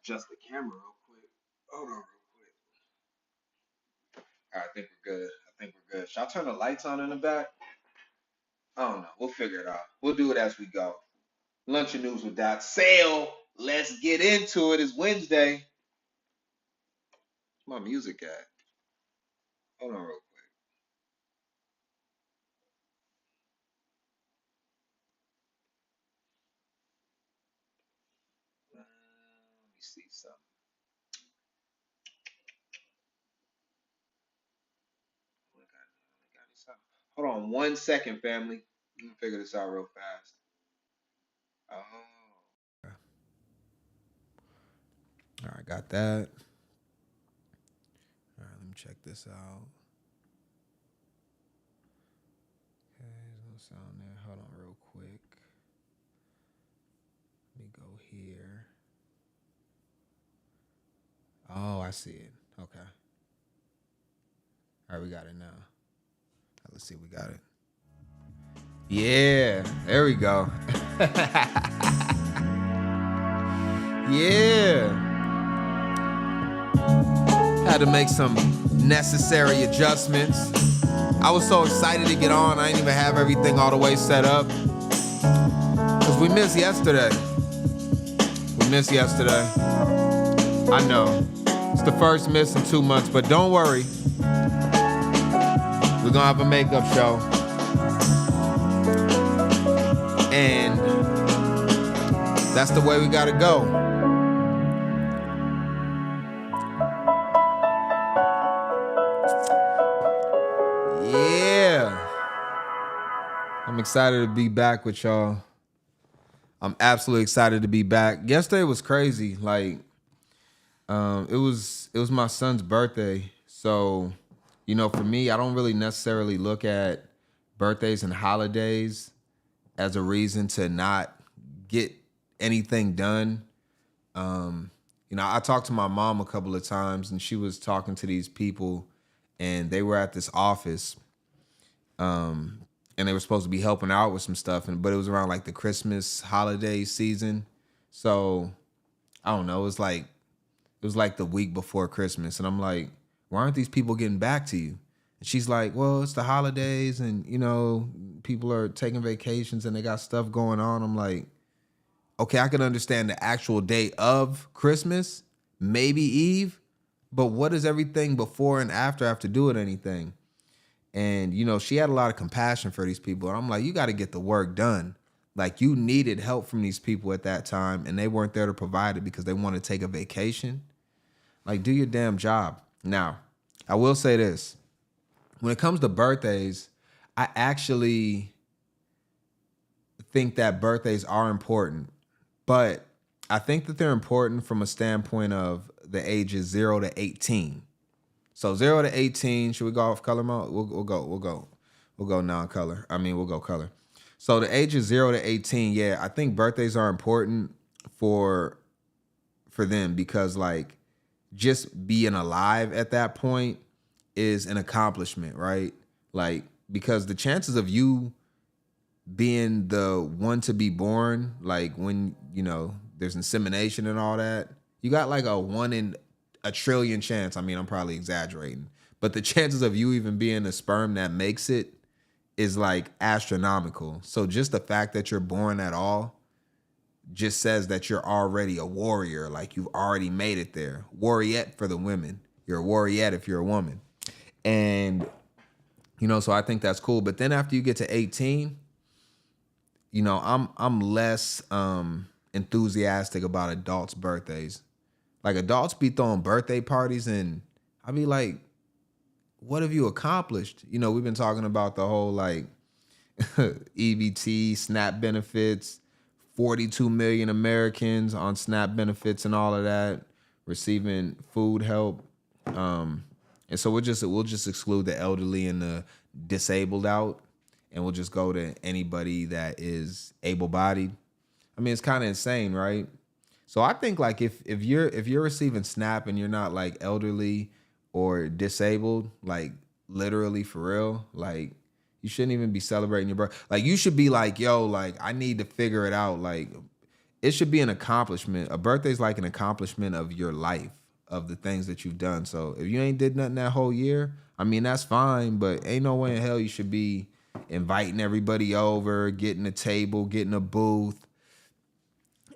adjust the camera real quick. Hold on real quick. All right, I think we're good. I think we're good. Should I turn the lights on in the back? I don't know. We'll figure it out. We'll do it as we go. Lunch and news with DotSale. Let's get into it. It's Wednesday. Where's my music at? Hold on real quick. Let me see something. Hold on 1 second, family. Let me figure this out real fast. Oh. All right, got that. All right, let me check this out. Okay, there's no sound there. Hold on real quick. Let me go here. Oh, I see it. Okay. All right, we got it now. Let's see, we got it. Yeah, there we go. Yeah. Had to make some necessary adjustments. I was so excited to get on. I didn't even have everything all the way set up. Because we missed yesterday. I know. It's the first miss in 2 months, but don't worry. We're gonna have a makeup show. And that's the way we gotta go. Yeah. I'm excited to be back with y'all. I'm absolutely excited to be back. Yesterday was crazy. Like, it was my son's birthday. So, you know, for me, I don't really necessarily look at birthdays and holidays as a reason to not get anything done. You know, I talked to my mom a couple of times, and she was talking to these people, and they were at this office, and they were supposed to be helping out with some stuff, but it was around like the Christmas holiday season. So I don't know. It was like the week before Christmas, and I'm like, why aren't these people getting back to you? And she's like, well, it's the holidays, and you know, people are taking vacations and they got stuff going on. I'm like, okay, I can understand the actual day of Christmas, maybe Eve, but what does everything before and after have to do with anything? And, you know, she had a lot of compassion for these people. And I'm like, you got to get the work done. Like, you needed help from these people at that time, and they weren't there to provide it because they want to take a vacation. Like, do your damn job. Now, I will say this. When it comes to birthdays, I actually think that birthdays are important. But I think that they're important from a standpoint of the ages 0 to 18. So 0 to 18, should we go off color mode? We'll go non-color. We'll go color. So the ages 0 to 18, yeah, I think birthdays are important for them because, like, just being alive at that point is an accomplishment, right? Like, because the chances of you being the one to be born, like when, you know, there's insemination and all that, you got like a 1 in a trillion chance. I'm probably exaggerating, but the chances of you even being a sperm that makes it is like astronomical. So just the fact that you're born at all just says that you're already a warrior. Like, you've already made it there. Warriette for the women. You're a warriette if you're a woman. And, you know, so I think that's cool. But then after you get to 18, you know, I'm less enthusiastic about adults' birthdays. Like, adults be throwing birthday parties, and I be like, what have you accomplished? You know, we've been talking about the whole, like, EBT, SNAP benefits, 42 million Americans on SNAP benefits and all of that, receiving food help. And so we'll just exclude the elderly and the disabled out, and we'll just go to anybody that is able-bodied. It's kind of insane, right? So I think, like, if you're receiving SNAP and you're not like elderly or disabled, like literally for real, like, you shouldn't even be celebrating your birthday. Like, you should be like, yo, like, I need to figure it out. Like, it should be an accomplishment. A birthday's like an accomplishment of your life, of the things that you've done. So if you ain't did nothing that whole year, I mean, that's fine, but ain't no way in hell you should be inviting everybody over, getting a table, getting a booth,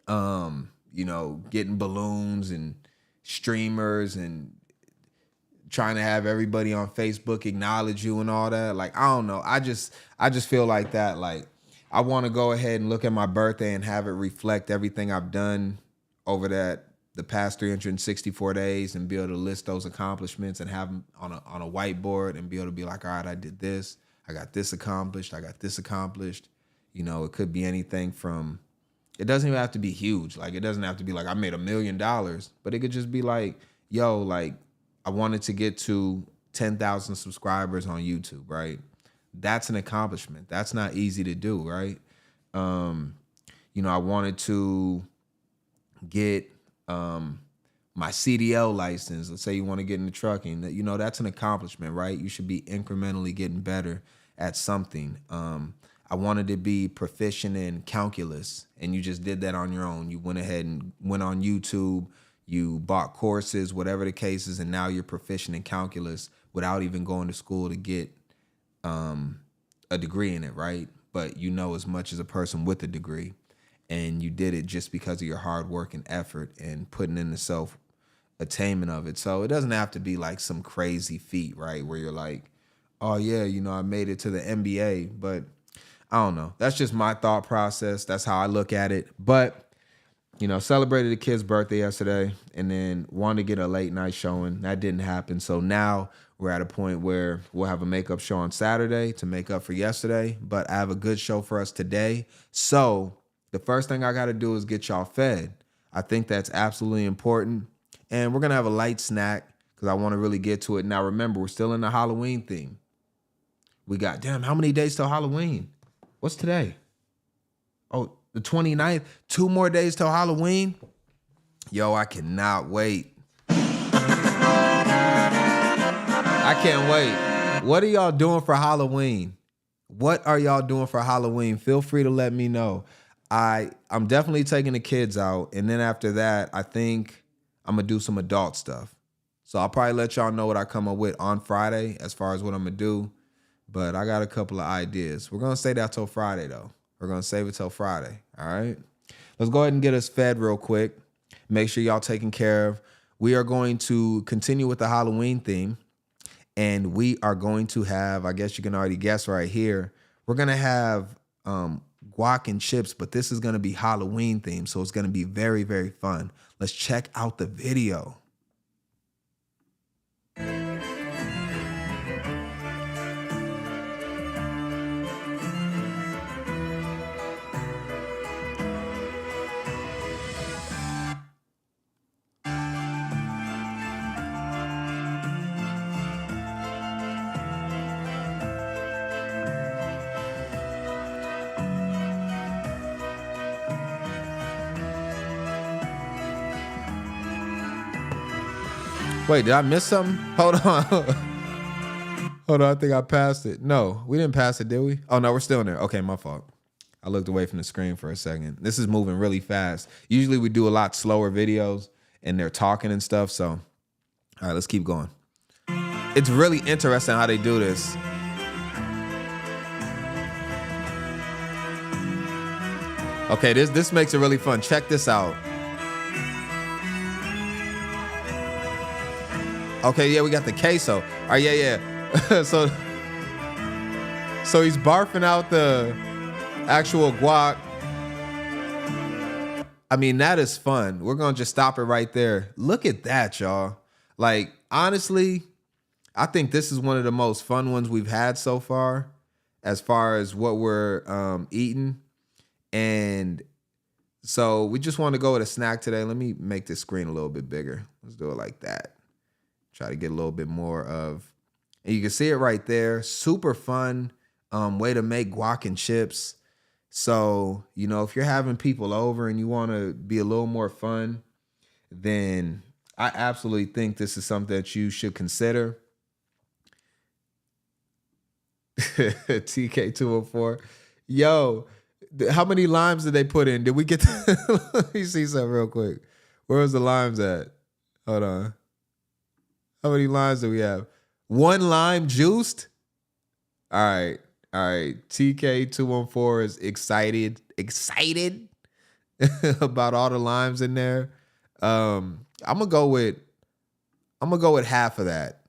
getting balloons and streamers and trying to have everybody on Facebook acknowledge you and all that. Like, I don't know. I just feel like that. Like, I want to go ahead and look at my birthday and have it reflect everything I've done over the past 364 days and be able to list those accomplishments and have them on a whiteboard and be able to be like, all right, I did this. I got this accomplished. I got this accomplished. It could be anything from, it doesn't even have to be huge. Like, it doesn't have to be like, I made $1 million, but it could just be like, yo, like, I wanted to get to 10,000 subscribers on YouTube, right? That's an accomplishment. That's not easy to do, right? I wanted to get my CDL license. Let's say you want to get into trucking. That's an accomplishment, right? You should be incrementally getting better at something. I wanted to be proficient in calculus, and you just did that on your own. You went ahead and went on YouTube, you bought courses, whatever the case is, and now you're proficient in calculus without even going to school to get a degree in it, right? But you know as much as a person with a degree, and you did it just because of your hard work and effort and putting in the self-attainment of it. So it doesn't have to be like some crazy feat, right? Where you're like, oh yeah, I made it to the NBA, but I don't know. That's just my thought process. That's how I look at it. But celebrated a kid's birthday yesterday and then wanted to get a late night showing. That didn't happen. So now we're at a point where we'll have a makeup show on Saturday to make up for yesterday. But I have a good show for us today. So the first thing I got to do is get y'all fed. I think that's absolutely important. And we're going to have a light snack because I want to really get to it. Now, remember, we're still in the Halloween theme. We got, how many days till Halloween? What's today? Oh, the 29th, 2 more days till Halloween. Yo, I cannot wait. I can't wait. What are y'all doing for Halloween? What are y'all doing for Halloween? Feel free to let me know. I'm definitely taking the kids out. And then after that, I think I'm going to do some adult stuff. So I'll probably let y'all know what I come up with on Friday as far as what I'm going to do. But I got a couple of ideas. We're going to say that till Friday, though. We're going to save it till Friday, all right? Let's go ahead and get us fed real quick. Make sure y'all taken care of. We are going to continue with the Halloween theme, and we are going to have, I guess you can already guess right here, we're going to have guac and chips, but this is going to be Halloween themed, so it's going to be very, very fun. Let's check out the video. Wait, did I miss something? Hold on. Hold on, I think I passed it. No, we didn't pass it, did we? Oh, no, we're still in there. Okay, my fault. I looked away from the screen for a second. This is moving really fast. Usually we do a lot slower videos and they're talking and stuff. So, all right, let's keep going. It's really interesting how they do this. Okay, this makes it really fun. Check this out. Okay, yeah, we got the queso. All right, yeah. So he's barfing out the actual guac. I mean, that is fun. We're going to just stop it right there. Look at that, y'all. Like, honestly, I think this is one of the most fun ones we've had so far as what we're eating. And so we just want to go with a snack today. Let me make this screen a little bit bigger. Let's do it like that. Try to get a little bit more of, and you can see it right there. Super fun way to make guac and chips. So, if you're having people over and you want to be a little more fun, then I absolutely think this is something that you should consider. TK204. Yo, How many limes did they put in? Did we get let me see something real quick. Where was the limes at? Hold on. How many limes do we have? 1 lime juiced? All right. All right. TK214 is excited about all the limes in there. I'm gonna go with half of that.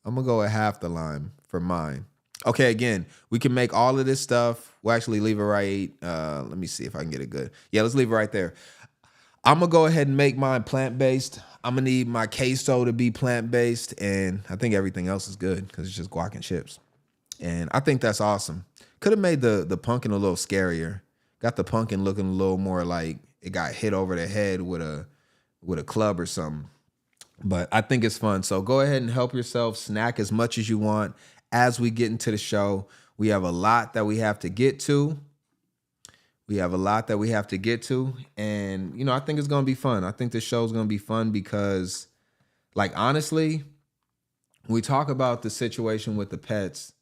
I'm gonna go with half the lime for mine. Okay, again, we can make all of this stuff. We'll actually leave it right. Let me see if I can get it good. Yeah, let's leave it right there. I'm gonna go ahead and make mine plant-based. I'm gonna need my queso to be plant-based, and I think everything else is good because it's just guac and chips. And I think that's awesome. Could have made the pumpkin a little scarier. Got the pumpkin looking a little more like it got hit over the head with a club or something. But I think it's fun. So go ahead and help yourself. Snack as much as you want. As we get into the show, we have a lot that we have to get to. And, I think it's going to be fun. I think this show is going to be fun because, honestly, when we talk about the situation with the pets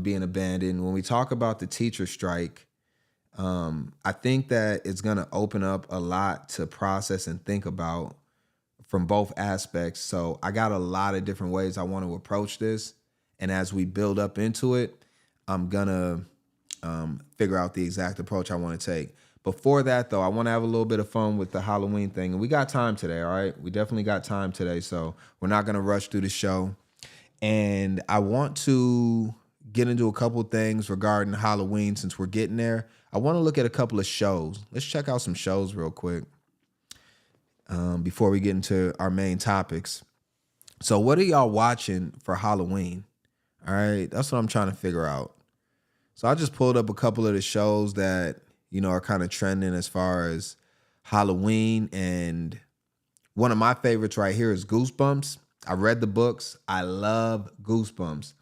being abandoned, when we talk about the teacher strike, I think that it's going to open up a lot to process and think about from both aspects. So I got a lot of different ways I want to approach this. And as we build up into it, I'm going to figure out the exact approach I want to take. Before that, though, I want to have a little bit of fun with the Halloween thing. And we got time today, all right? We definitely got time today. So we're not going to rush through the show. And I want to get into a couple things regarding Halloween since we're getting there. I want to look at a couple of shows. Let's check out some shows real quick before we get into our main topics. So what are y'all watching for Halloween? All right, that's what I'm trying to figure out. So I just pulled up a couple of the shows that, are kind of trending as far as Halloween. And one of my favorites right here is Goosebumps. I read the books. I love Goosebumps.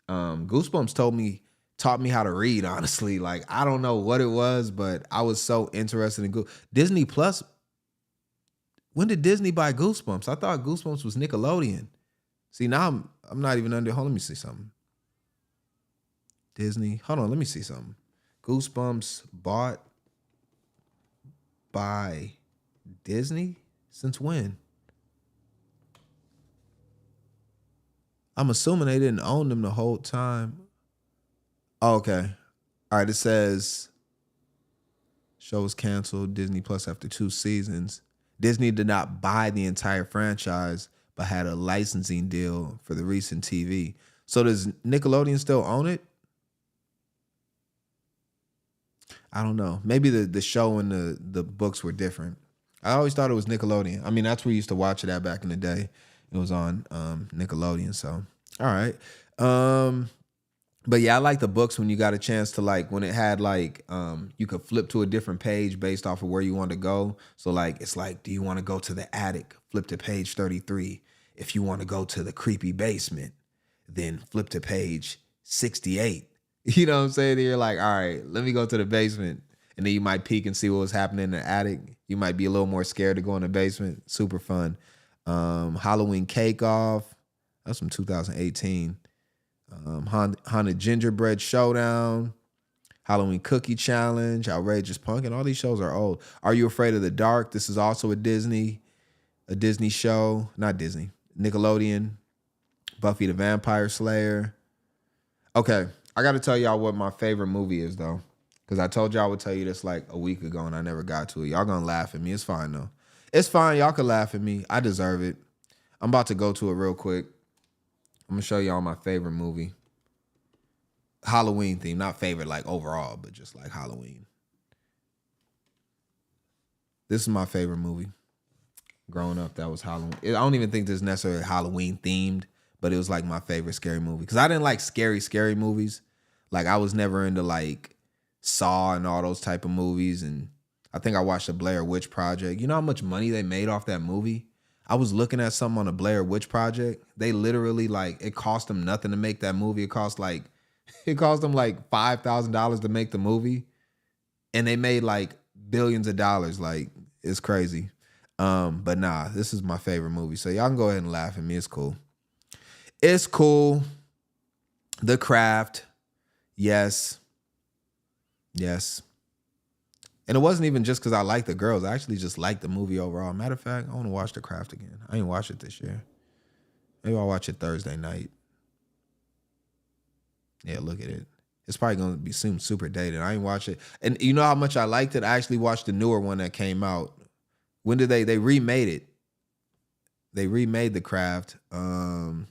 Goosebumps taught me how to read, honestly. I don't know what it was, but I was so interested in Disney Plus. When did Disney buy Goosebumps? I thought Goosebumps was Nickelodeon. See, now I'm not even under. Hold on, let me see something. Disney. Hold on, let me see something. Goosebumps bought by Disney? Since when? I'm assuming they didn't own them the whole time. Oh, okay. All right, it says show was canceled. Disney Plus after 2 seasons. Disney did not buy the entire franchise, but had a licensing deal for the recent TV. So does Nickelodeon still own it? I don't know. Maybe the show and the books were different. I always thought it was Nickelodeon. I mean, that's where we used to watch it at back in the day. It was on Nickelodeon. So, all right. But yeah, I like the books when you got a chance to when it had you could flip to a different page based off of where you want to go. So it's do you want to go to the attic? Flip to page 33. If you want to go to the creepy basement, then flip to page 68. You know what I'm saying? You're all right, let me go to the basement. And then you might peek and see what was happening in the attic. You might be a little more scared to go in the basement. Super fun. Halloween Cake Off. That's from 2018. Haunted Gingerbread Showdown, Halloween Cookie Challenge, Outrageous Pumpkin. All these shows are old. Are You Afraid of the Dark? This is also a Disney show. Not Disney. Nickelodeon. Buffy the Vampire Slayer. Okay, I got to tell y'all what my favorite movie is, though. Because I told y'all I would tell you this a week ago, and I never got to it. Y'all going to laugh at me. It's fine, though. It's fine. Y'all can laugh at me. I deserve it. I'm about to go to it real quick. I'm going to show y'all my favorite movie. Halloween theme. Not favorite overall, but just Halloween. This is my favorite movie. Growing up, that was Halloween. I don't even think this is necessarily Halloween themed, but it was my favorite scary movie. Because I didn't like scary movies. I was never into Saw and all those type of movies. And I think I watched the Blair Witch Project. You know how much money they made off that movie? I was looking at something on the Blair Witch Project. They literally it cost them nothing to make that movie. It cost them $5,000 to make the movie, and they made billions of dollars. It's crazy. But nah, this is my favorite movie. So y'all can go ahead and laugh at me. It's cool. It's cool. The Craft. Yes. Yes. And it wasn't even just because I like the girls. I actually just liked the movie overall. Matter of fact, I want to watch The Craft again. I didn't watch it this year. Maybe I'll watch it Thursday night. Yeah, look at it. It's probably going to be super dated. I ain't watch it. And you know how much I liked it? I actually watched the newer one that came out. When did they remade it? They remade The Craft. Dang,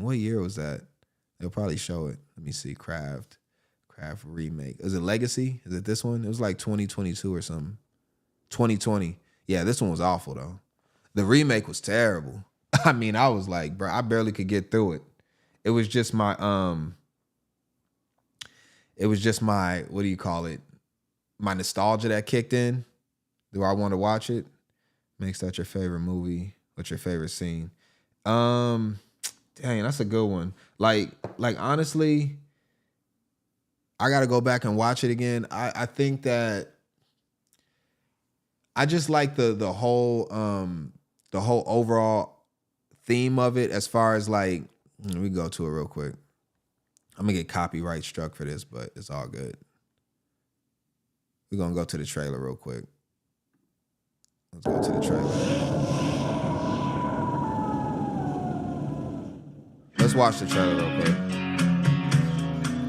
what year was that? They'll probably show it. Let me see. Craft remake. Is it Legacy? Is it this one? It was like 2022 or something. 2020. Yeah, this one was awful though. The remake was terrible. I mean, I was like, bro, I barely could get through it. It was just my what do you call it? My nostalgia that kicked in. Do I want to watch it? Makes that your favorite movie. What's your favorite scene? Dang, that's a good one. Like honestly, I gotta go back and watch it again. I think that I just like the whole overall theme of it as far as like, let me go to it real quick. I'm gonna get copyright struck for this, but it's all good. We're gonna go to the trailer real quick. Let's go to the trailer. Let's watch the trailer real quick.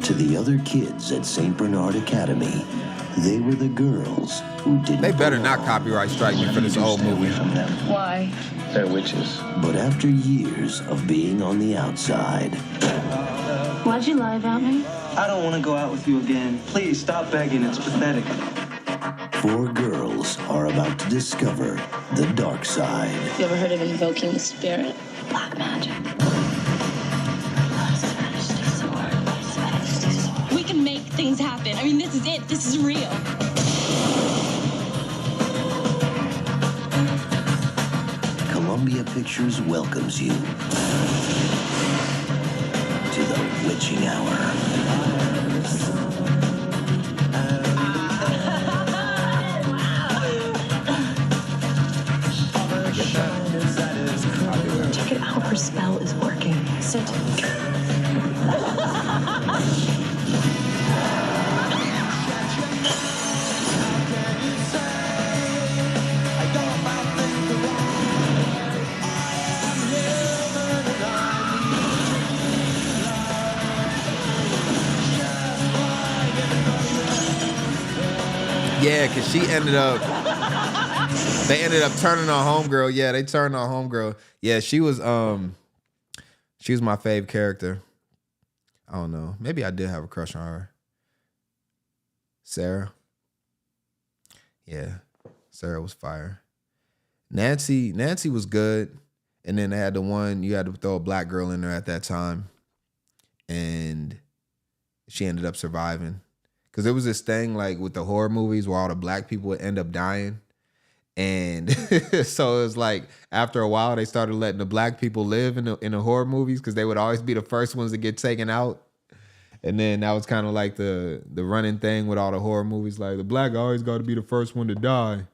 To the other kids at St. Bernard Academy, they were the girls who didn't. They better not copyright strike me for this old movie. Why? They're witches. But after years of being on the outside, Why'd you lie about me? I don't want to go out with you again. Please stop begging. It's pathetic. 4 girls are about to discover the dark side. You ever heard of invoking the spirit? Black magic. We can make things happen. I mean, this is it. This is real. Columbia Pictures welcomes you to the witching hour. Check it out. Her spell is working. Sit. Yeah, because they ended up turning on homegirl. Yeah, they turned on homegirl. Yeah, she was my fave character. I don't know. Maybe I did have a crush on her. Sarah. Yeah, Sarah was fire. Nancy was good. And then they had the one, you had to throw a black girl in there at that time. And she ended up surviving. Because there was this thing like with the horror movies where all the black people would end up dying. And so it was like after a while they started letting the black people live in the horror movies because they would always be the first ones to get taken out. And then that was kind of like the running thing with all the horror movies, like the black guy always got to be the first one to die.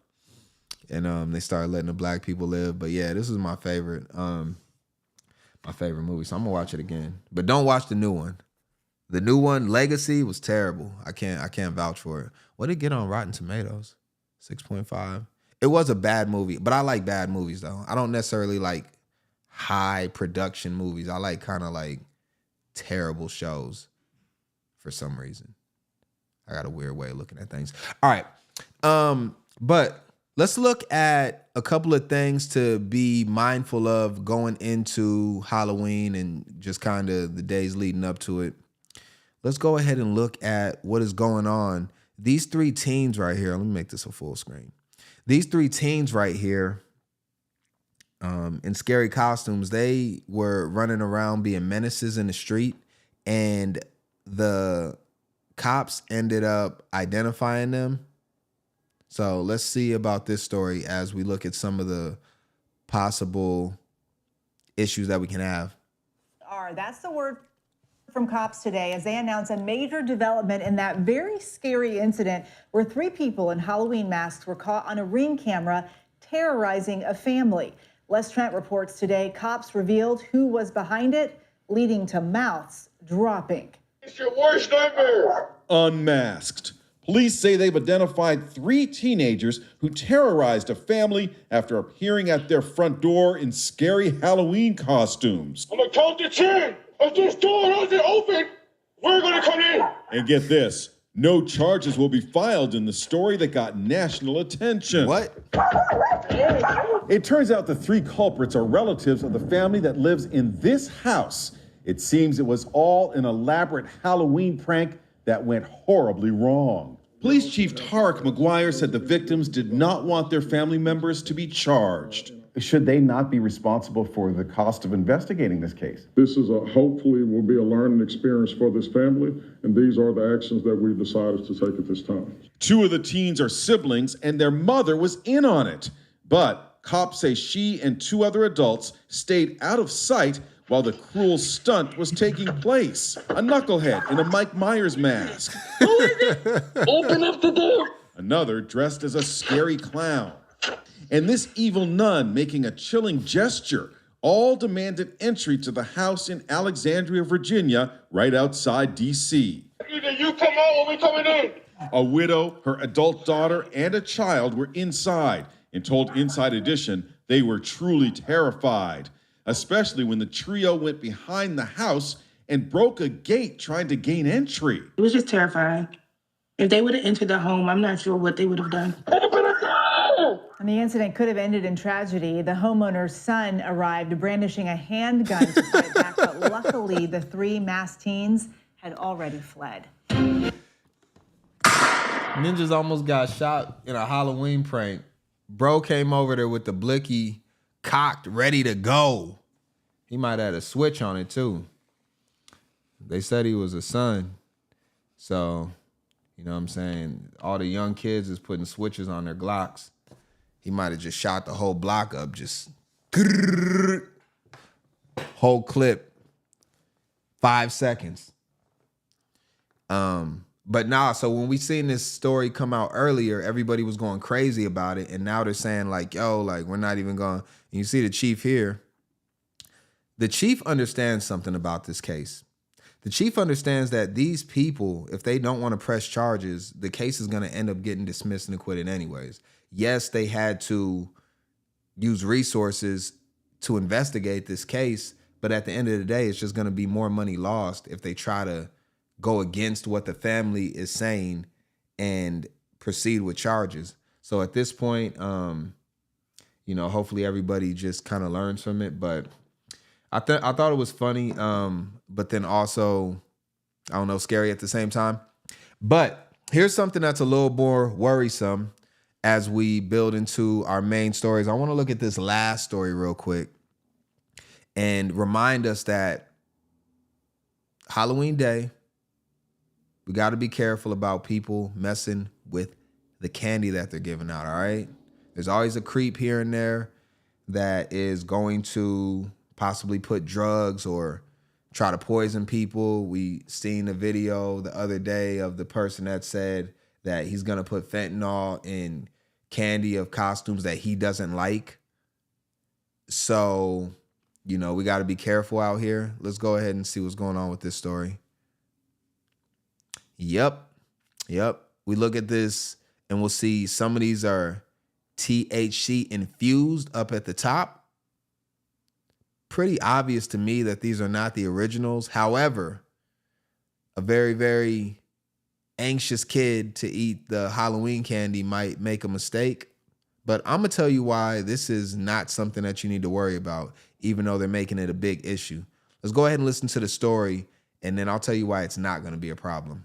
And they started letting the black people live. But yeah, this is my favorite movie, so I'm gonna watch it again. But don't watch the new one. The new one, Legacy, was terrible. I can't vouch for it. What did it get on Rotten Tomatoes? 6.5. It was a bad movie, but I like bad movies though. I don't necessarily like high production movies. I like kind of like terrible shows for some reason. I got a weird way of looking at things. All right. But let's look at a couple of things to be mindful of going into Halloween and just kind of the days leading up to it. Let's go ahead and look at what is going on. These 3 teens right here, let me make this a full screen. These 3 teens right here in scary costumes, they were running around being menaces in the street, and the cops ended up identifying them. So let's see about this story as we look at some of the possible issues that we can have. That's the word from cops today as they announce a major development in that very scary incident where 3 people in Halloween masks were caught on a Ring camera terrorizing a family. Les Trent reports today cops revealed who was behind it, leading to mouths dropping. It's your worst nightmare. Unmasked. Police say they've identified 3 teenagers who terrorized a family after appearing at their front door in scary Halloween costumes. I'm gonna count to 10. If this door doesn't open, we're gonna come in. And get this, no charges will be filed in the story that got national attention. What? It turns out the 3 culprits are relatives of the family that lives in this house. It seems it was all an elaborate Halloween prank that went horribly wrong. Police Chief Tarek McGuire said the victims did not want their family members to be charged. Should they not be responsible for the cost of investigating this case? This is hopefully will be a learning experience for this family, and these are the actions that we've decided to take at this time. 2 of the teens are siblings, and their mother was in on it. But cops say she and 2 other adults stayed out of sight while the cruel stunt was taking place. A knucklehead in a Mike Myers mask. Who is it? Open up the door. Another dressed as a scary clown. And this evil nun making a chilling gesture, all demanded entry to the house in Alexandria, Virginia, right outside D.C. Either you come out or we coming in. A widow, her adult daughter, and a child were inside and told Inside Edition they were truly terrified, especially when the trio went behind the house and broke a gate trying to gain entry. It was just terrifying. If they would have entered the home, I'm not sure what they would have done. And the incident could have ended in tragedy. The homeowner's son arrived brandishing a handgun to fight back, but luckily the 3 masked teens had already fled. Ninjas almost got shot in a Halloween prank. Bro came over there with the blicky cocked, ready to go. He might have had a switch on it too. They said he was a son. So, you know what I'm saying? All the young kids is putting switches on their Glocks. He might have just shot the whole block up, just whole clip, 5 seconds. But nah, so when we seen this story come out earlier, everybody was going crazy about it. And now they're saying like, yo, like we're not even going. And you see the chief here. The chief understands something about this case. The chief understands that these people, if they don't want to press charges, the case is going to end up getting dismissed and acquitted anyways. Yes, they had to use resources to investigate this case, but at the end of the day, it's just going to be more money lost if they try to go against what the family is saying and proceed with charges. So at this point, you know, hopefully everybody just kind of learns from it. But I thought it was funny, but then also, I don't know, scary at the same time. But here's something that's a little more worrisome as we build into our main stories. I want to look at this last story real quick and remind us that Halloween Day, we got to be careful about people messing with the candy that they're giving out, all right? There's always a creep here and there that is going to possibly put drugs or try to poison people. We seen a video the other day of the person that said that he's going to put fentanyl in candy of costumes that he doesn't like. So, you know, we got to be careful out here. Let's go ahead and see what's going on with this story. Yep. We look at this and we'll see some of these are THC infused up at the top. Pretty obvious to me that these are not the originals. However, a very, very anxious kid to eat the Halloween candy might make a mistake. But I'm going to tell you why this is not something that you need to worry about, even though they're making it a big issue. Let's go ahead and listen to the story, and then I'll tell you why it's not going to be a problem.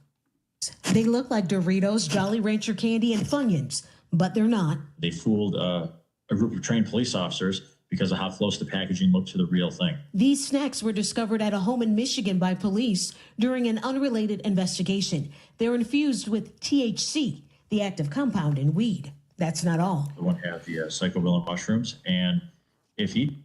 They look like Doritos, Jolly Rancher candy, and Funyuns, but they're not. They fooled a group of trained police officers because of how close the packaging looked to the real thing. These snacks were discovered at a home in Michigan by police during an unrelated investigation. They're infused with THC, the active compound in weed. That's not all. The one had the psychobilin mushrooms, and if eaten,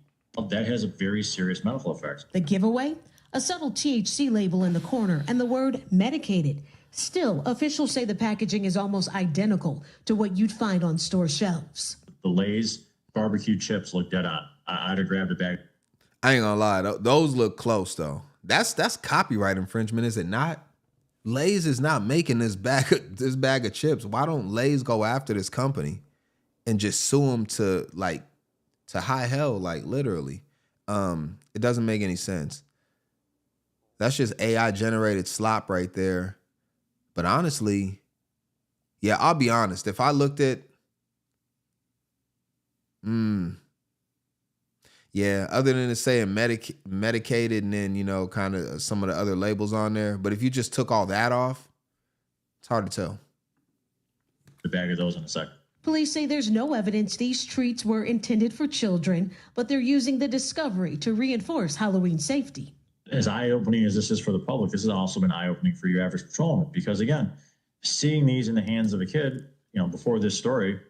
that has a very serious medical effect. The giveaway? A subtle THC label in the corner and the word medicated. Still, officials say the packaging is almost identical to what you'd find on store shelves. The Lay's barbecue chips look dead on. I'd have grabbed a bag. I ain't gonna lie, those look close though. That's copyright infringement, is it not? Lay's is not making this bag of chips. Why don't Lay's go after this company and just sue them to high hell, like literally? It doesn't make any sense. That's just AI generated slop right there. But honestly, yeah, I'll be honest. If I looked at, yeah, other than it saying medicated and then, you know, kind of some of the other labels on there. But if you just took all that off, it's hard to tell. The bag of those in a second. Police say there's no evidence these treats were intended for children, but they're using the discovery to reinforce Halloween safety. As eye-opening as this is for the public, this has also been eye-opening for your average patrolman, because again, seeing these in the hands of a kid, you know, before this story,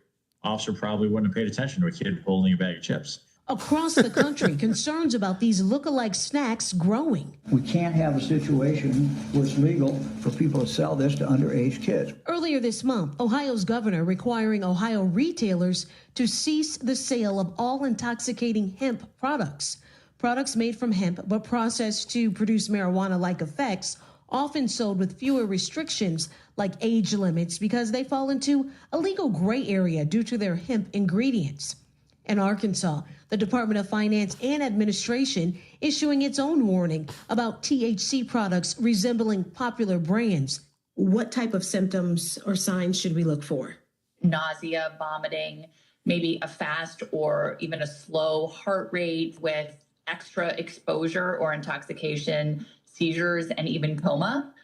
officer probably wouldn't have paid attention to a kid holding a bag of chips. Across the country, concerns about these look-alike snacks growing. We can't have a situation where it's legal for people to sell this to underage kids. Earlier this month, Ohio's governor requiring Ohio retailers to cease the sale of all intoxicating hemp products. Products made from hemp but processed to produce marijuana-like effects, often sold with fewer restrictions like age limits because they fall into a legal gray area due to their hemp ingredients. In Arkansas, the Department of Finance and Administration issuing its own warning about THC products resembling popular brands. What type of symptoms or signs should we look for? Nausea, vomiting, maybe a fast or even a slow heart rate with extra exposure or intoxication, seizures, and even coma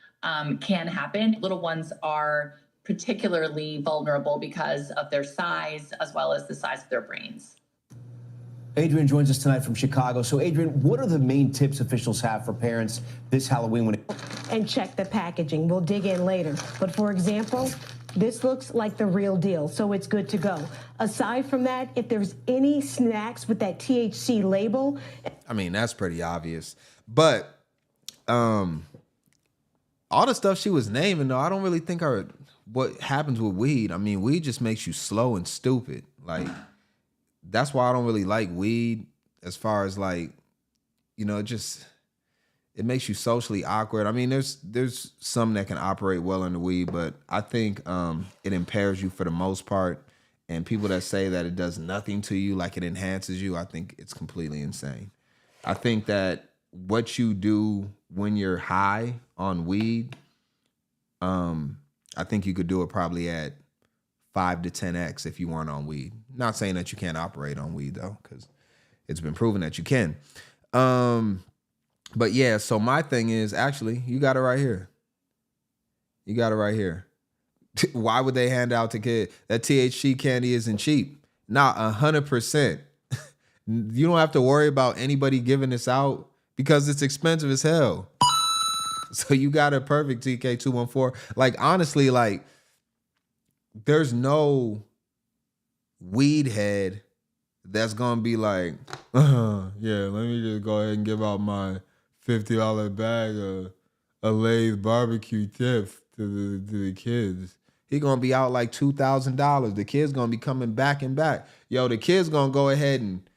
can happen. Little ones are particularly vulnerable because of their size as well as the size of their brains. Adrian joins us tonight from Chicago. So Adrian, what are the main tips officials have for parents this Halloween? And check the packaging. We'll dig in later. But for example, this looks like the real deal, so it's good to go. Aside from that, if there's any snacks with that THC label. I mean, that's pretty obvious. But all the stuff she was naming, though, I don't really think what happens with weed. I mean, weed just makes you slow and stupid. Like, that's why I don't really like weed as far as like, you know, it makes you socially awkward. I mean, there's some that can operate well in the weed, but I think it impairs you for the most part. And people that say that it does nothing to you, like it enhances you, I think it's completely insane. I think that what you do when you're high on weed, I think you could do it probably at 5 to 10x if you weren't on weed. Not saying that you can't operate on weed though, because it's been proven that you can. But yeah, so my thing is, actually, you got it right here. You got it right here. Why would they hand out to kids? That THC candy isn't cheap. Not 100%. You don't have to worry about anybody giving this out because it's expensive as hell. So you got it perfect, TK214. Like, honestly, like, there's no weed head that's gonna be like, yeah, let me just go ahead and give out my $50 bag of Lay's barbecue tips to the kids. He gonna be out like $2,000. The kid's gonna be coming back and back. Yo, the kid's gonna go ahead and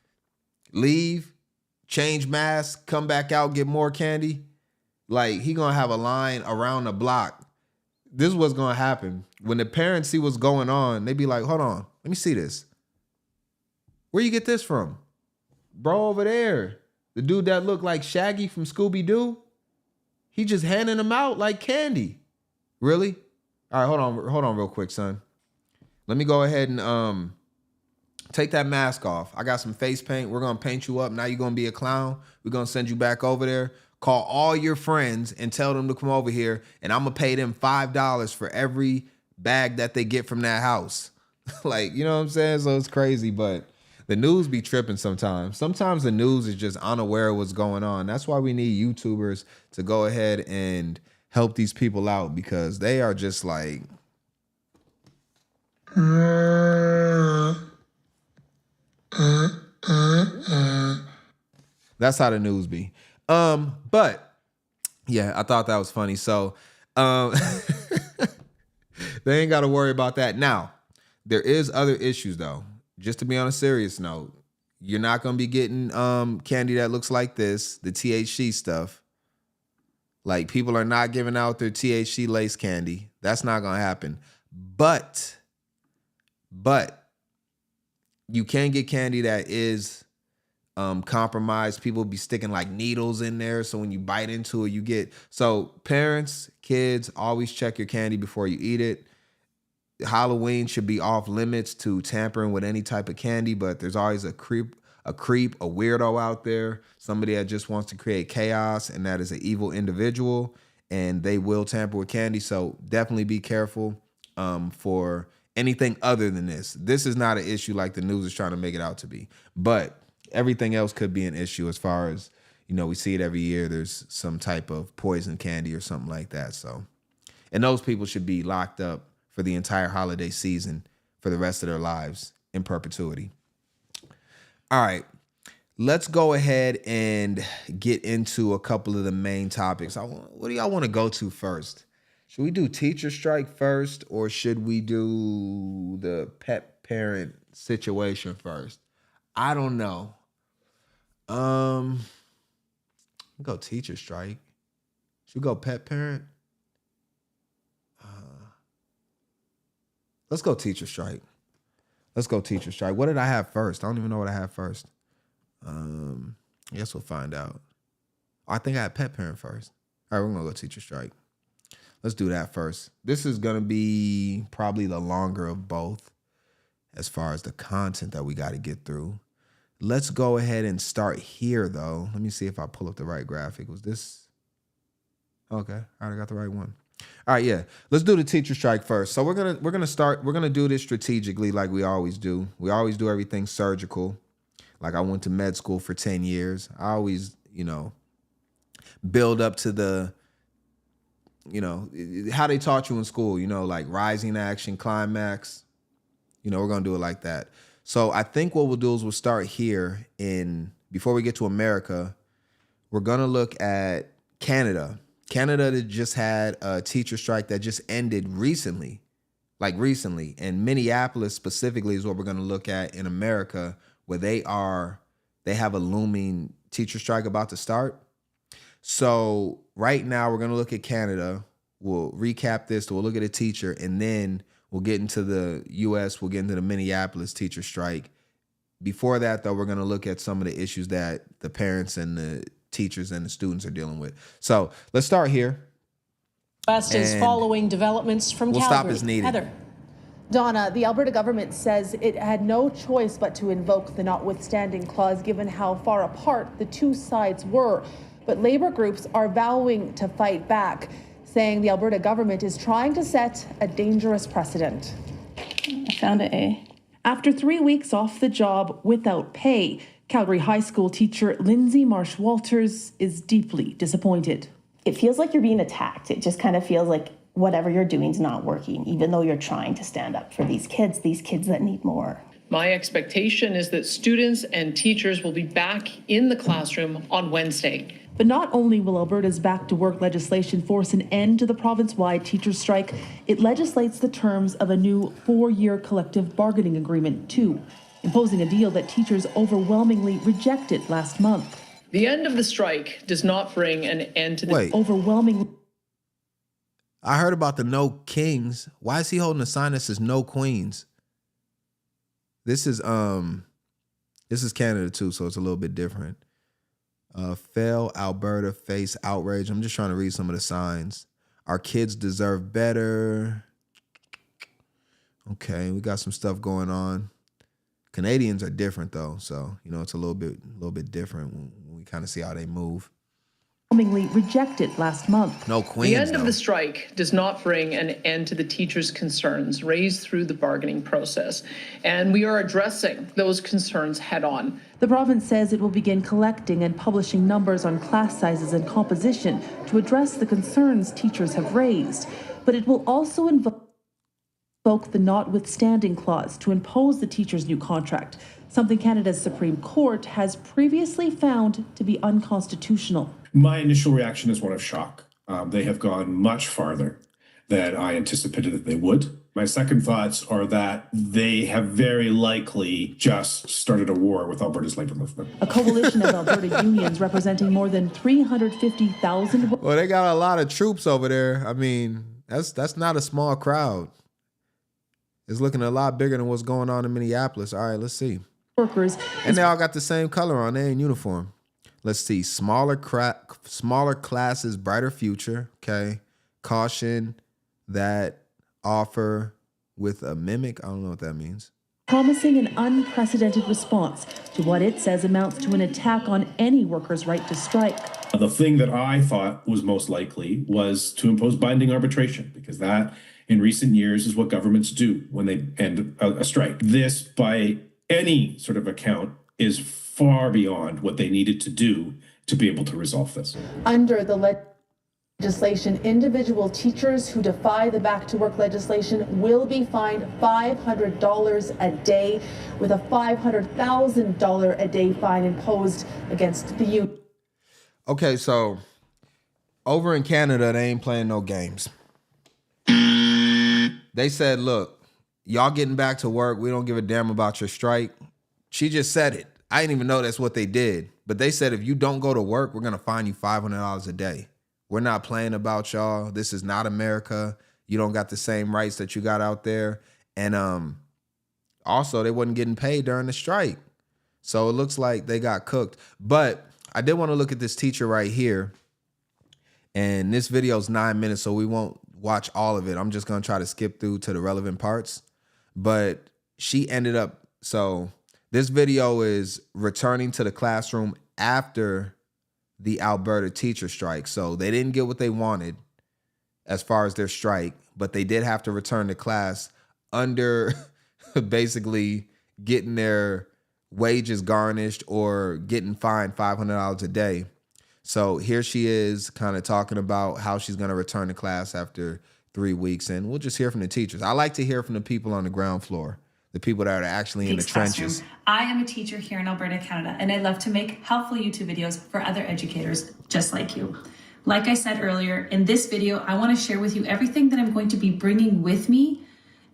leave, change masks, come back out, get more candy. Like, he gonna have a line around the block. This is what's gonna happen. When the parents see what's going on, they be like, hold on, let me see this. Where you get this from? Bro over there, the dude that looked like Shaggy from Scooby-Doo, he just handing them out like candy. Really? All right, hold on real quick, son. Let me go ahead and take that mask off. I got some face paint. We're gonna paint you up. Now you're gonna be a clown. We're gonna send you back over there. Call all your friends and tell them to come over here, and I'm gonna pay them $5 for every bag that they get from that house. Like, you know what I'm saying? So it's crazy, but the news be tripping sometimes. Sometimes the news is just unaware of what's going on. That's why we need YouTubers to go ahead and help these people out, because they are just like, that's how the news be. But yeah, I thought that was funny. So they ain't got to worry about that. Now, there is other issues though. Just to be on a serious note, you're not going to be getting candy that looks like this, the THC stuff. Like, people are not giving out their THC lace candy. That's not going to happen. But you can get candy that is compromised. People be sticking like needles in there. So when you bite into it, you get... So parents, kids, always check your candy before you eat it. Halloween should be off limits to tampering with any type of candy, but there's always a creep, a weirdo out there, somebody that just wants to create chaos, and that is an evil individual, and they will tamper with candy. So definitely be careful for anything other than this. This is not an issue like the news is trying to make it out to be, but everything else could be an issue as far as, you know, we see it every year. There's some type of poison candy or something like that. So, and those people should be locked up for the entire holiday season for the rest of their lives in perpetuity. All right, let's go ahead and get into a couple of the main topics. What do y'all want to go to first? Should we do teacher strike first, or should we do the pet parent situation first? I don't know. Go teacher strike. Should we go pet parent? Let's go teacher strike. Let's go teacher strike. What did I have first? I don't even know what I have first. I guess we'll find out. I think I had pet parent first. All right, we're going to go teacher strike. Let's do that first. This is going to be probably the longer of both as far as the content that we got to get through. Let's go ahead and start here, though. Let me see if I pull up the right graphic. Was this? Okay, all right, I got the right one. All right, yeah. Let's do the teacher strike first. So we're gonna do this strategically like we always do. We always do everything surgical. Like, I went to med school for 10 years. I always, you know, build up to the, you know, how they taught you in school, you know, like rising action, climax. You know, we're gonna do it like that. So I think what we'll do is we'll start here before we get to America, we're gonna look at Canada. Canada just had a teacher strike that just ended recently, and Minneapolis specifically is what we're going to look at in America, where they have a looming teacher strike about to start. So right now we're going to look at Canada. We'll recap this. We'll look at a teacher, and then we'll get into the U.S. We'll get into the Minneapolis teacher strike. Before that, though, we're going to look at some of the issues that the parents and the teachers and the students are dealing with. So let's start here. West is following developments from Calgary. We'll stop as needed. Heather. Donna, the Alberta government says it had no choice but to invoke the notwithstanding clause given how far apart the two sides were. But labor groups are vowing to fight back, saying the Alberta government is trying to set a dangerous precedent. I found it, eh? After 3 weeks off the job without pay, Calgary High School teacher Lindsay Marsh-Walters is deeply disappointed. It feels like you're being attacked. It just kind of feels like whatever you're doing is not working, even though you're trying to stand up for these kids that need more. My expectation is that students and teachers will be back in the classroom on Wednesday. But not only will Alberta's back to work legislation force an end to the province-wide teachers' strike, it legislates the terms of a new 4-year collective bargaining agreement too, imposing a deal that teachers overwhelmingly rejected last month. The end of the strike does not bring an end to the overwhelming. I heard about the no kings. Why is he holding a sign that says no queens? This is Canada too, so it's a little bit different. Fail Alberta face outrage. I'm just trying to read some of the signs. Our kids deserve better. Okay, we got some stuff going on. Canadians are different though, so you know it's a little bit different when we kind of see how they move. Overwhelmingly rejected last month. No queens. The end of the strike does not bring an end to the teachers' concerns raised through the bargaining process, and we are addressing those concerns head on. The province says it will begin collecting and publishing numbers on class sizes and composition to address the concerns teachers have raised, but it will also invoke the notwithstanding clause to impose the teacher's new contract, something Canada's Supreme Court has previously found to be unconstitutional. My initial reaction is one of shock. They have gone much farther than I anticipated that they would. My second thoughts are that they have very likely just started a war with Alberta's labor movement. A coalition of Alberta unions representing more than 350,000. Well, they got a lot of troops over there. I mean, that's not a small crowd. It's looking a lot bigger than what's going on in Minneapolis. All right, let's see. Workers. And they all got the same color on. They in uniform. Let's see. Smaller classes, brighter future. Okay. Caution that offer with a mimic. I don't know what that means. Promising an unprecedented response to what it says amounts to an attack on any worker's right to strike. The thing that I thought was most likely was to impose binding arbitration, because that in recent years is what governments do when they end a strike. This, by any sort of account, is far beyond what they needed to do to be able to resolve this. Under the legislation, individual teachers who defy the back to work legislation will be fined $500 a day, with a $500,000 a day fine imposed against the union. Okay, so over in Canada, they ain't playing no games. They said, look, y'all getting back to work. We don't give a damn about your strike. She just said it. I didn't even know that's what they did. But they said, if you don't go to work, we're going to fine you $500 a day. We're not playing about y'all. This is not America. You don't got the same rights that you got out there. And also, they wasn't getting paid during the strike. So it looks like they got cooked. But I did want to look at this teacher right here. And this video is 9 minutes, so we won't watch all of it. I'm just going to try to skip through to the relevant parts. But she ended up, so this video is returning to the classroom after the Alberta teacher strike. So they didn't get what they wanted as far as their strike, but they did have to return to class under basically getting their wages garnished or getting fined $500 a day. So here she is kind of talking about how she's going to return to class after 3 weeks. And we'll just hear from the teachers. I like to hear from the people on the ground floor, the people that are actually in the trenches. I am a teacher here in Alberta, Canada, and I love to make helpful YouTube videos for other educators just like you. Like I said earlier, in this video, I want to share with you everything that I'm going to be bringing with me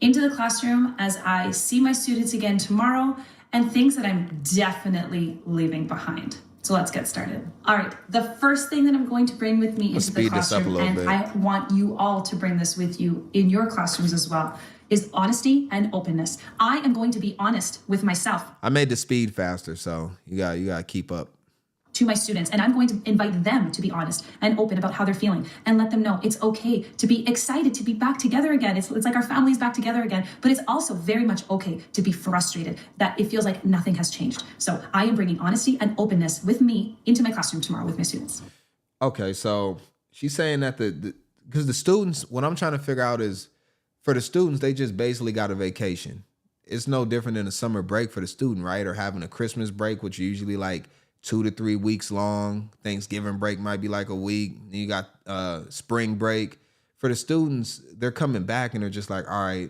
into the classroom as I see my students again tomorrow, and things that I'm definitely leaving behind. So let's get started. All right, the first thing that I'm going to bring with me into the classroom, and I want you all to bring this with you in your classrooms as well, is honesty and openness. I am going to be honest with myself. I made the speed faster, so you got to keep up. To my students, and I'm going to invite them to be honest and open about how they're feeling and let them know it's okay to be excited to be back together again. It's like our family's back together again, but it's also very much okay to be frustrated that it feels like nothing has changed. So I am bringing honesty and openness with me into my classroom tomorrow with my students. Okay, so she's saying that because the students, what I'm trying to figure out is, for the students, they just basically got a vacation. It's no different than a summer break for the student, right? Or having a Christmas break, which usually like 2 to 3 weeks long. Thanksgiving break might be like a week. Then you got spring break. For the students, they're coming back and they're just like, all right.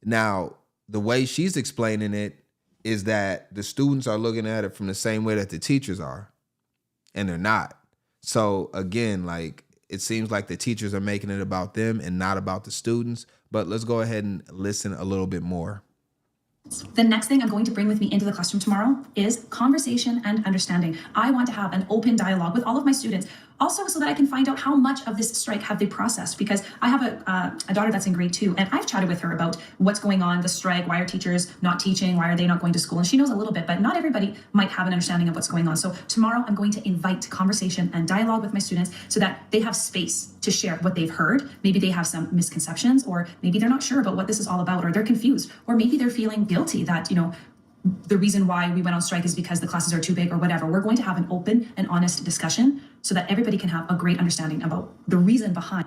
Now, the way she's explaining it is that the students are looking at it from the same way that the teachers are, and they're not. So again, like, it seems like the teachers are making it about them and not about the students. But let's go ahead and listen a little bit more. The next thing I'm going to bring with me into the classroom tomorrow is conversation and understanding. I want to have an open dialogue with all of my students, also so that I can find out how much of this strike have they processed, because I have a daughter that's in grade 2, and I've chatted with her about what's going on, the strike, why are teachers not teaching, why are they not going to school, and she knows a little bit, but not everybody might have an understanding of what's going on. So tomorrow I'm going to invite conversation and dialogue with my students so that they have space to share what they've heard. Maybe they have some misconceptions, or maybe they're not sure about what this is all about, or they're confused, or maybe they're feeling guilty that, the reason why we went on strike is because the classes are too big or whatever. We're going to have an open and honest discussion so that everybody can have a great understanding about the reason behind.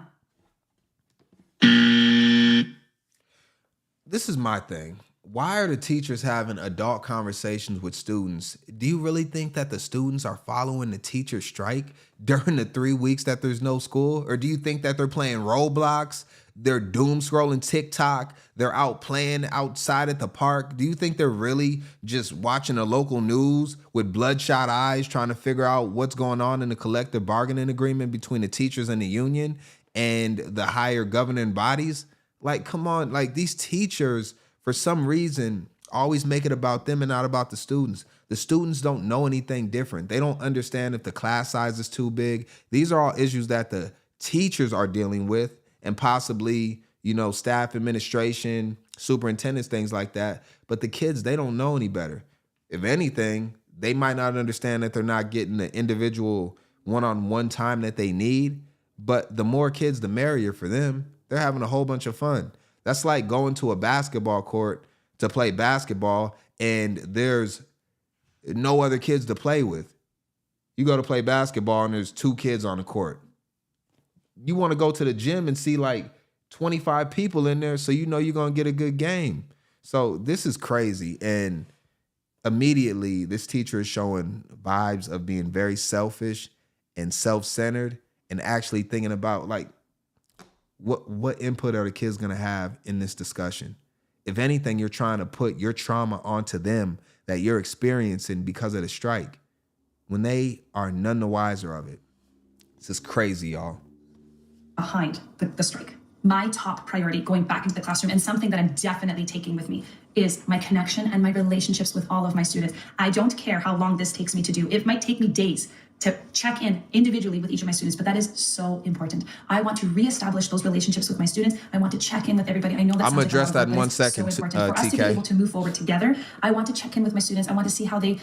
This is my thing. Why are the teachers having adult conversations with students? Do you really think that the students are following the teacher strike during the 3 weeks that there's no school? Or do you think that they're playing Roblox? They're doom scrolling TikTok. They're out playing outside at the park. Do you think they're really just watching the local news with bloodshot eyes, trying to figure out what's going on in the collective bargaining agreement between the teachers and the union and the higher governing bodies? Like, come on, like these teachers, for some reason, always make it about them and not about the students. The students don't know anything different. They don't understand if the class size is too big. These are all issues that the teachers are dealing with, and possibly, you know, staff, administration, superintendents, things like that. But the kids, they don't know any better. If anything, they might not understand that they're not getting the individual one-on-one time that they need. But the more kids, the merrier for them. They're having a whole bunch of fun. That's like going to a basketball court to play basketball and there's no other kids to play with. You go to play basketball and there's 2 kids on the court. You want to go to the gym and see like 25 people in there so you know you're going to get a good game. So this is crazy. And immediately this teacher is showing vibes of being very selfish and self-centered and actually thinking about like, what input are the kids going to have in this discussion? If anything, you're trying to put your trauma onto them that you're experiencing because of the strike when they are none the wiser of it. This is crazy, y'all. Behind the strike. My top priority going back into the classroom, and something that I'm definitely taking with me, is my connection and my relationships with all of my students. I don't care how long this takes me to do. It might take me days to check in individually with each of my students, but that is so important. I want to reestablish those relationships with my students. I want to check in with everybody. I know that I'm gonna address that in 1 so second, important. For us to be able to move forward together, I want to check in with my students. I want to see how they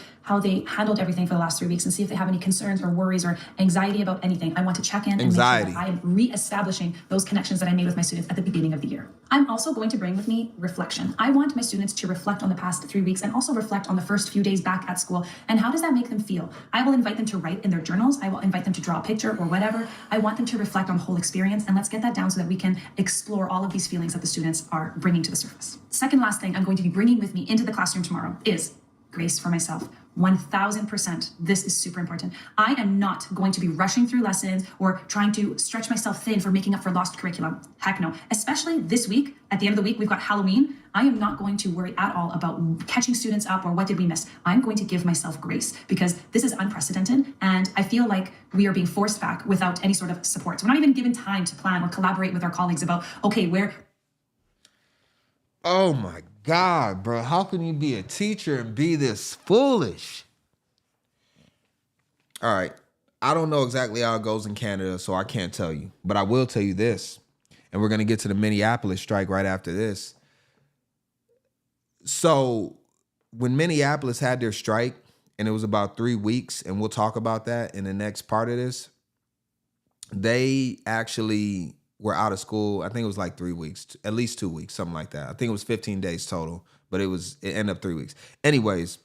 handled everything for the last 3 weeks and see if they have any concerns or worries or anxiety about anything. I want to check in and make sure that I am reestablishing those connections that I made with my students at the beginning of the year. I'm also going to bring with me reflection. I want my students to reflect on the past 3 weeks and also reflect on the first few days back at school. And how does that make them feel? I will invite them to write in their journals. I will invite them to draw a picture or whatever. I want them to reflect on the whole experience, and let's get that down so that we can explore all of these feelings that the students are bringing to the surface. Second last thing I'm going to be bringing with me into the classroom tomorrow is grace for myself. 1000%. This is super important. I am not going to be rushing through lessons or trying to stretch myself thin for making up for lost curriculum. Heck no. Especially this week, at the end of the week, we've got Halloween. I am not going to worry at all about catching students up or what did we miss. I'm going to give myself grace because this is unprecedented and I feel like we are being forced back without any sort of support. So we're not even given time to plan or collaborate with our colleagues about, okay, where... Oh my God, bro. How can you be a teacher and be this foolish? All right. I don't know exactly how it goes in Canada, so I can't tell you. But I will tell you this. And we're going to get to the Minneapolis strike right after this. So when Minneapolis had their strike, and it was about 3 weeks, and we'll talk about that in the next part of this, they actually were out of school. I think it was like 3 weeks, at least 2 weeks, something like that. I think it was 15 days total, but it ended up 3 weeks. Anyways,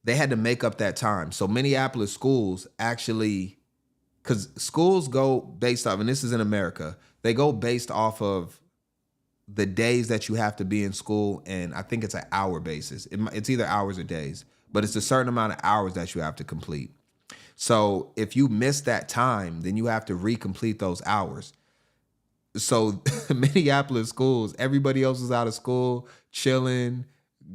they had to make up that time. So Minneapolis schools actually, because schools go based off, and this is in America, they go based off of the days that you have to be in school, and I think it's an hour basis. It's either hours or days, but it's a certain amount of hours that you have to complete. So if you miss that time, then you have to recomplete those hours. So Minneapolis schools, everybody else was out of school, chilling,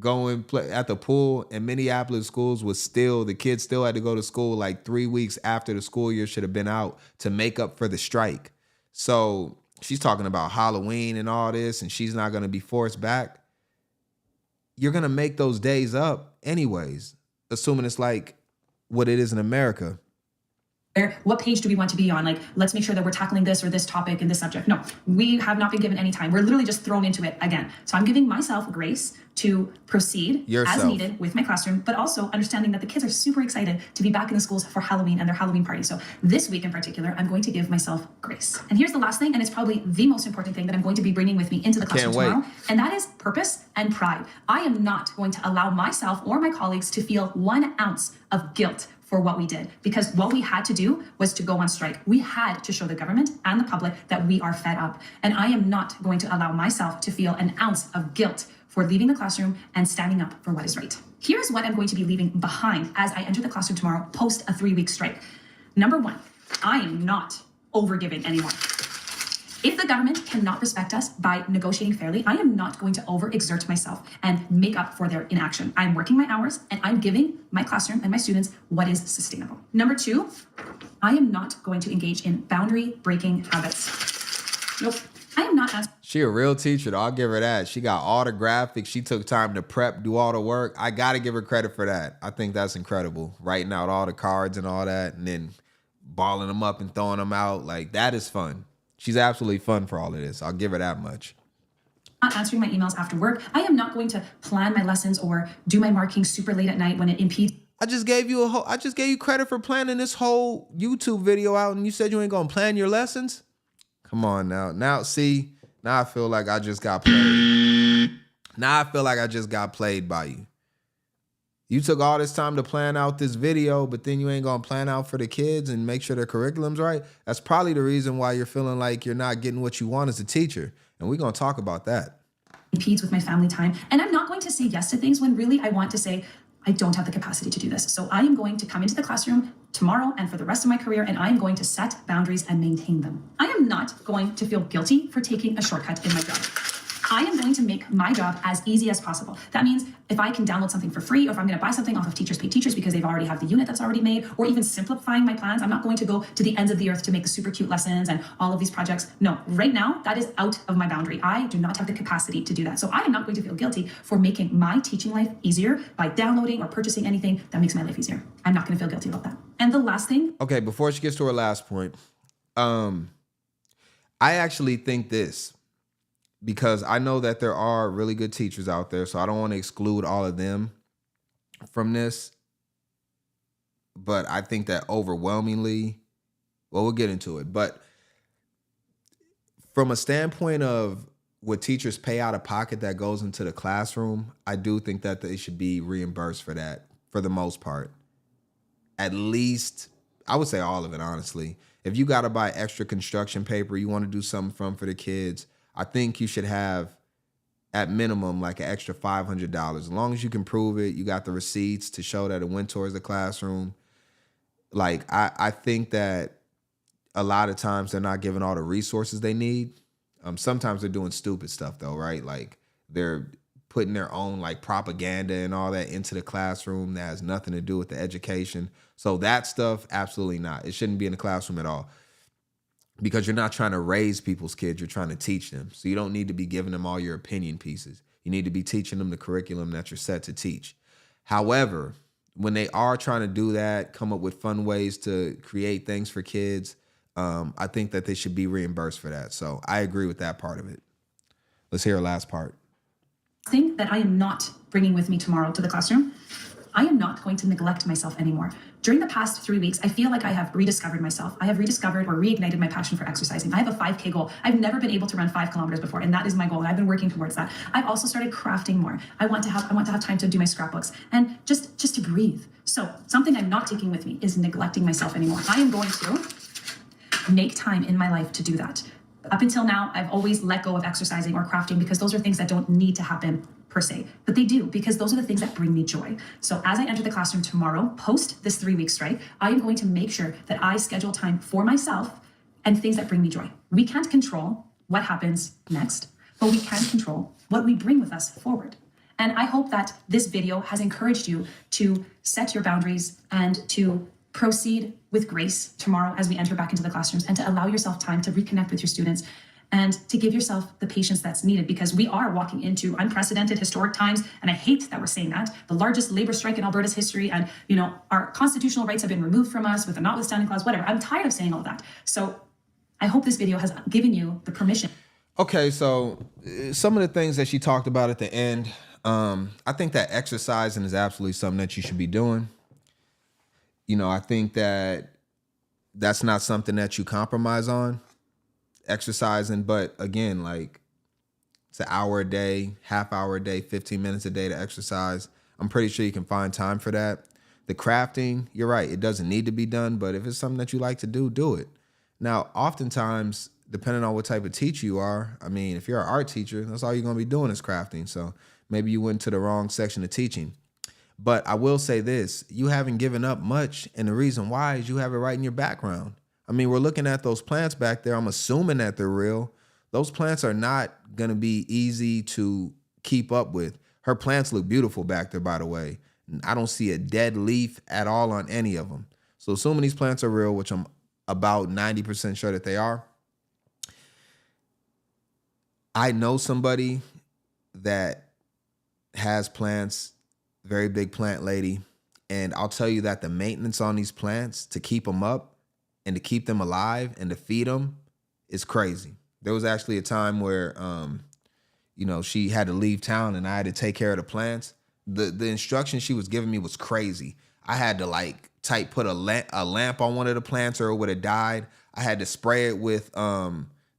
going play at the pool, and Minneapolis schools was still, the kids still had to go to school like 3 weeks after the school year should have been out to make up for the strike. So she's talking about Halloween and all this, and she's not going to be forced back. You're going to make those days up anyways, assuming it's like what it is in America. What page do we want to be on? Like, let's make sure that we're tackling this or this topic and this subject. No, we have not been given any time. We're literally just thrown into it again. So I'm giving myself grace to proceed as needed with my classroom, but also understanding that the kids are super excited to be back in the schools for Halloween and their Halloween party. So this week in particular, I'm going to give myself grace. And here's the last thing, and it's probably the most important thing that I'm going to be bringing with me into the classroom tomorrow, and that is purpose and pride. I am not going to allow myself or my colleagues to feel 1 ounce of guilt for what we did, because what we had to do was to go on strike. We had to show the government and the public that we are fed up. And I am not going to allow myself to feel an ounce of guilt for leaving the classroom and standing up for what is right. Here's what I'm going to be leaving behind as I enter the classroom tomorrow post a 3-week strike. Number 1, I am not overgiving anymore. If the government cannot respect us by negotiating fairly, I am not going to overexert myself and make up for their inaction. I'm working my hours and I'm giving my classroom and my students what is sustainable. Number 2, I am not going to engage in boundary breaking habits. Nope. I am not answering. She a real teacher, though. I'll give her that. She got all the graphics. She took time to prep, do all the work. I got to give her credit for that. I think that's incredible. Writing out all the cards and all that, and then balling them up and throwing them out. Like, that is fun. She's absolutely fun for all of this. I'll give her that much. Not answering my emails after work. I am not going to plan my lessons or do my marking super late at night when it impedes. I just gave you credit for planning this whole YouTube video out, and you said you ain't gonna plan your lessons? Come on now. Now I feel like I just got played. Now I feel like I just got played by you. You took all this time to plan out this video, but then you ain't gonna plan out for the kids and make sure their curriculum's right. That's probably the reason why you're feeling like you're not getting what you want as a teacher. And we're gonna talk about that. Impedes with my family time. And I'm not going to say yes to things when really I want to say, I don't have the capacity to do this. So I am going to come into the classroom tomorrow and for the rest of my career, and I am going to set boundaries and maintain them. I am not going to feel guilty for taking a shortcut in my job. I am going to make my job as easy as possible. That means if I can download something for free, or if I'm going to buy something off of Teachers Pay Teachers because they've already have the unit that's already made, or even simplifying my plans. I'm not going to go to the ends of the earth to make the super cute lessons and all of these projects. No, right now, that is out of my boundary. I do not have the capacity to do that. So I am not going to feel guilty for making my teaching life easier by downloading or purchasing anything that makes my life easier. I'm not going to feel guilty about that. And the last thing. Okay, before she gets to her last point, I actually think this, because I know that there are really good teachers out there, so I don't want to exclude all of them from this. But I think that overwhelmingly, well, we'll get into it. But from a standpoint of what teachers pay out of pocket that goes into the classroom, I do think that they should be reimbursed for that for the most part. At least, I would say all of it, honestly. If you got to buy extra construction paper, you want to do something for the kids, I think you should have, at minimum, like an extra $500. As long as you can prove it, you got the receipts to show that it went towards the classroom. Like, I think that a lot of times they're not given all the resources they need. Sometimes they're doing stupid stuff, though, right? Like, they're putting their own, like, propaganda and all that into the classroom that has nothing to do with the education. So that stuff, absolutely not. It shouldn't be in the classroom at all. Because you're not trying to raise people's kids, you're trying to teach them. So you don't need to be giving them all your opinion pieces. You need to be teaching them the curriculum that you're set to teach. However, when they are trying to do that, come up with fun ways to create things for kids, I think that they should be reimbursed for that. So I agree with that part of it. Let's hear her last part. Thing that I am not bringing with me tomorrow to the classroom, I am not going to neglect myself anymore. During the past 3 weeks, I feel like I have rediscovered myself. I have rediscovered or reignited my passion for exercising. I have a 5K goal. I've never been able to run 5 kilometers before, and that is my goal. And I've been working towards that. I've also started crafting more. I want to have time to do my scrapbooks and just to breathe. So something I'm not taking with me is neglecting myself anymore. I am going to make time in my life to do that. Up until now, I've always let go of exercising or crafting because those are things that don't need to happen per se, but they do because those are the things that bring me joy. So as I enter the classroom tomorrow, post this 3-week strike, I am going to make sure that I schedule time for myself and things that bring me joy. We can't control what happens next, but we can control what we bring with us forward. And I hope that this video has encouraged you to set your boundaries and to proceed with grace tomorrow as we enter back into the classrooms, and to allow yourself time to reconnect with your students and to give yourself the patience that's needed, because we are walking into unprecedented historic times. And I hate that we're saying that. The largest labor strike in Alberta's history, and our constitutional rights have been removed from us with a notwithstanding clause, whatever. I'm tired of saying all that. So I hope this video has given you the permission. Okay, so some of the things that she talked about at the end, I think that exercising is absolutely something that you should be doing. I think that that's not something that you compromise on, exercising. But again, like, it's an hour a day, half hour a day, 15 minutes a day to exercise. I'm pretty sure you can find time for that. The crafting, you're right, it doesn't need to be done, but if it's something that you like to do, do it. Now, oftentimes, depending on what type of teacher you are, I mean, if you're an art teacher, that's all you're going to be doing is crafting. So maybe you went to the wrong section of teaching. But I will say this, you haven't given up much, and the reason why is you have it right in your background. I mean, we're looking at those plants back there. I'm assuming that they're real. Those plants are not going to be easy to keep up with. Her plants look beautiful back there, by the way. I don't see a dead leaf at all on any of them. So assuming these plants are real, which I'm about 90% sure that they are, I know somebody that has plants, very big plant lady, and I'll tell you that the maintenance on these plants to keep them up and to keep them alive and to feed them is crazy. There was actually a time where, she had to leave town and I had to take care of the plants. The instruction she was giving me was crazy. I had to put a lamp on one of the plants or it would have died. I had to spray it with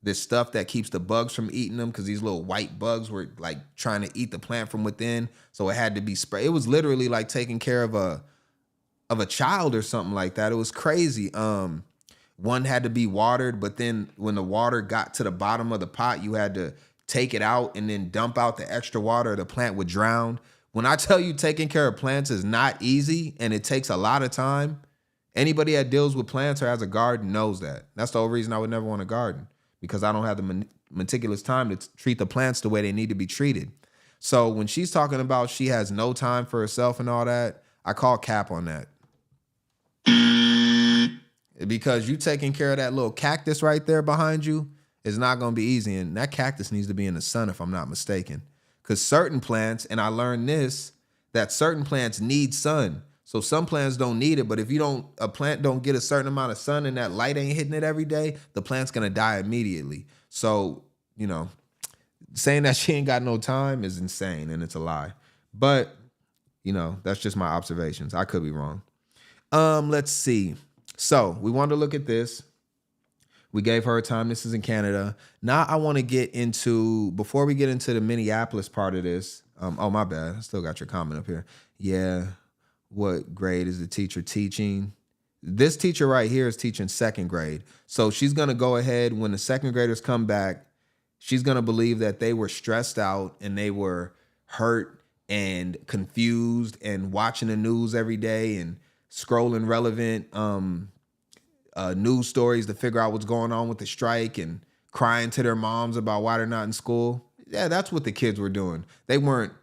this stuff that keeps the bugs from eating them because these little white bugs were like trying to eat the plant from within. So it had to be sprayed. It was literally like taking care of a child or something like that. It was crazy. One had to be watered, but then when the water got to the bottom of the pot, you had to take it out and then dump out the extra water or the plant would drown. When I tell you taking care of plants is not easy and it takes a lot of time, anybody that deals with plants or has a garden knows that. That's the whole reason I would never want a garden, because I don't have the meticulous time to treat the plants the way they need to be treated. So when she's talking about she has no time for herself and all that, I call cap on that. Because you taking care of that little cactus right there behind you is not going to be easy. And that cactus needs to be in the sun if I'm not mistaken. Because certain plants, and I learned this, that certain plants need sun. So some plants don't need it, but if a plant don't get a certain amount of sun and that light ain't hitting it every day, the plant's going to die immediately. So, saying that she ain't got no time is insane and it's a lie. But, that's just my observations. I could be wrong. Let's see. So we wanted to look at this. We gave her a time. This is in Canada. Now I want to get into, before we get into the Minneapolis part of this. Oh, my bad. I still got your comment up here. Yeah. What grade is the teacher teaching? This teacher right here is teaching second grade. So she's going to go ahead when the second graders come back. She's going to believe that they were stressed out and they were hurt and confused and watching the news every day and scrolling relevant news stories to figure out what's going on with the strike and crying to their moms about why they're not in school. Yeah, that's what the kids were doing. They weren't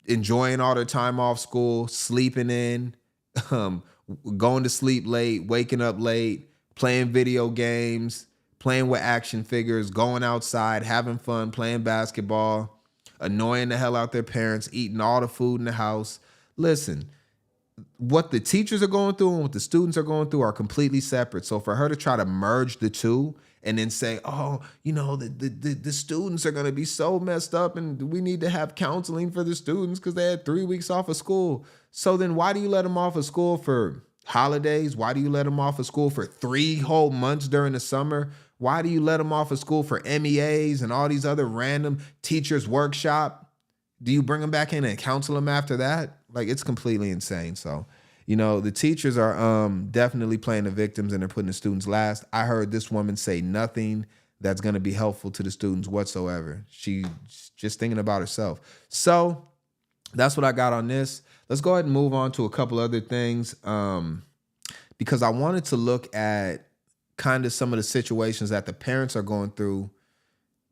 enjoying all their time off school, sleeping in, going to sleep late, waking up late, playing video games, playing with action figures, going outside, having fun, playing basketball, annoying the hell out their parents, eating all the food in the house. Listen, what the teachers are going through and what the students are going through are completely separate. So for her to try to merge the two and then say, oh, the students are going to be so messed up and we need to have counseling for the students because they had 3 weeks off of school. So then why do you let them off of school for holidays? Why do you let them off of school for 3 whole months during the summer? Why do you let them off of school for MEAs and all these other random teachers workshop? Do you bring them back in and counsel them after that? Like, it's completely insane. So, the teachers are definitely playing the victims and they're putting the students last. I heard this woman say nothing that's going to be helpful to the students whatsoever. She's just thinking about herself. So that's what I got on this. Let's go ahead and move on to a couple other things because I wanted to look at kind of some of the situations that the parents are going through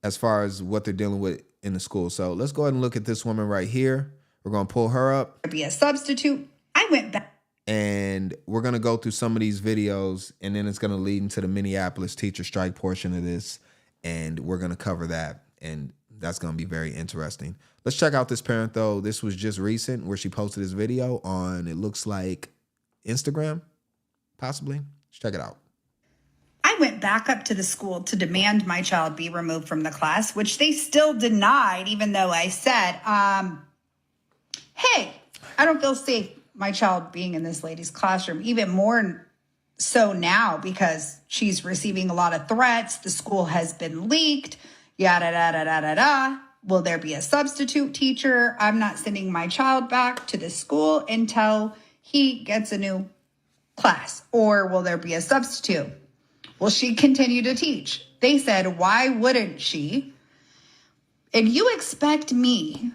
as far as what they're dealing with in the school. So let's go ahead and look at this woman right here. We're going to pull her up. Be a substitute. I went back. And we're going to go through some of these videos and then it's going to lead into the Minneapolis teacher strike portion of this. And we're going to cover that. And that's going to be very interesting. Let's check out this parent though. This was just recent where she posted this video on, it looks like Instagram, possibly. Let's check it out. I went back up to the school to demand my child be removed from the class, which they still denied, even though I said, hey, I don't feel safe my child being in this lady's classroom, even more so now because she's receiving a lot of threats. The school has been leaked, yada, yada, yada, yada. Will there be a substitute teacher? I'm not sending my child back to the school until he gets a new class. Or will there be a substitute? Will she continue to teach? They said, why wouldn't she? And you expect me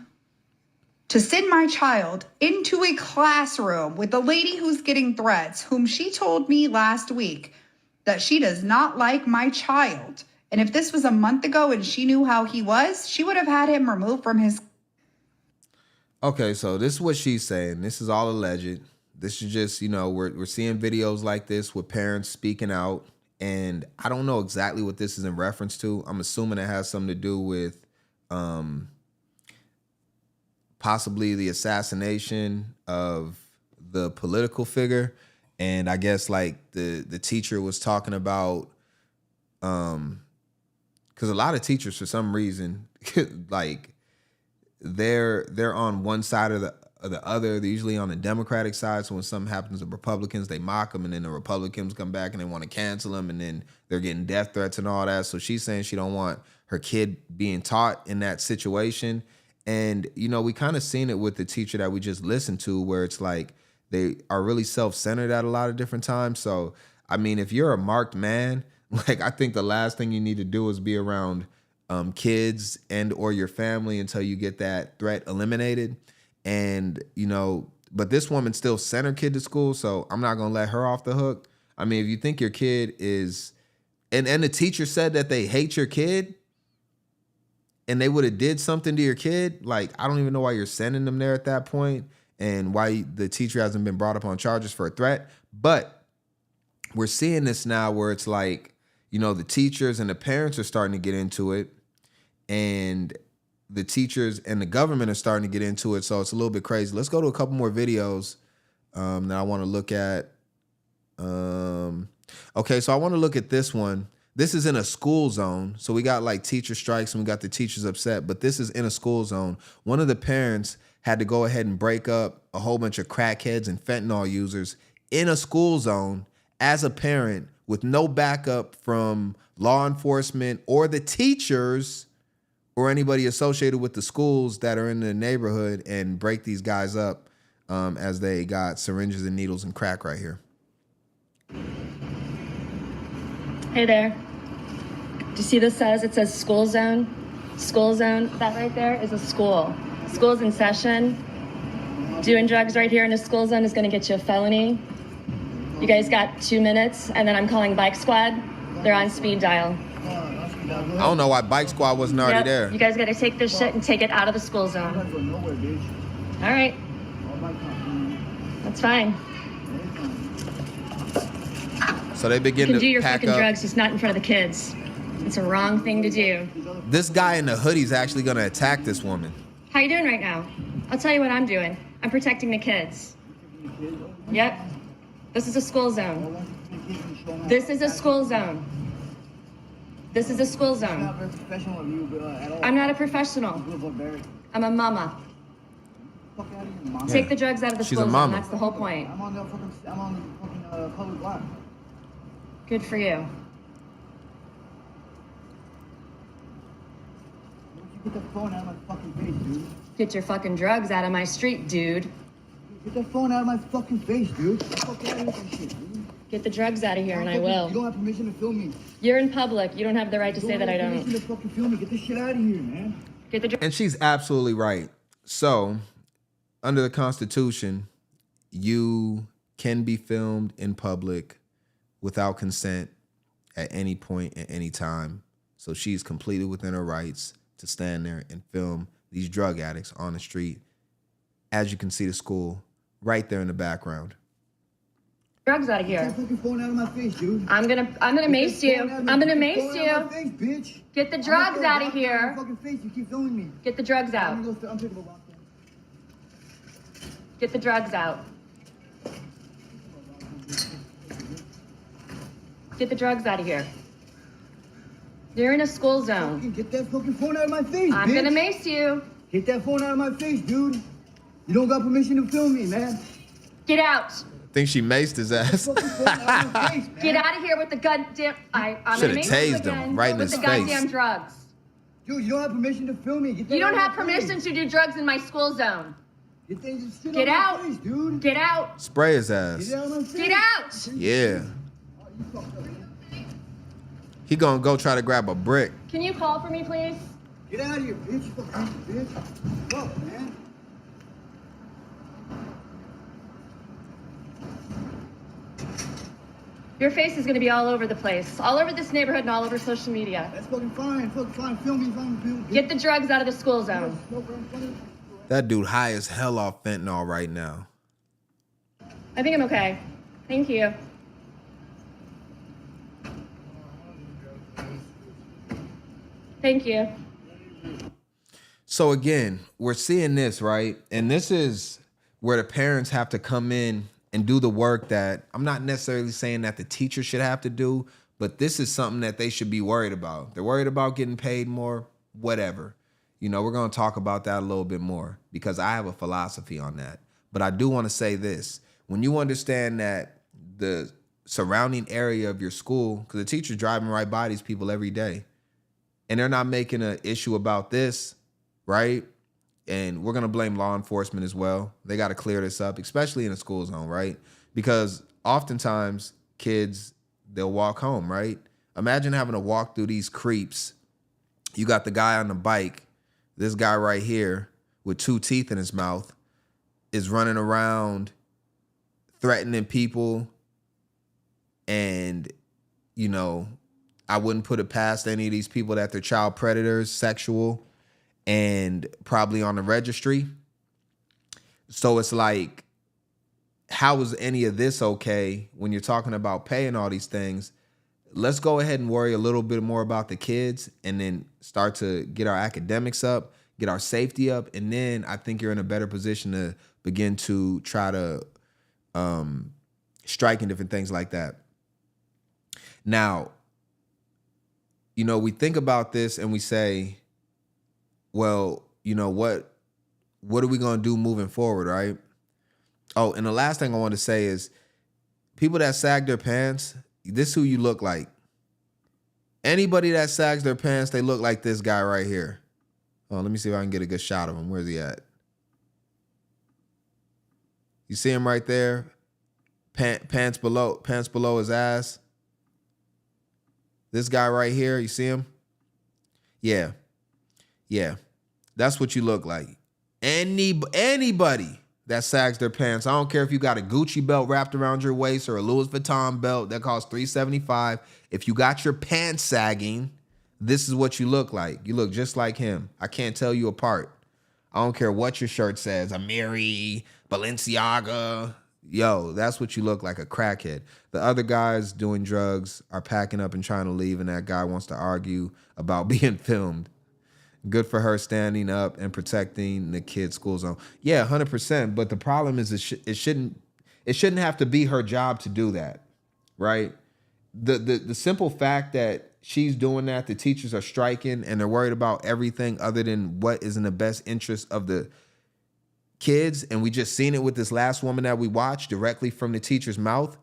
to send my child into a classroom with a lady who's getting threats, whom she told me last week that she does not like my child. And if this was a month ago and she knew how he was, she would have had him removed from his. Okay, so this is what she's saying. This is all alleged. This is just, we're seeing videos like this with parents speaking out. And I don't know exactly what this is in reference to. I'm assuming it has something to do with possibly the assassination of the political figure. And I guess like the teacher was talking about, because a lot of teachers for some reason like they're on one side or the other. They're usually on the Democratic side. So when something happens to Republicans, they mock them, and then the Republicans come back and they want to cancel them, and then they're getting death threats and all that. So she's saying she don't want her kid being taught in that situation. And, you know, we kind of seen it with the teacher that we just listened to, where it's like they are really self-centered at a lot of different times. So, I mean, if you're a marked man, like, I think the last thing you need to do is be around kids and or your family until you get that threat eliminated. And, you know, but this woman still sent her kid to school, so I'm not going to let her off the hook. I mean, if you think your kid is, and the teacher said that they hate your kid, and they would have did something to your kid, like, I don't even know why you're sending them there at that point and why the teacher hasn't been brought up on charges for a threat. But we're seeing this now where it's like, you know, the teachers and the parents are starting to get into it, and the teachers and the government are starting to get into it. So it's a little bit crazy. Let's go to a couple more videos that I want to look at. Okay, so I want to look at this one. This is in a school zone. So we got like teacher strikes and we got the teachers upset, but this is in a school zone. One of the parents had to go ahead and break up a whole bunch of crackheads and fentanyl users in a school zone as a parent with no backup from law enforcement or the teachers or anybody associated with the schools that are in the neighborhood, and break these guys up as they got syringes and needles and crack right here. Hey there. Do you see this says? It says school zone. School zone. That right there is a school. School's in session. Doing drugs right here in a school zone is going to get you a felony. You guys got 2 minutes, and then I'm calling Bike Squad. They're on speed dial. I don't know why Bike Squad wasn't already there. You guys got to take this shit and take it out of the school zone. All right. That's fine. So they begin You to can do your pack fucking up. drugs, just not in front of the kids. It's a wrong thing to do. This guy in the hoodie's actually going to attack this woman. How you doing right now? I'll tell you what I'm doing. I'm protecting the kids. Yep. This is a school zone. This is a school zone. This is a school zone. I'm not a professional. I'm a mama. Take the drugs out of the She's school a zone. mama. That's the whole point. I'm on the fucking public block. Good for you. Get the phone out of my fucking face, dude. Get your fucking drugs out of my street, dude. Get the phone out of my fucking face, dude. Get the fuck out of here with that shit, dude. Get the drugs out of here, and I will. You don't have permission to film me. You're in public. You don't have the right to say that I You don't have don't. permission to fucking film me. Get this shit out of here, man. Get the And she's absolutely right. So, under the Constitution, you can be filmed in public without consent at any point at any time. So she's completely within her rights to stand there and film these drug addicts on the street. As you can see the school right there in the background. drugs out of here. Get the fucking phone out of my face, dude. I'm gonna mace you. I'm gonna mace you. Out of my face, bitch. Get the drugs out of Your here. fucking face. You keep filming me. Get the drugs out. I'm taking a walk. Get the drugs out. Get the drugs out of here. You're in a school zone. Get that fucking phone out of my face, I'm bitch. gonna mace you. Get that phone out of my face, dude. You don't got permission to film me, man. Get out. I think she maced his ass. Get out of here with the goddamn. I'm gonna Should've mace you tased him again right in with his the goddamn face. drugs. Dude, you don't have permission to film me. Get that You don't out have of my face. permission to do drugs in my school zone. Get Get out. out. Face, dude. Get out. Spray his ass. Get out of my face. Get out. Yeah. He gonna go try to grab a brick. Can you call for me, please? Get out of here, bitch. Fucking bitch. Fuck, man. Your face is gonna be all over the place, all over this neighborhood and all over social media. That's fucking fine. Fucking fine. Film me. Film me. Get the drugs out of the school zone. That dude high as hell off fentanyl right now. I think I'm okay. Thank you. Thank you. So again, we're seeing this, right? And this is where the parents have to come in and do the work that I'm not necessarily saying that the teacher should have to do, but this is something that they should be worried about. They're worried about getting paid more, whatever. You know, we're going to talk about that a little bit more because I have a philosophy on that. But I do want to say this. When you understand that the surrounding area of your school, because the teacher's driving right by these people every day, and they're not making an issue about this, right? And we're going to blame law enforcement as well. They got to clear this up, especially in a school zone, right? Because oftentimes kids, they'll walk home, right? Imagine having to walk through these creeps. You got the guy on the bike. This guy right here with 2 teeth in his mouth is running around threatening people. And, you know, I wouldn't put it past any of these people that they're child predators, sexual, and probably on the registry. So it's like, how is any of this okay when you're talking about paying all these things? Let's go ahead and worry a little bit more about the kids and then start to get our academics up, get our safety up. And then I think you're in a better position to begin to try to strike and different things like that. Now, you know, we think about this and we say, well, you know, what are we going to do moving forward, right? Oh, and the last thing I want to say is people that sag their pants, this is who you look like. Anybody that sags their pants, they look like this guy right here. Oh, let me see if I can get a good shot of him. Where's he at? You see him right there? Pants below his ass. This guy right here, you see him? Yeah. That's what you look like. Anybody that sags their pants, I don't care if you got a Gucci belt wrapped around your waist or a Louis Vuitton belt that costs $375. If you got your pants sagging, this is what you look like. You look just like him. I can't tell you apart. I don't care what your shirt says. Amiri, Balenciaga. Yo, that's what you look like, a crackhead. The other guys doing drugs are packing up and trying to leave, and that guy wants to argue about being filmed. Good for her standing up and protecting the kids' school zone. Yeah, 100%. But the problem is it shouldn't have to be her job to do that, right? The simple fact that she's doing that, the teachers are striking, and they're worried about everything other than what is in the best interest of the kids. And we just seen it with this last woman that we watched directly from the teacher's mouth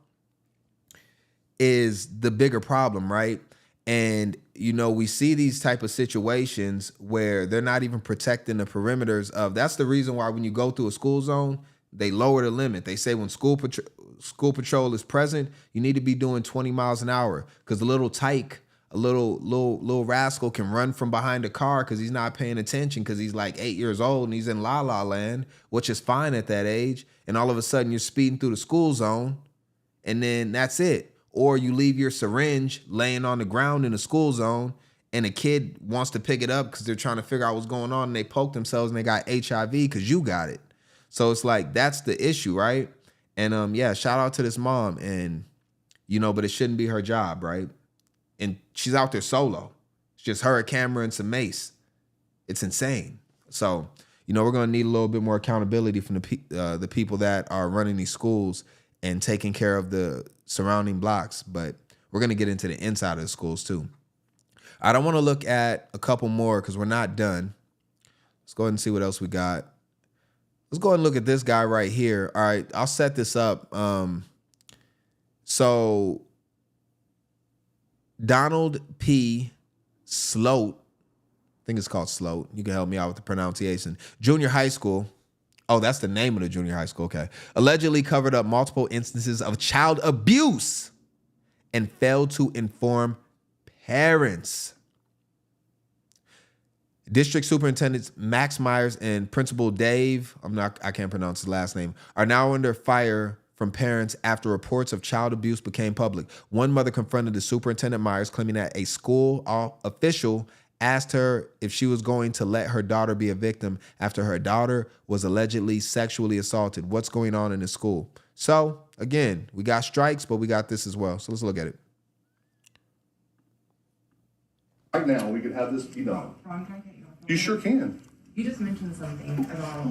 is the bigger problem, right? And, you know, we see these type of situations where they're not even protecting the perimeters of, that's the reason why when you go through a school zone, they lower the limit. They say when school patrol is present, you need to be doing 20 miles an hour because a little tyke, a little rascal can run from behind a car because he's not paying attention because he's like 8 years old and he's in la la land, which is fine at that age. And all of a sudden you're speeding through the school zone and then that's it. Or you leave your syringe laying on the ground in the school zone and a kid wants to pick it up because they're trying to figure out what's going on and they poke themselves and they got HIV because you got it. So it's like, that's the issue, right? And yeah, shout out to this mom and, you know, but it shouldn't be her job, right? And she's out there solo. It's just her, a camera, and some mace. It's insane. So, you know, we're going to need a little bit more accountability from the people that are running these schools and taking care of the surrounding blocks. But we're going to get into the inside of the schools too. I don't want to look at a couple more because we're not done. Let's go ahead and see what else we got. Let's go ahead and look at this guy right here. All right, I'll set this up. So Donald P. Sloat, I think it's called Sloat. You can help me out with the pronunciation. Junior high school. Oh, that's the name of the junior high school. Okay. Allegedly covered up multiple instances of child abuse and failed to inform parents. District Superintendents Max Myers and Principal Dave, I can't pronounce his last name, are now under fire from parents after reports of child abuse became public. One mother confronted the Superintendent Myers, claiming that a school official asked her if she was going to let her daughter be a victim after her daughter was allegedly sexually assaulted. What's going on in the school? So, again, we got strikes, but we got this as well. So let's look at it. Right now, we could have this be done. You sure can. You just mentioned something about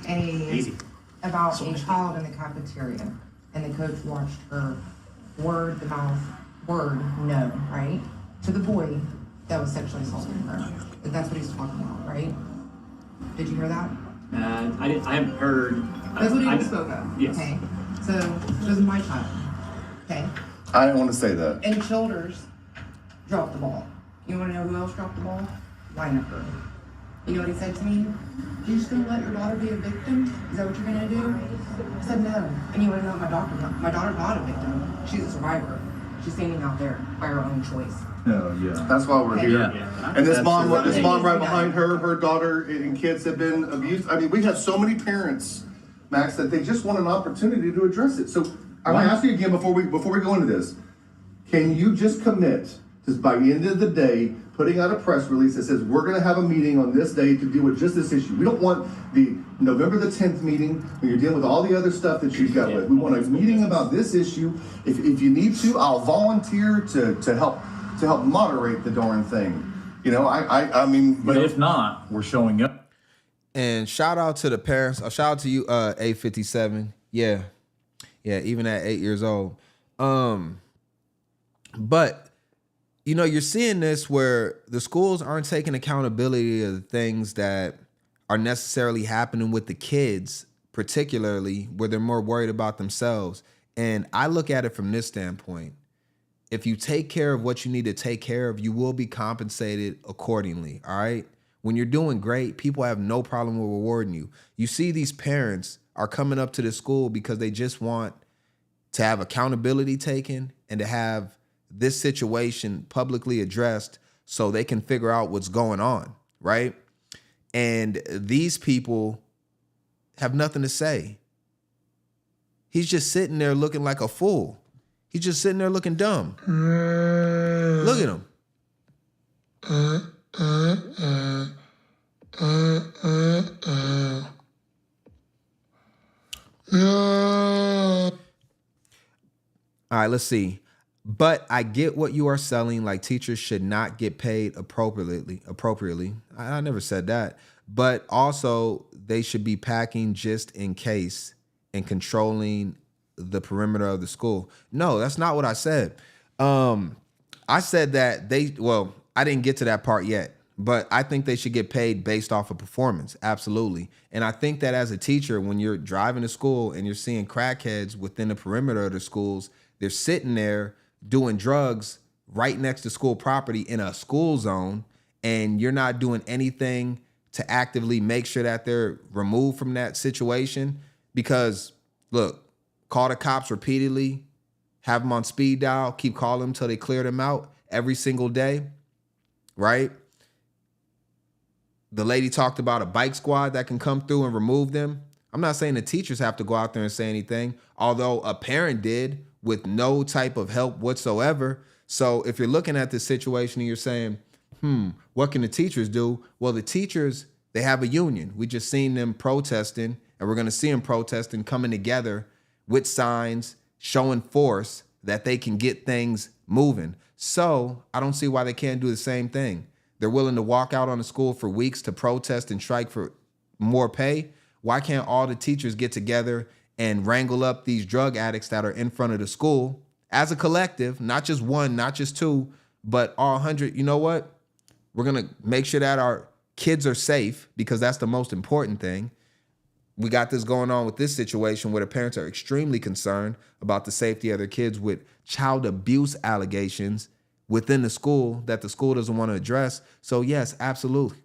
a child in the cafeteria, and the coach watched her word no, right? To the boy that was sexually assaulting her. That's what he's talking about, right? Did you hear that? I haven't heard. That's what he spoke of. Yes. Okay. So it was my child. Okay. I didn't want to say that. And Childers dropped the ball. You want to know who else dropped the ball? Lineupper. You know what he said to me? You just gonna let your daughter be a victim? Is that what you're gonna do? I said no. And you wanna know what my daughter's not a victim. She's a survivor. She's standing out there by her own choice. Oh yeah. That's why we're here. Yeah. And this mom right behind her, her daughter and kids have been abused. I mean, we have so many parents, Max, that they just want an opportunity to address it. So I'm gonna ask you again before we go into this. Can you just commit to, by the end of the day, putting out a press release that says we're going to have a meeting on this day to deal with just this issue? We don't want the November the 10th meeting when you're dealing with all the other stuff that you've got with. We want a meeting about this issue. If you need to, I'll volunteer to help moderate the darn thing. You know, I mean, but if not, we're showing up. And shout out to the parents. Shout out to you, 857. Yeah, even at 8 years old. But you know, you're seeing this where the schools aren't taking accountability of the things that are necessarily happening with the kids, particularly where they're more worried about themselves. And I look at it from this standpoint. If you take care of what you need to take care of, you will be compensated accordingly, all right? When you're doing great, people have no problem with rewarding you. You see these parents are coming up to the school because they just want to have accountability taken and to have this situation publicly addressed so they can figure out what's going on, right? And these people have nothing to say. He's just sitting there looking like a fool. He's just sitting there looking dumb. Look at him. All right, let's see. But I get what you are selling. Like, teachers should not get paid appropriately. I never said that. But also, they should be packing just in case and controlling the perimeter of the school. No, that's not what I said. I said that I didn't get to that part yet. But I think they should get paid based off of performance. Absolutely. And I think that as a teacher, when you're driving to school and you're seeing crackheads within the perimeter of the schools, they're sitting there doing drugs right next to school property in a school zone, and you're not doing anything to actively make sure that they're removed from that situation. Because, look, call the cops repeatedly, have them on speed dial, keep calling them until they clear them out every single day, right? The lady talked about a bike squad that can come through and remove them. I'm not saying the teachers have to go out there and say anything, although a parent did with no type of help whatsoever. So if you're looking at this situation and you're saying, what can the teachers do? Well, the teachers, they have a union. We just seen them protesting, and we're going to see them protesting, coming together with signs, showing force that they can get things moving. So I don't see why they can't do the same thing. They're willing to walk out on the school for weeks to protest and strike for more pay. Why can't all the teachers get together and wrangle up these drug addicts that are in front of the school as a collective, not just one, not just two, but all 100? You know what? We're going to make sure that our kids are safe, because that's the most important thing. We got this going on with this situation where the parents are extremely concerned about the safety of their kids with child abuse allegations within the school that the school doesn't want to address. So yes, absolutely.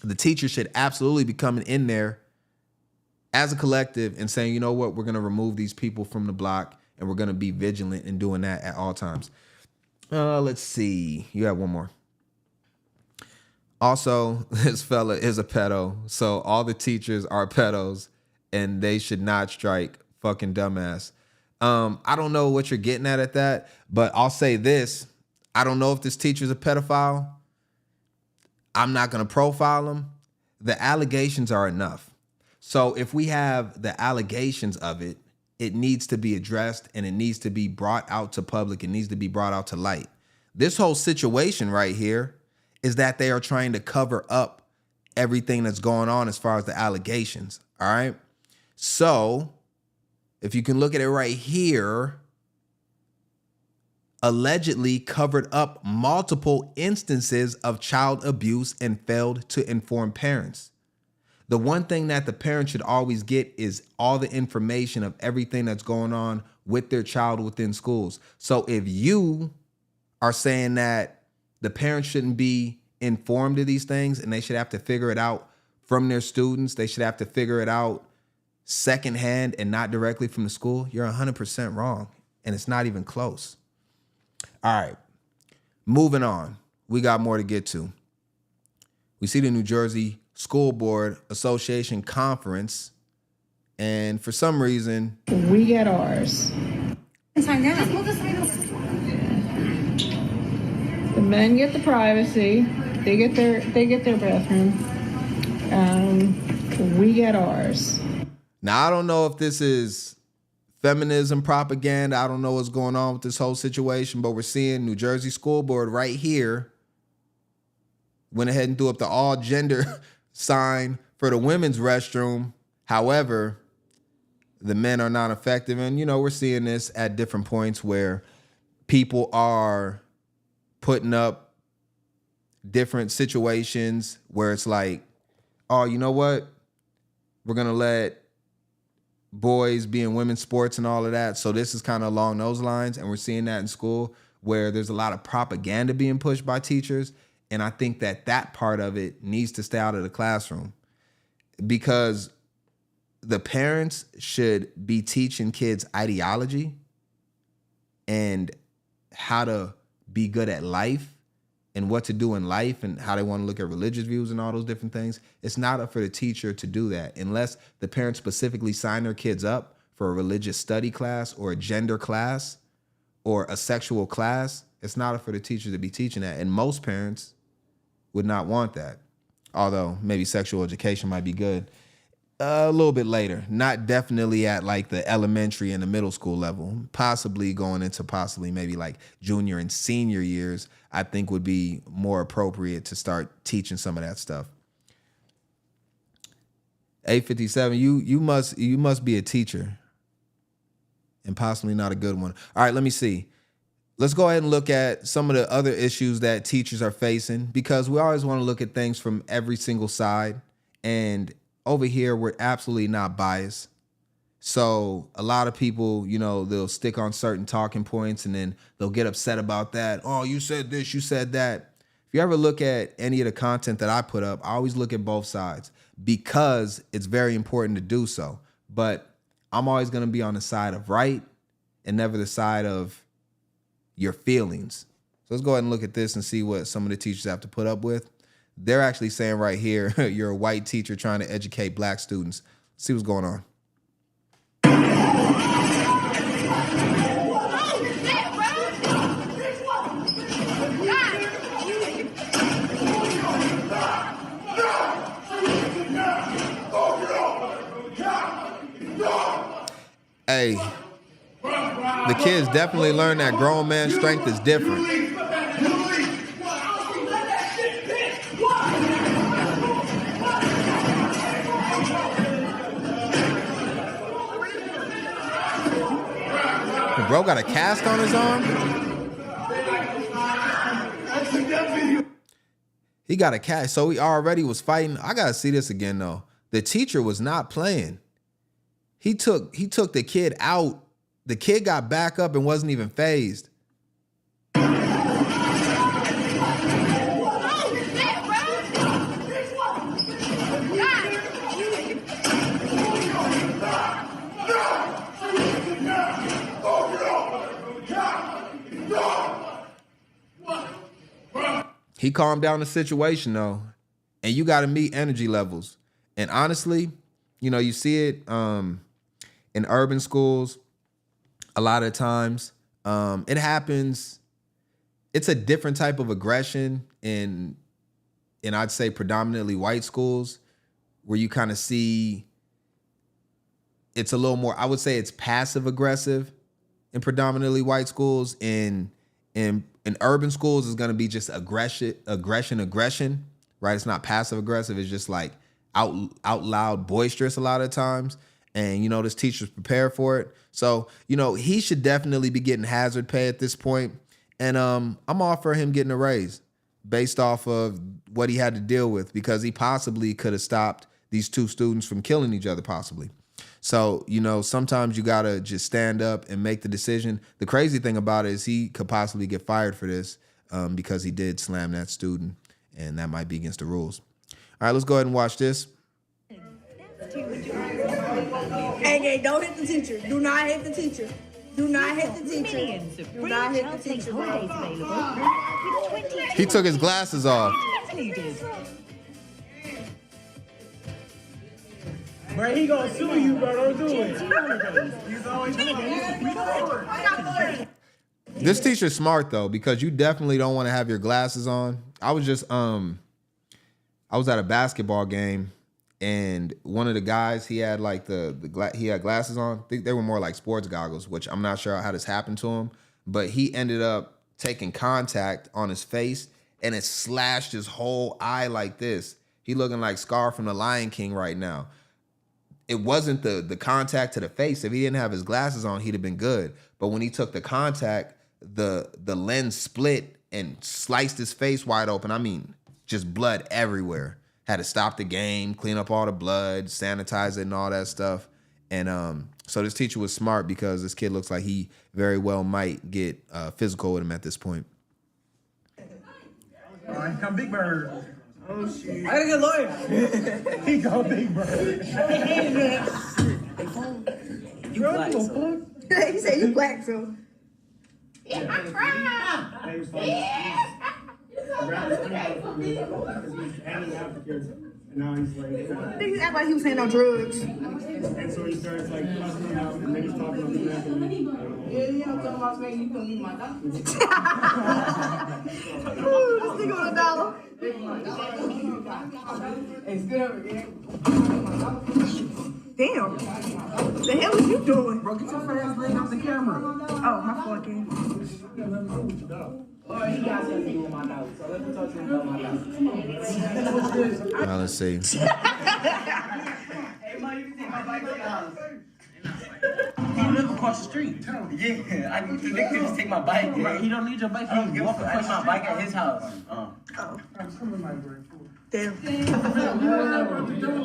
The teachers should absolutely be coming in there as a collective and saying, you know what, we're going to remove these people from the block, and we're going to be vigilant in doing that at all times. Let's see. You have one more. Also, this fella is a pedo. So all the teachers are pedos, and they should not strike. Fucking dumbass. I don't know what you're getting at that, but I'll say this. I don't know if this teacher's a pedophile. I'm not going to profile him. The allegations are enough. So if we have the allegations of it, it needs to be addressed, and it needs to be brought out to public. It needs to be brought out to light. This whole situation right here is that they are trying to cover up everything that's going on as far as the allegations. All right. So if you can look at it right here, allegedly covered up multiple instances of child abuse and failed to inform parents. The one thing that the parents should always get is all the information of everything that's going on with their child within schools. So if you are saying that the parents shouldn't be informed of these things and they should have to figure it out from their students, they should have to figure it out secondhand and not directly from the school, you're 100% wrong. And it's not even close. All right, moving on. We got more to get to. We see the New Jersey School Board Association Conference, and for some reason, We get ours. The men get the privacy. They get their bathroom. We get ours. Now, I don't know if this is feminism propaganda. I don't know what's going on with this whole situation, but we're seeing New Jersey School Board right here went ahead and threw up the all gender sign for the women's restroom. However, the men are not effective. And, you know, we're seeing this at different points where people are putting up different situations where it's like, oh, you know what? We're going to let boys be in women's sports and all of that. So this is kind of along those lines. And we're seeing that in school where there's a lot of propaganda being pushed by teachers. And I think that that part of it needs to stay out of the classroom, because the parents should be teaching kids ideology and how to be good at life and what to do in life and how they want to look at religious views and all those different things. It's not up for the teacher to do that unless the parents specifically sign their kids up for a religious study class or a gender class or a sexual class. It's not up for the teacher to be teaching that. And most parents would not want that. Although maybe sexual education might be good a little bit later, not definitely at like the elementary and the middle school level, possibly going into maybe like junior and senior years, I think would be more appropriate to start teaching some of that stuff. 857, you must be a teacher and possibly not a good one. All right, let me see. Let's go ahead and look at some of the other issues that teachers are facing, because we always want to look at things from every single side. And over here, we're absolutely not biased. So a lot of people, you know, they'll stick on certain talking points and then they'll get upset about that. Oh, you said this, you said that. If you ever look at any of the content that I put up, I always look at both sides because it's very important to do so. But I'm always going to be on the side of right and never the side of your feelings. So let's go ahead and look at this and see what some of the teachers have to put up with. They're actually saying right here, you're a white teacher trying to educate black students. Let's see what's going on. Hey, the kids definitely learn that grown man strength is different. The bro got a cast on his arm? He got a cast, so he already was fighting. I gotta see this again though. The teacher was not playing. He took the kid out. The kid got back up and wasn't even phased. He calmed down the situation though, and you got to meet energy levels. And honestly, you know, you see it in urban schools a lot of times. It happens. It's a different type of aggression in I'd say predominantly white schools, where you kind of see it's a little more, I would say it's passive aggressive in predominantly white schools. In urban schools is going to be just aggression. right? It's not passive aggressive. It's just like out loud boisterous a lot of times. And, you know, this teacher's prepared for it. So, you know, he should definitely be getting hazard pay at this point. And I'm all for him getting a raise based off of what he had to deal with, because he possibly could have stopped these two students from killing each other possibly. So, you know, sometimes you got to just stand up and make the decision. The crazy thing about it is he could possibly get fired for this because he did slam that student, and that might be against the rules. All right, let's go ahead and watch this. Hey, don't hit the teacher. Do not hit the teacher. Do not hit the teacher. Do not hit the teacher. He took his glasses off. Bro, he gonna sue you, bro. Don't do it. He's always This teacher's smart though, because you definitely don't want to have your glasses on. I was just I was at a basketball game, and one of the guys, he had like he had glasses on. I think they were more like sports goggles, which I'm not sure how this happened to him, but he ended up taking contact on his face, and it slashed his whole eye like this. He looking like Scar from The Lion King right now. It wasn't the contact to the face. If he didn't have his glasses on, he'd have been good. But when he took the contact, the lens split and sliced his face wide open. I mean, just blood everywhere. Had to stop the game, clean up all the blood, sanitize it and all that stuff. And so this teacher was smart, because this kid looks like he very well might get physical with him at this point. All right, come Big Bird. Oh, shit. I got a good lawyer. He go Big Bird. You black, so. He said you black, so. Yeah, my friend. And now he's like, Niggas act like he was saying no drugs. and so he starts like cussing me out, and then he's talking on the back of me. Yeah, I'm talking about saying you gonna be my doctor. Ooh, this nigga on $1. It's good, man. Damn. The hell is you doing? Bro, get your ass leg off the camera. Oh, my fucking. Oh, he got something with my dog, so let me talk to him about my dog. Now let's see. Hey, man, you can take my bike to your house. He live across the street. Yeah, I can just take my bike. Yeah. He don't need your bike. He can walk across my bike at his house. Oh. Damn.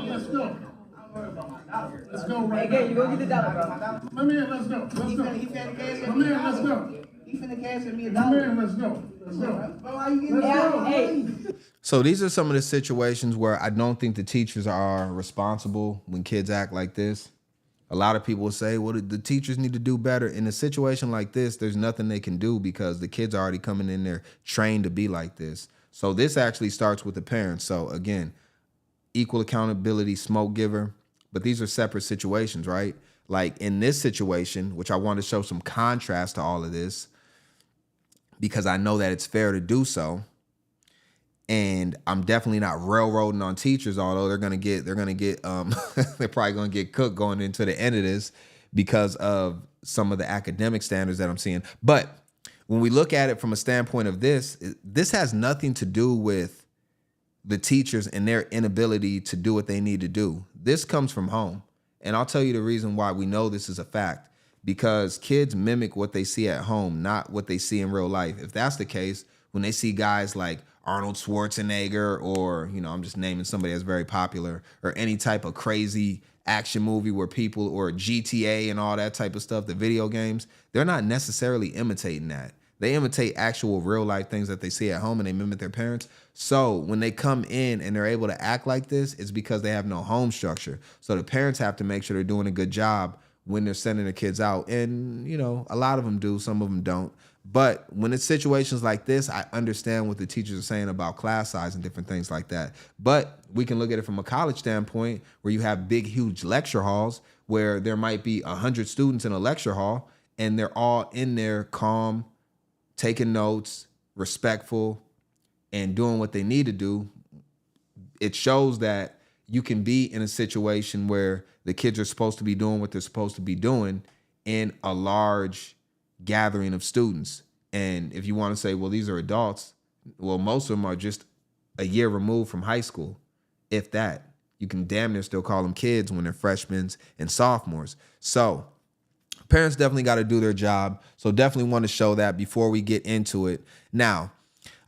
Let's go. Let's go right now. Hey, you go get the dollar, bro. My man, let's go. Let's go. He finna cash My man, let's go. He finna cash me $1. My man, let's go. Let's go. Hey. So these are some of the situations where I don't think the teachers are responsible when kids act like this. A lot of people will say, well, the teachers need to do better. In a situation like this, there's nothing they can do, because the kids are already coming in there trained to be like this. So this actually starts with the parents. So again, equal accountability, smoke giver, but these are separate situations, right? Like in this situation, which I want to show some contrast to all of this, because I know that it's fair to do so. And I'm definitely not railroading on teachers, although they're probably gonna get cooked going into the end of this because of some of the academic standards that I'm seeing. But when we look at it from a standpoint of this has nothing to do with the teachers and their inability to do what they need to do. This comes from home. And I'll tell you the reason why we know this is a fact. Because kids mimic what they see at home, not what they see in real life. If that's the case, when they see guys like Arnold Schwarzenegger, or, you know, I'm just naming somebody that's very popular, or any type of crazy action movie where people, or GTA and all that type of stuff, the video games, they're not necessarily imitating that. They imitate actual real life things that they see at home, and they mimic their parents. So when they come in and they're able to act like this, it's because they have no home structure. So the parents have to make sure they're doing a good job when they're sending their kids out. And, you know, a lot of them do, some of them don't. But when it's situations like this, I understand what the teachers are saying about class size and different things like that. But we can look at it from a college standpoint, where you have big, huge lecture halls where there might be 100 students in a lecture hall, and they're all in there calm, taking notes, respectful, and doing what they need to do. It shows that you can be in a situation where the kids are supposed to be doing what they're supposed to be doing in a large gathering of students. And if you want to say, well, these are adults, well, most of them are just a year removed from high school, if that. You can damn near still call them kids when they're freshmen and sophomores. So parents definitely got to do their job. So definitely want to show that before we get into it. Now,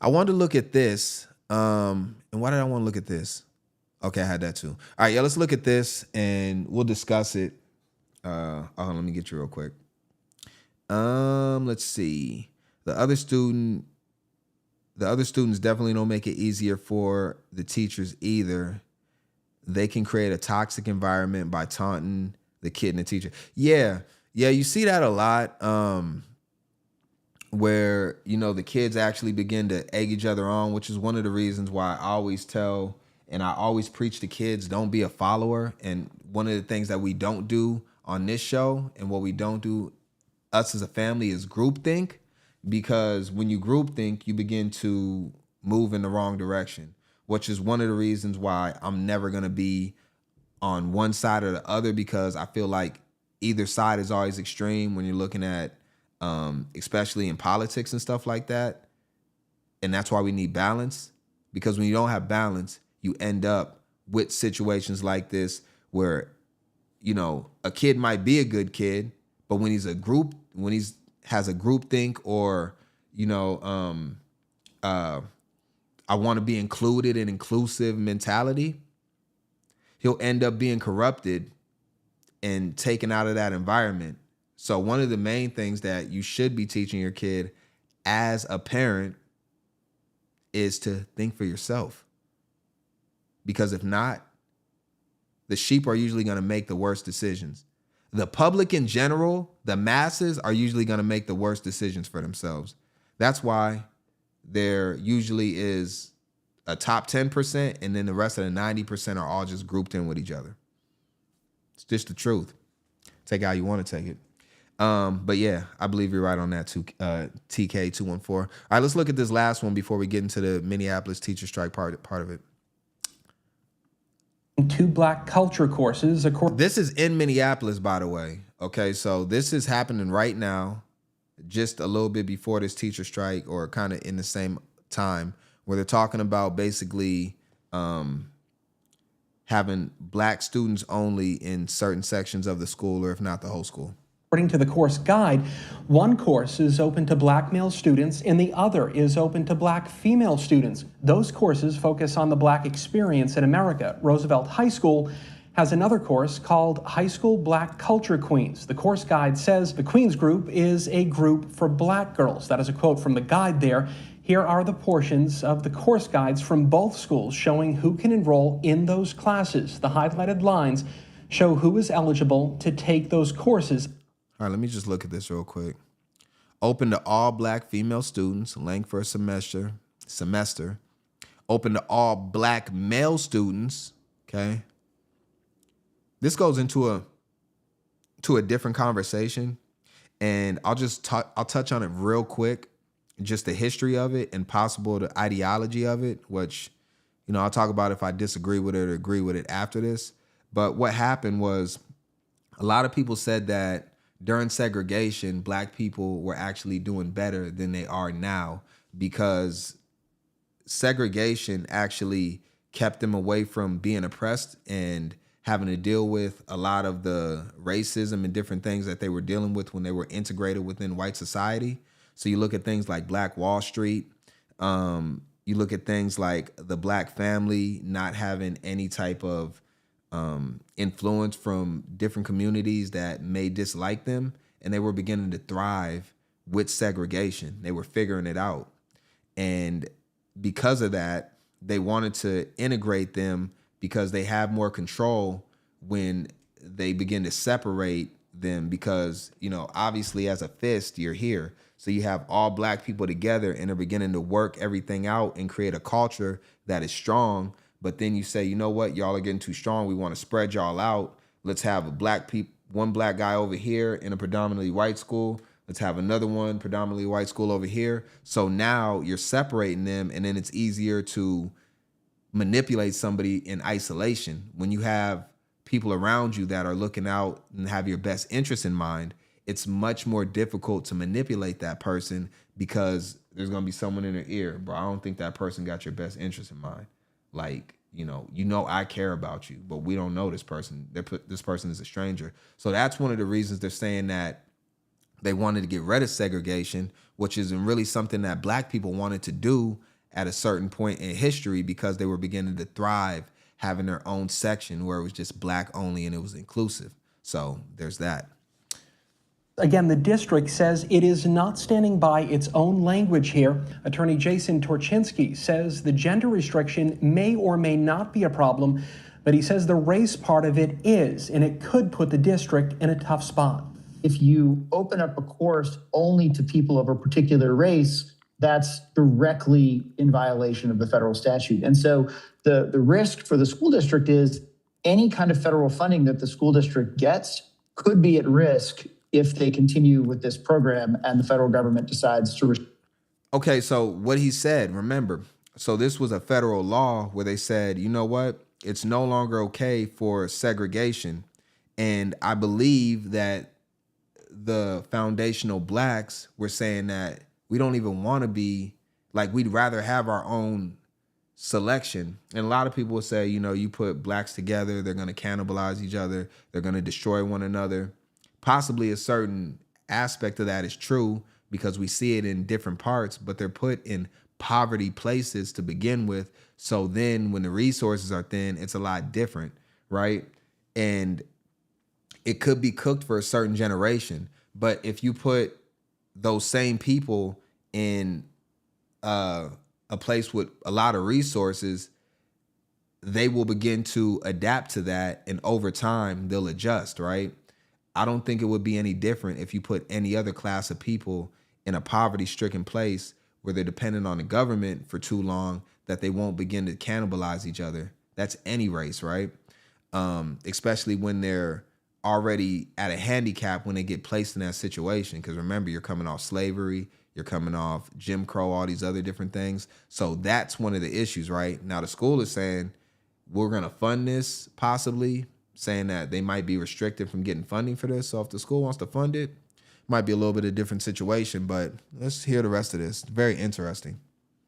I wanted to look at this. And why did I want to look at this? Okay, I had that too. All right, yeah, let's look at this and we'll discuss it. Hold on, let me get you real quick. Let's see. The other students definitely don't make it easier for the teachers either. They can create a toxic environment by taunting the kid and the teacher. Yeah, you see that a lot. Where, the kids actually begin to egg each other on, which is one of the reasons why I always tell and I always preach to kids, don't be a follower. And one of the things that we don't do on this show and what we don't do us as a family is groupthink, because when you groupthink, you begin to move in the wrong direction, which is one of the reasons why I'm never going to be on one side or the other, because I feel like either side is always extreme when you're looking at, especially in politics and stuff like that. And that's why we need balance, because when you don't have balance, you end up with situations like this where, a kid might be a good kid, but when has a group think, or, I want to be included and inclusive mentality, he'll end up being corrupted and taken out of that environment. So one of the main things that you should be teaching your kid as a parent is to think for yourself. Because if not, the sheep are usually going to make the worst decisions. The public in general, the masses, are usually going to make the worst decisions for themselves. That's why there usually is a top 10%, and then the rest of the 90% are all just grouped in with each other. It's just the truth. Take it how you want to take it. But yeah, I believe you're right on that too, TK214. All right, let's look at this last one before we get into the Minneapolis teacher strike part of it. 2 black culture courses. This is in Minneapolis, by the way. Okay, so this is happening right now, just a little bit before this teacher strike, or kind of in the same time, where they're talking about basically having black students only in certain sections of the school, or if not the whole school. According to the course guide, one course is open to black male students and the other is open to black female students. Those courses focus on the black experience in America. Roosevelt High School has another course called High School Black Culture Queens. The course guide says the Queens group is a group for black girls. That is a quote from the guide there. Here are the portions of the course guides from both schools showing who can enroll in those classes. The highlighted lines show who is eligible to take those courses. All right, let me just look at this real quick. Open to all black female students, length for a semester. Open to all black male students, okay? This goes into a different conversation, and I'll touch on it real quick, just the history of it and possible the ideology of it, which, I'll talk about if I disagree with it or agree with it after this. But what happened was a lot of people said that during segregation, black people were actually doing better than they are now, because segregation actually kept them away from being oppressed and having to deal with a lot of the racism and different things that they were dealing with when they were integrated within white society. So you look at things like Black Wall Street. You look at things like the black family not having any type of influence from different communities that may dislike them, and they were beginning to thrive with segregation. They were figuring it out. And because of that, they wanted to integrate them because they have more control when they begin to separate them, because, obviously as a fist, you're here. So you have all black people together and they're beginning to work everything out and create a culture that is strong. But then you say, you know what, y'all are getting too strong. We want to spread y'all out. Let's have one black guy over here in a predominantly white school. Let's have another one, predominantly white school over here. So now you're separating them, and then it's easier to manipulate somebody in isolation. When you have people around you that are looking out and have your best interest in mind, it's much more difficult to manipulate that person because there's going to be someone in their ear. Bro, I don't think that person got your best interest in mind. Like, you know, I care about you, but we don't know this person. This person is a stranger. So that's one of the reasons they're saying that they wanted to get rid of segregation, which isn't really something that black people wanted to do at a certain point in history because they were beginning to thrive, having their own section where it was just black only and it was inclusive. So there's that. Again, the district says it is not standing by its own language here. Attorney Jason Torchinsky says the gender restriction may or may not be a problem, but he says the race part of it is, and it could put the district in a tough spot. If you open up a course only to people of a particular race, that's directly in violation of the federal statute. And so the risk for the school district is any kind of federal funding that the school district gets could be at risk if they continue with this program and the federal government decides to. Okay, so what he said, remember, so this was a federal law where they said, you know what, it's no longer okay for segregation. And I believe that the foundational blacks were saying that we don't even want to be, like, we'd rather have our own selection. And a lot of people will say, you know, you put blacks together, they're going to cannibalize each other, they're going to destroy one another. Possibly a certain aspect of that is true because we see it in different parts, but they're put in poverty places to begin with. So then when the resources are thin, it's a lot different, right? And it could be cooked for a certain generation. But if you put those same people in a place with a lot of resources, they will begin to adapt to that. And over time, they'll adjust, right? I don't think it would be any different if you put any other class of people in a poverty-stricken place where they're dependent on the government for too long that they won't begin to cannibalize each other. That's any race, right? Especially when they're already at a handicap when they get placed in that situation. Because remember, you're coming off slavery, you're coming off Jim Crow, all these other different things. So that's one of the issues, right? Now the school is saying, we're going to fund this possibly, saying that they might be restricted from getting funding for this. So if the school wants to fund it, might be a little bit of a different situation, but let's hear the rest of this. Very interesting.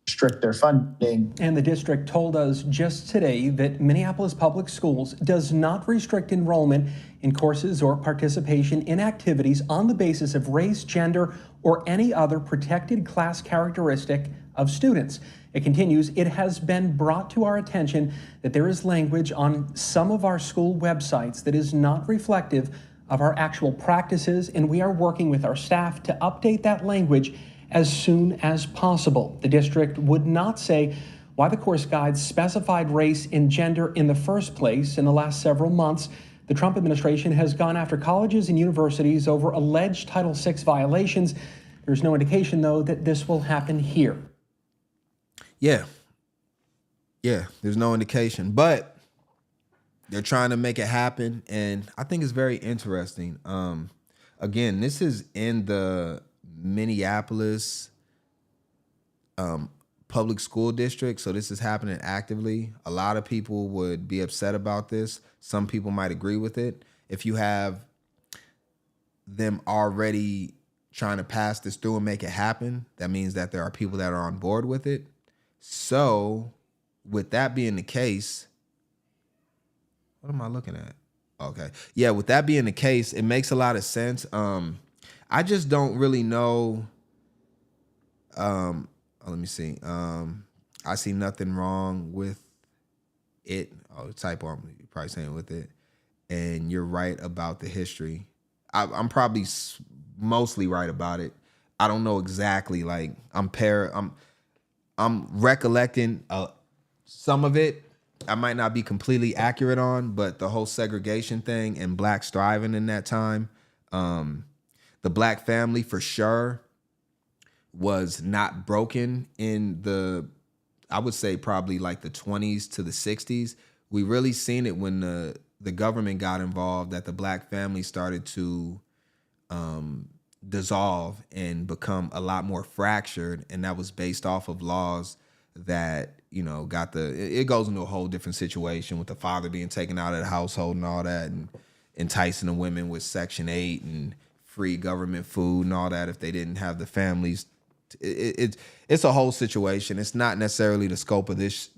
Restrict their funding. And the district told us just today that Minneapolis Public Schools does not restrict enrollment in courses or participation in activities on the basis of race, gender, or any other protected class characteristic of students. It continues, it has been brought to our attention that there is language on some of our school websites that is not reflective of our actual practices, and we are working with our staff to update that language as soon as possible. The district would not say why the course guides specified race and gender in the first place. In the last several months, the Trump administration has gone after colleges and universities over alleged Title VI violations. There's no indication, though, that this will happen here. Yeah, there's no indication, but they're trying to make it happen, and I think it's very interesting. Again, this is in the Minneapolis public school district, so this is happening actively. A lot of people would be upset about this. Some people might agree with it. If you have them already trying to pass this through and make it happen, that means that there are people that are on board with it. So with that being the case, what am I looking at? Okay. Yeah, with that being the case, it makes a lot of sense. I just don't really know. Let me see. I see nothing wrong with it. Oh, the typo I'm probably saying with it. And you're right about the history. I'm probably mostly right about it. I don't know exactly. Like I'm recollecting some of it. I might not be completely accurate on, but the whole segregation thing and blacks thriving in that time, the black family for sure was not broken in the, I would say probably like the 20s to the 60s. We really seen it when the government got involved, that the black family started to dissolve and become a lot more fractured, and that was based off of laws that, you know, it goes into a whole different situation with the father being taken out of the household and all that, and enticing the women with Section 8 and free government food and all that if they didn't have the families. It's a whole situation. It's not necessarily the scope of this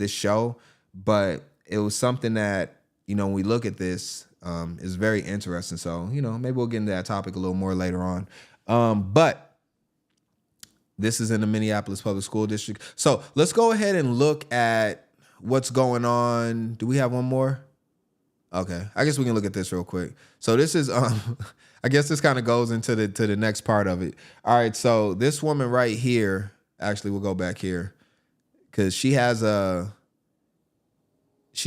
show, but it was something that, when we look at this, is very interesting. So, maybe we'll get into that topic a little more later on. But this is in the Minneapolis Public School District. So let's go ahead and look at what's going on. Do we have one more? Okay, I guess we can look at this real quick. So this is, I guess this kind of goes into the next part of it. All right, so this woman right here, actually we'll go back here, because she's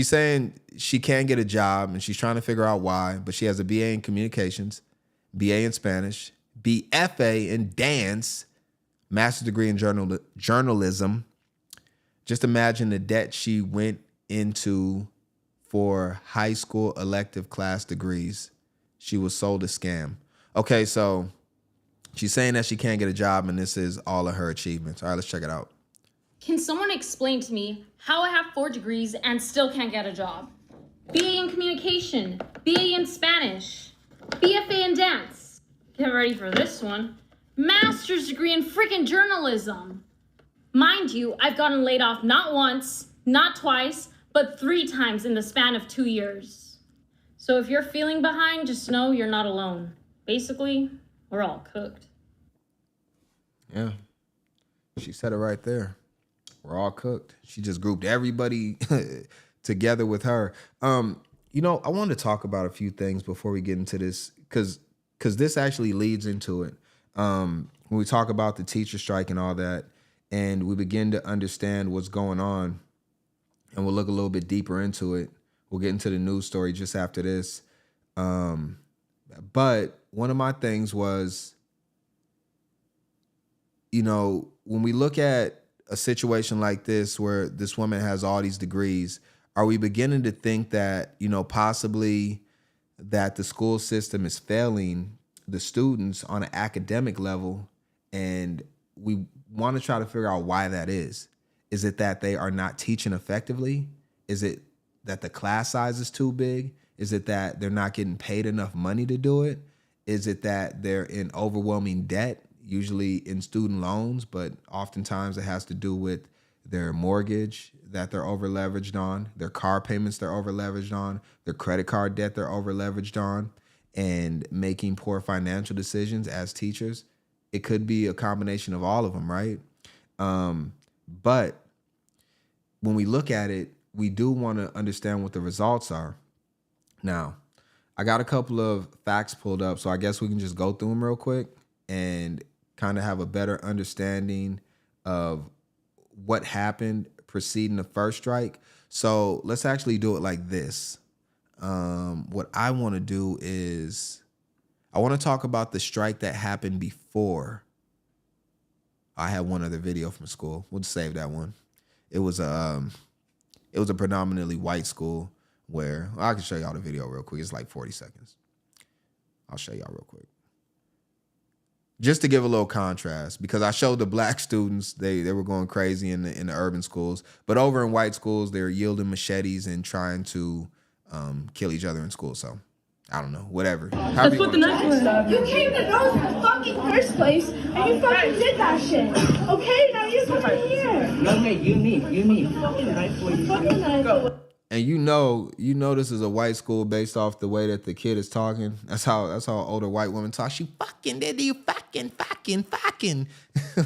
saying she can't get a job and she's trying to figure out why, but she has a BA in communications, BA in Spanish, BFA in dance, master's degree in journalism. Just imagine the debt she went into for high school elective class degrees. She was sold a scam. Okay, so she's saying that she can't get a job, and this is all of her achievements. All right, let's check it out. Can someone explain to me how I have 4 degrees and still can't get a job? BA in communication, BA in Spanish, BFA in dance. Get ready for this one. Master's degree in freaking journalism. Mind you, I've gotten laid off not once, not twice, but 3 times in the span of 2 years. So if you're feeling behind, just know you're not alone. Basically, we're all cooked. Yeah, she said it right there. We're all cooked. She just grouped everybody together with her. I wanted to talk about a few things before we get into this, because this actually leads into it. When we talk about the teacher strike and all that, and we begin to understand what's going on, and we'll look a little bit deeper into it. We'll get into the news story just after this. But one of my things was, when we look at a situation like this where this woman has all these degrees, are we beginning to think that, possibly that the school system is failing the students on an academic level, and we want to try to figure out why that is? Is it that they are not teaching effectively? Is it that the class size is too big? Is it that they're not getting paid enough money to do it? Is it that they're in overwhelming debt, usually in student loans, but oftentimes it has to do with their mortgage that they're over leveraged on, their car payments they're over leveraged on, their credit card debt they're over leveraged on, and making poor financial decisions as teachers? It could be a combination of all of them, right? But when we look at it, we do want to understand what the results are. Now, I got a couple of facts pulled up, so I guess we can just go through them real quick and kind of have a better understanding of what happened preceding the first strike. So let's actually do it like this. What I want to do is I want to talk about the strike that happened before. I had one other video from school. We'll just save that one. It was a predominantly white school where I can show y'all the video real quick. It's like 40 seconds. I'll show y'all real quick. Just to give a little contrast, because I showed the black students, they were going crazy in the urban schools, but over in white schools, they're yielding machetes and trying to kill each other in school. So I don't know, whatever. Let's put the knife away. You came to those in the fucking first place, and you fucking did that shit. Okay, now you're fucking here. No, hey, you need. Fucking knife away. Fucking knife away. And you know this is a white school based off the way that the kid is talking. That's how older white women talk. She fucking did you fucking.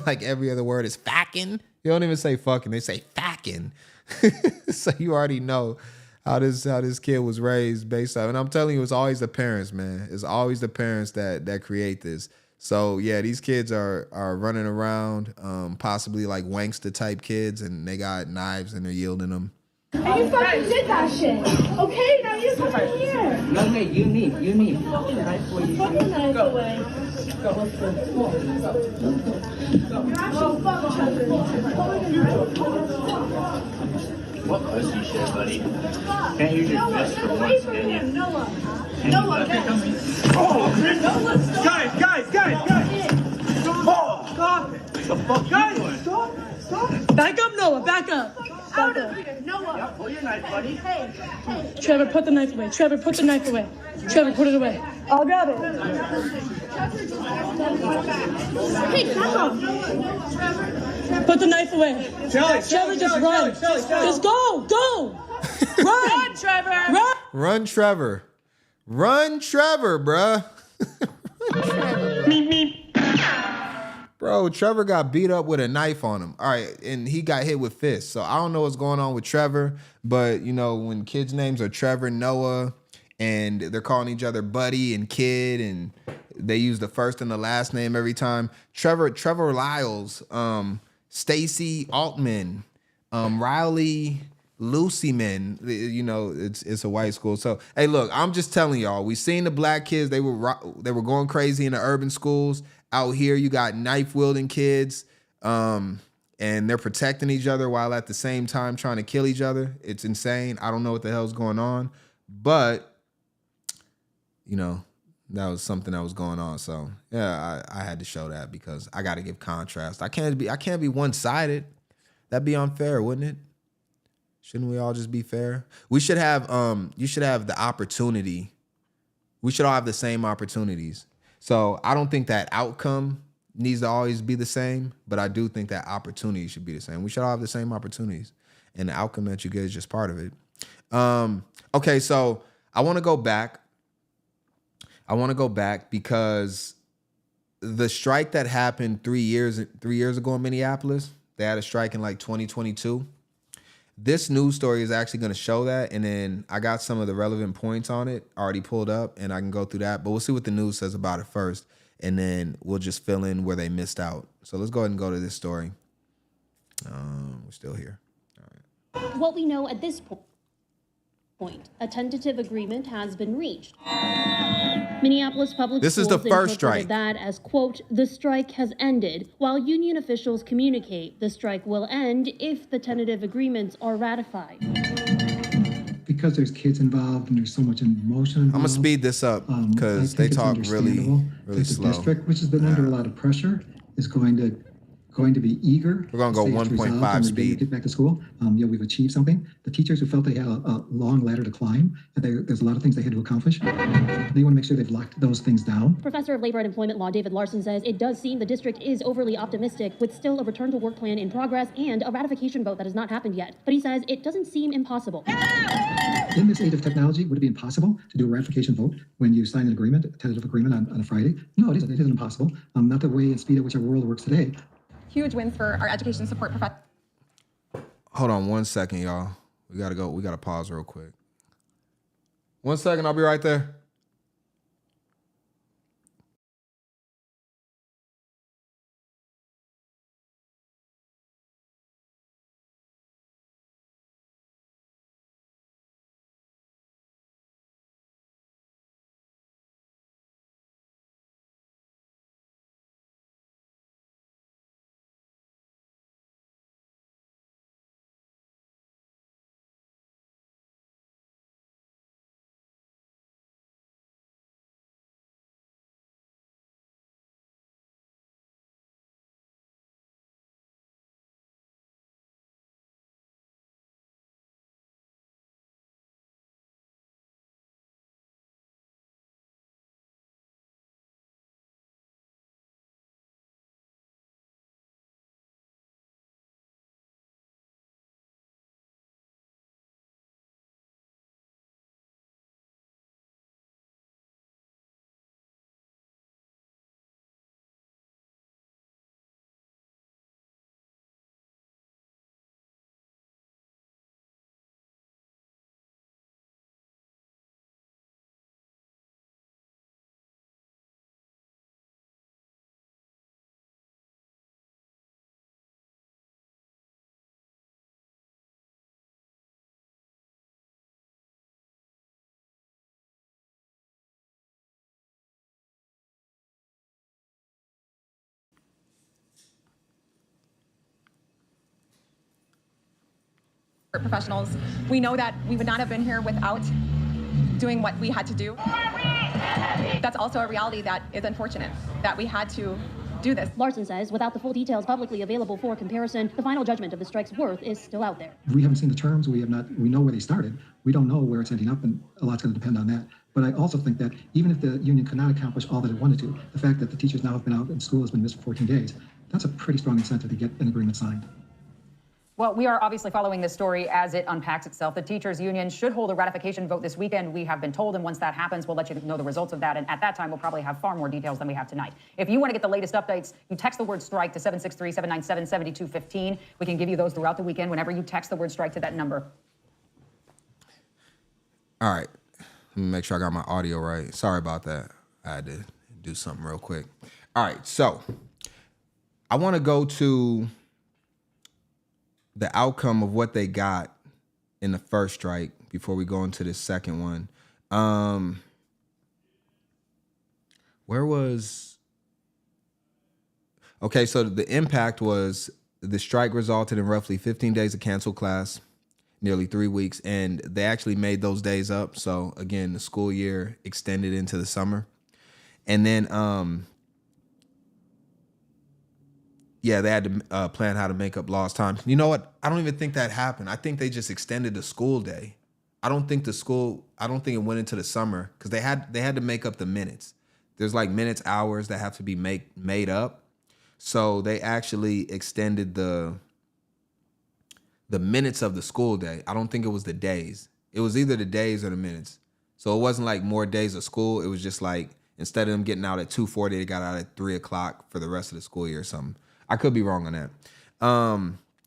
Like every other word is fucking. You don't even say fucking, they say fucking. So you already know how this kid was raised based on. And I'm telling you, it's always the parents, man. It's always the parents that create this. So yeah, these kids are running around, possibly like wankster type kids, and they got knives and they're yielding them. And you fucking did that shit. Okay, now you're fucking here. No, hey, you need. Fucking knife away. Fucking knife away. What pussy shit, buddy? Can't use your fist for once, can you? Noah, Guys! Stop it. The fuck Guys, you doing? Stop. Back up, Noah, back up. Out of here, Noah. Yeah, pull your knife, buddy. Hey. Trevor, put the knife away. Trevor, put it away. I'll grab it. Hey, back off. Put the knife away. Trevor, just run. Just go. Run, Trevor. Run, Trevor. Run, Trevor, bruh. Bro, Trevor got beat up with a knife on him. All right, and he got hit with fists. So I don't know what's going on with Trevor, but you know, when kids' names are Trevor, Noah, and they're calling each other buddy and kid, and they use the first and the last name every time. Trevor Lyles, Stacy Altman, Riley Lucyman, you know, it's a white school. So, hey, look, I'm just telling y'all, we seen the black kids. They were going crazy in the urban schools. Out here, you got knife-wielding kids, and they're protecting each other while at the same time trying to kill each other. It's insane. I don't know what the hell's going on, but, you know, that was something that was going on. So, yeah, I had to show that because I got to give contrast. I can't be one-sided. That'd be unfair, wouldn't it? Shouldn't we all just be fair? We should have, you should have the opportunity. We should all have the same opportunities. So I don't think that outcome needs to always be the same, but I do think that opportunity should be the same. We should all have the same opportunities, and the outcome that you get is just part of it. Okay, so I want to go back. Because the strike that happened 3 years ago in Minneapolis, they had a strike in like 2022. This news story is actually going to show that, and then I got some of the relevant points on it already pulled up, and I can go through that. But we'll see what the news says about it first, and then we'll just fill in where they missed out. So let's go ahead and go to this story. We're still here. All right. What we know at this point, a tentative agreement has been reached. Minneapolis Public This is Schools the first interpreted strike. that as, quote, the strike has ended, while union officials communicate the strike will end if the tentative agreements are ratified. Because there's kids involved and there's so much emotion involved. I'm gonna speed this up because they talk really slow. The district, which has been under a lot of pressure, is going to be eager. We're gonna go 1.5 speed. Get back to school. We've achieved something. The teachers who felt they had a long ladder to climb, and there's a lot of things they had to accomplish. They want to make sure they've locked those things down. Professor of Labor and Employment Law David Larson says it does seem the district is overly optimistic, with still a return to work plan in progress and a ratification vote that has not happened yet. But he says it doesn't seem impossible. In this age of technology, would it be impossible to do a ratification vote when you sign an agreement, a tentative agreement on a Friday? No, it isn't. It isn't impossible. Not the way and speed at which our world works today. Huge wins for our education support professionals. Hold on 1 second, y'all. We gotta pause real quick. 1 second, I'll be right there. Professionals, we know that we would not have been here without doing what we had to do. That's also a reality that is unfortunate, that we had to do this. Larson says without the full details publicly available for comparison, the final judgment of the strike's worth is still out there. We haven't seen the terms. We know where they started. We don't know where it's ending up, and a lot's going to depend on that. But I also think that even if the union could not accomplish all that it wanted to, the fact that the teachers now have been out and school has been missed for 14 days, that's a pretty strong incentive to get an agreement signed. Well, we are obviously following this story as it unpacks itself. The teachers union should hold a ratification vote this weekend, we have been told, and once that happens, we'll let you know the results of that, and at that time, we'll probably have far more details than we have tonight. If you want to get the latest updates, you text the word strike to 763-797-7215. We can give you those throughout the weekend whenever you text the word strike to that number. All right. Let me make sure I got my audio right. Sorry about that. I had to do something real quick. All right, so I want to go to the outcome of what they got in the first strike before we go into this second one. Okay, so the impact was the strike resulted in roughly 15 days of canceled class, nearly 3 weeks, and they actually made those days up. So again, the school year extended into the summer. And then, yeah, they had to plan how to make up lost time. You know what? I don't even think that happened. I think they just extended the school day. I don't think it went into the summer because they had to make up the minutes. There's like minutes, hours that have to be made up. So they actually extended the minutes of the school day. I don't think it was the days. It was either the days or the minutes. So it wasn't like more days of school. It was just like instead of them getting out at 2:40, they got out at 3 o'clock for the rest of the school year or something. I could be wrong on that.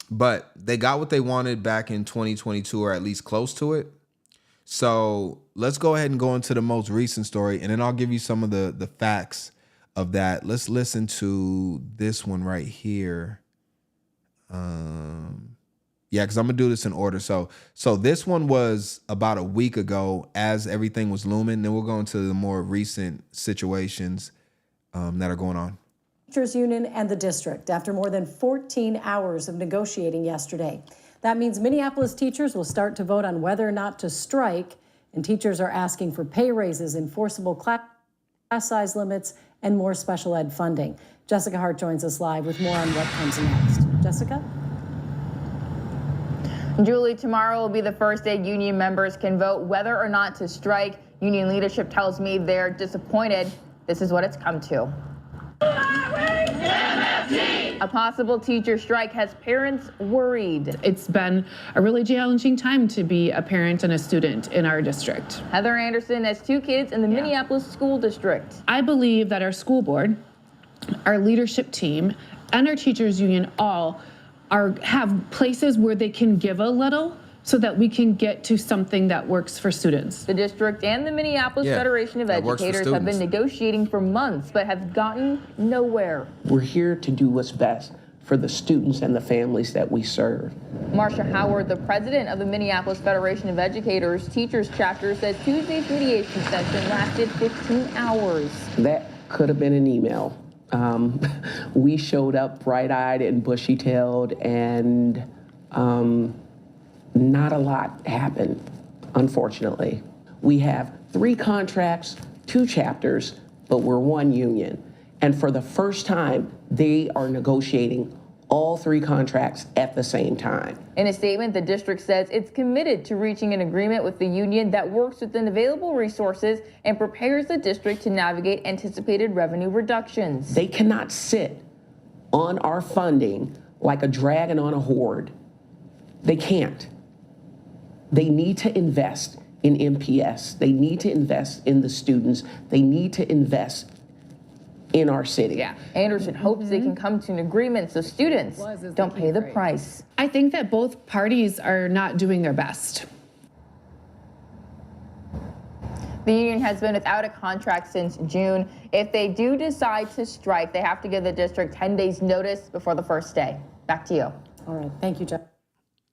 But they got what they wanted back in 2022, or at least close to it. So let's go ahead and go into the most recent story, and then I'll give you some of the facts of that. Let's listen to this one right here. Yeah, because I'm going to do this in order. So this one was about a week ago as everything was looming. Then we'll go into the more recent situations that are going on. Teachers union and the district after more than 14 hours of negotiating yesterday. That means Minneapolis teachers will start to vote on whether or not to strike, and teachers are asking for pay raises, enforceable class size limits, and more special ed funding. Jessica Hart joins us live with more on what comes next. Jessica? Julie, tomorrow will be the first day union members can vote whether or not to strike. Union leadership tells me they're disappointed. This is what it's come to. A possible teacher strike has parents worried. It's been a really challenging time to be a parent and a student in our district. Heather Anderson has 2 kids in the Minneapolis school district. I believe that our school board, our leadership team, and our teachers union all have places where they can give a little so that we can get to something that works for students. The district and the Minneapolis Federation of Educators have been negotiating for months, but have gotten nowhere. We're here to do what's best for the students and the families that we serve. Marcia Howard, the president of the Minneapolis Federation of Educators Teachers Chapter, says Tuesday's mediation session lasted 15 hours. That could have been an email. We showed up bright-eyed and bushy-tailed, and not a lot happened, unfortunately. We have 3 contracts, 2 chapters, but we're one union. And for the first time, they are negotiating all 3 contracts at the same time. In a statement, the district says it's committed to reaching an agreement with the union that works within available resources and prepares the district to navigate anticipated revenue reductions. They cannot sit on our funding like a dragon on a horde. They can't. They need to invest in MPS. They need to invest in the students. They need to invest in our city. Yeah, Anderson hopes they can come to an agreement so students don't pay the price. I think that both parties are not doing their best. The union has been without a contract since June. If they do decide to strike, they have to give the district 10 days notice before the first day. Back to you. All right, thank you, Jeff.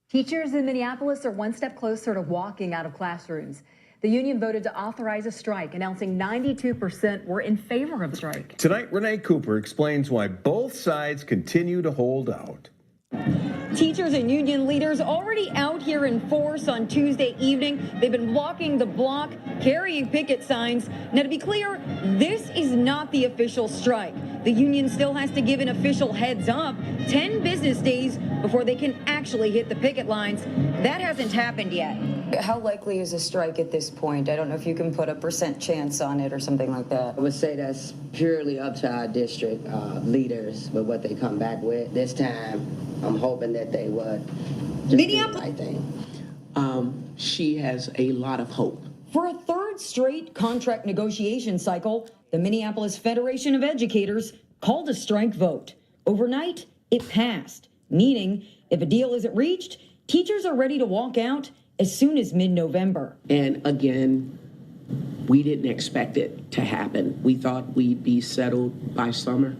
Teachers in Minneapolis are one step closer to walking out of classrooms. The union voted to authorize a strike, announcing 92% were in favor of the strike. Tonight, Renee Cooper explains why both sides continue to hold out. Teachers and union leaders already out here in force on Tuesday evening. They've been blocking the block, carrying picket signs. Now, to be clear, this is not the official strike. The union still has to give an official heads up 10 business days before they can actually hit the picket lines. That hasn't happened yet. How likely is a strike at this point? I don't know if you can put a % chance on it or something like that. I would say that's purely up to our district leaders with what they come back with. This time, I'm hoping that they would just do the right thing. She has a lot of hope. For a third straight contract negotiation cycle, the Minneapolis Federation of Educators called a strike vote. Overnight, it passed, meaning if a deal isn't reached, teachers are ready to walk out as soon as mid-November. And again, we didn't expect it to happen. We thought we'd be settled by summer.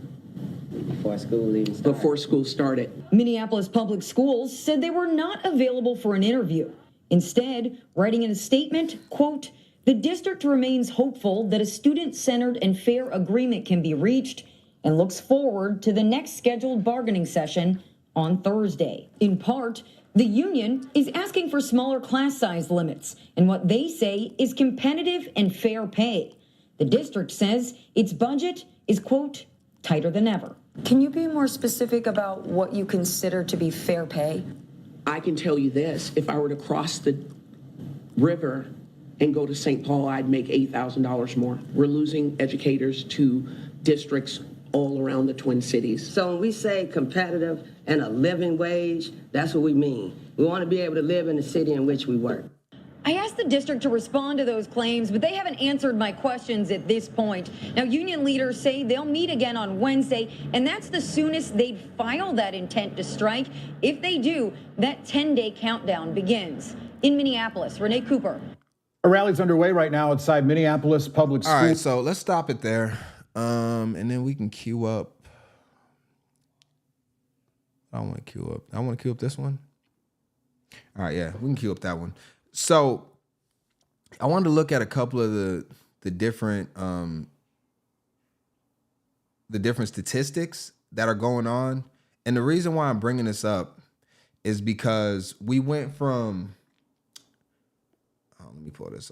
Before school started. Minneapolis Public Schools said they were not available for an interview. Instead, writing in a statement, quote, "The district remains hopeful that a student-centered and fair agreement can be reached and looks forward to the next scheduled bargaining session on Thursday." In part, the union is asking for smaller class size limits and what they say is competitive and fair pay. The district says its budget is, quote, tighter than ever. Can you be more specific about what you consider to be fair pay? I can tell you this, if I were to cross the river and go to St. Paul, I'd make $8,000 more. We're losing educators to districts all around the Twin Cities. So when we say competitive and a living wage, that's what we mean. We want to be able to live in the city in which we work. I asked the district to respond to those claims, but they haven't answered my questions at this point. Now, union leaders say they'll meet again on Wednesday, and that's the soonest they'd file that intent to strike. If they do, that 10-day countdown begins. In Minneapolis, Renee Cooper. A rally's underway right now outside Minneapolis Public Schools. All right, so let's stop it there, and then we can queue up. I don't want to queue up. I want to queue up this one. All right, yeah, we can queue up that one. So I wanted to look at a couple of the different statistics that are going on. And the reason why I'm bringing this up is because we went from, let me pull this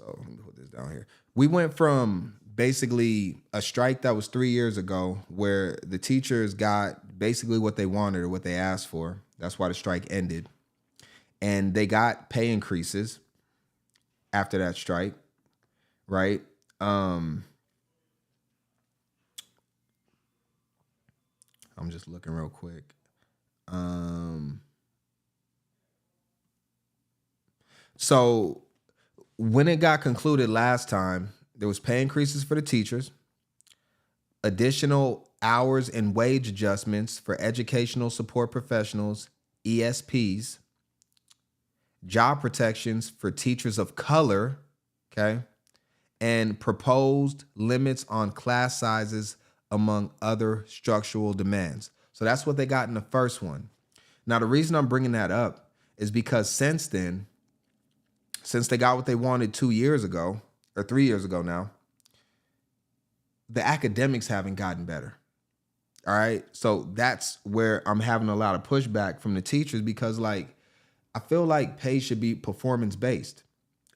down here. We went from basically a strike that was 3 years ago where the teachers got basically what they wanted or what they asked for. That's why the strike ended. And they got pay increases after that strike, right? I'm just looking real quick. So when it got concluded last time, there was pay increases for the teachers, additional hours and wage adjustments for educational support professionals, ESPs, job protections for teachers of color, okay, and proposed limits on class sizes, among other structural demands. So that's what they got in the first one. Now, the reason I'm bringing that up is because since then, since they got what they wanted 2 years ago, or 3 years ago now, the academics haven't gotten better. All right. So that's where I'm having a lot of pushback from the teachers because, like, I feel like pay should be performance-based.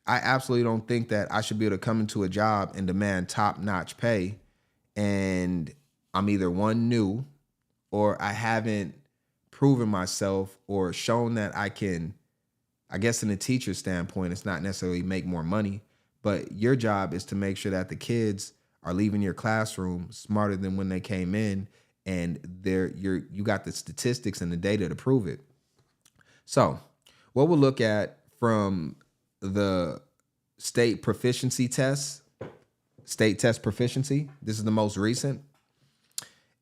I absolutely don't think that I should be able to come into a job and demand top-notch pay and I'm either one new or I haven't proven myself or shown that I can, I guess in a teacher's standpoint, it's not necessarily make more money, but your job is to make sure that the kids are leaving your classroom smarter than when they came in and you got the statistics and the data to prove it. So what we'll look at from the state proficiency tests, state test proficiency, this is the most recent.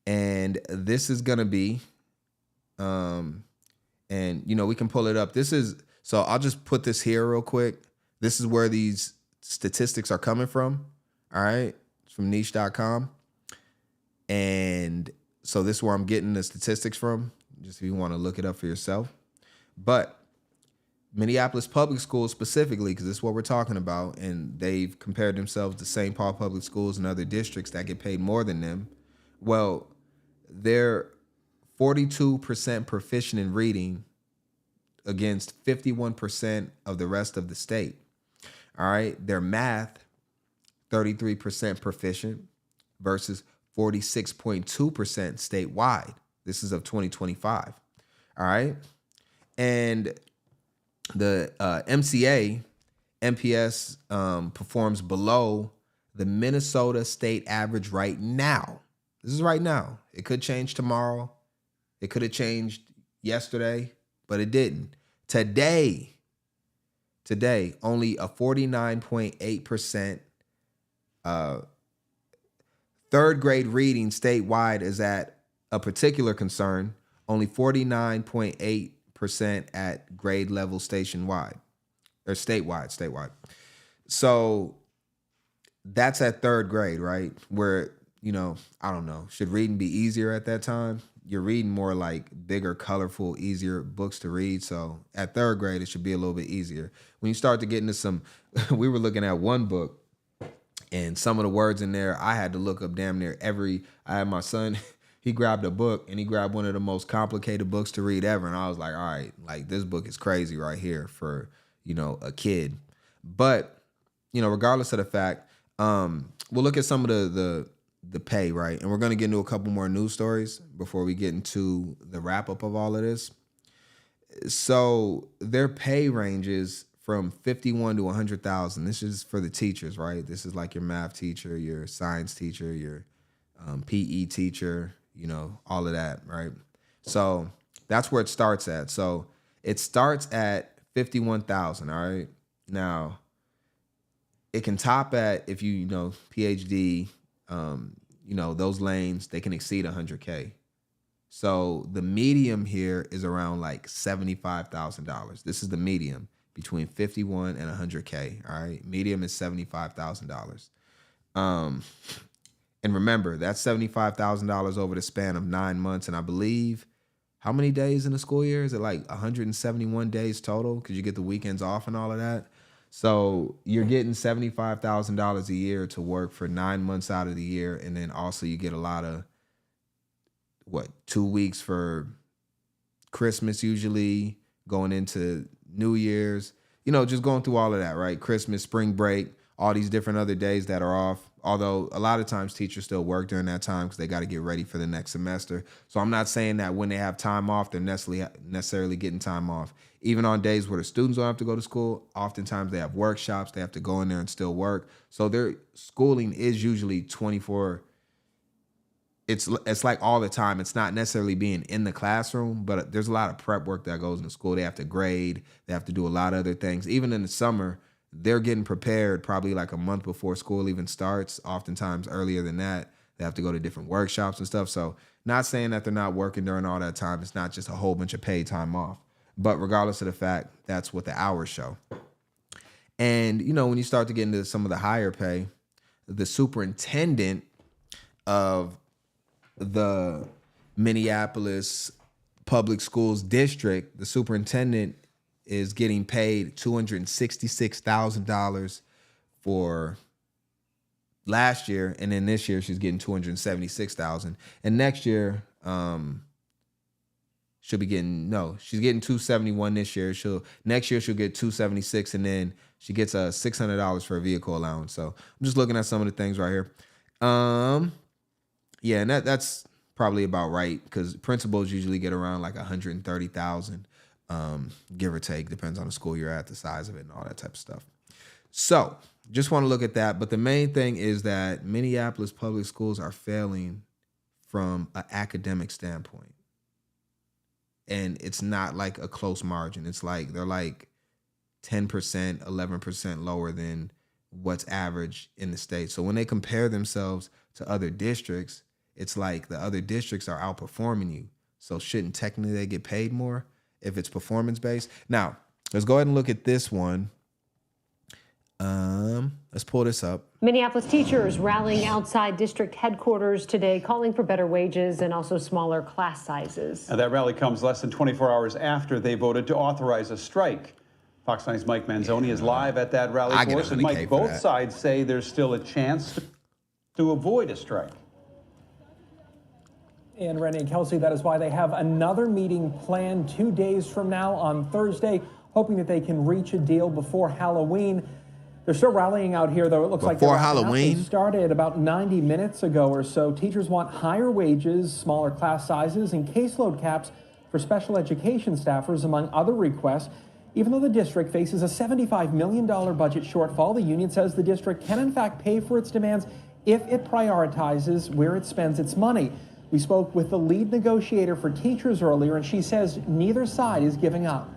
And this is going to be, and we can pull it up. So I'll just put this here real quick. This is where these statistics are coming from. All right. It's from niche.com. And so this is where I'm getting the statistics from, just if you want to look it up for yourself. But Minneapolis Public Schools specifically, because this is what we're talking about, and they've compared themselves to St. Paul Public Schools and other districts that get paid more than them. Well, they're 42% proficient in reading against 51% of the rest of the state. All right. Their math, 33% proficient versus 46.2% statewide. This is of 2025. All right. And the MCA MPS performs below the Minnesota state average right now. This is right now. It could change tomorrow. It could have changed yesterday, but it didn't. Today, only a 49.8% third grade reading statewide is at a particular concern, only 49.8% at grade level statewide. So that's at third grade, right? Where, I don't know, should reading be easier at that time? You're reading more like bigger, colorful, easier books to read. So at third grade, it should be a little bit easier. When you start to get into some, we were looking at one book and some of the words in there, I had to look up damn near I had my son, he grabbed a book and he grabbed one of the most complicated books to read ever. And I was like, all right, like this book is crazy right here for, a kid. But, regardless of the fact, we'll look at some of the pay, right? And we're going to get into a couple more news stories before we get into the wrap up of all of this. So their pay ranges from 51 to 100,000. This is for the teachers, right? This is like your math teacher, your science teacher, your PE teacher, all of that, right? So that's where it starts at. So it starts at 51,000, all right? Now, it can top at, if PhD, those lanes, they can exceed 100K. So the medium here is around like $75,000. This is the medium between 51 and 100K, all right? Medium is $75,000. And remember, that's $75,000 over the span of 9 months. And I believe, how many days in the school year? Is it like 171 days total? Because you get the weekends off and all of that. So you're getting $75,000 a year to work for 9 months out of the year. And then also you get a lot of, 2 weeks for Christmas usually, going into New Year's, just going through all of that, right? Christmas, spring break, all these different other days that are off. Although a lot of times teachers still work during that time because they got to get ready for the next semester. So I'm not saying that when they have time off, they're necessarily getting time off. Even on days where the students don't have to go to school, oftentimes they have workshops. They have to go in there and still work. So their schooling is usually 24. It's like all the time. It's not necessarily being in the classroom, but there's a lot of prep work that goes into school. They have to grade. They have to do a lot of other things. Even in the summer, they're getting prepared probably like a month before school even starts, oftentimes earlier than that. They have to go to different workshops and stuff. So not saying that they're not working during all that time. It's not just a whole bunch of paid time off. But regardless of the fact, that's what the hours show. And, when you start to get into some of the higher pay, the superintendent of the Minneapolis Public Schools District, the superintendent is getting paid $266,000 for last year, and then this year she's getting $276,000, and next year she'll be getting she's getting $271 this year. Next year she'll get $276, and then she gets $600 for a vehicle allowance. So I'm just looking at some of the things right here. Yeah, and that's probably about right because principals usually get around like $130,000. Give or take, depends on the school you're at, the size of it, and all that type of stuff. So just want to look at that. But the main thing is that Minneapolis public schools are failing from an academic standpoint. And it's not like a close margin. It's like they're like 10%, 11% lower than what's average in the state. So when they compare themselves to other districts, it's like the other districts are outperforming you. So shouldn't technically they get paid more if it's performance-based? Now, let's go ahead and look at this one. Let's pull this up. Minneapolis teachers rallying outside district headquarters today, calling for better wages and also smaller class sizes. And that rally comes less than 24 hours after they voted to authorize a strike. Fox 9's Mike Manzoni is live at that rally for us. And Mike, both sides say there's still a chance to avoid a strike. And Renee and Kelsey, that is why they have another meeting planned 2 days from now on Thursday, hoping that they can reach a deal before Halloween. They're still rallying out here, though. It looks like before Halloween. They started about 90 minutes ago or so. Teachers want higher wages, smaller class sizes, and caseload caps for special education staffers, among other requests. Even though the district faces a $75 million budget shortfall, the union says the district can in fact pay for its demands if it prioritizes where it spends its money. We spoke with the lead negotiator for teachers earlier, and she says neither side is giving up.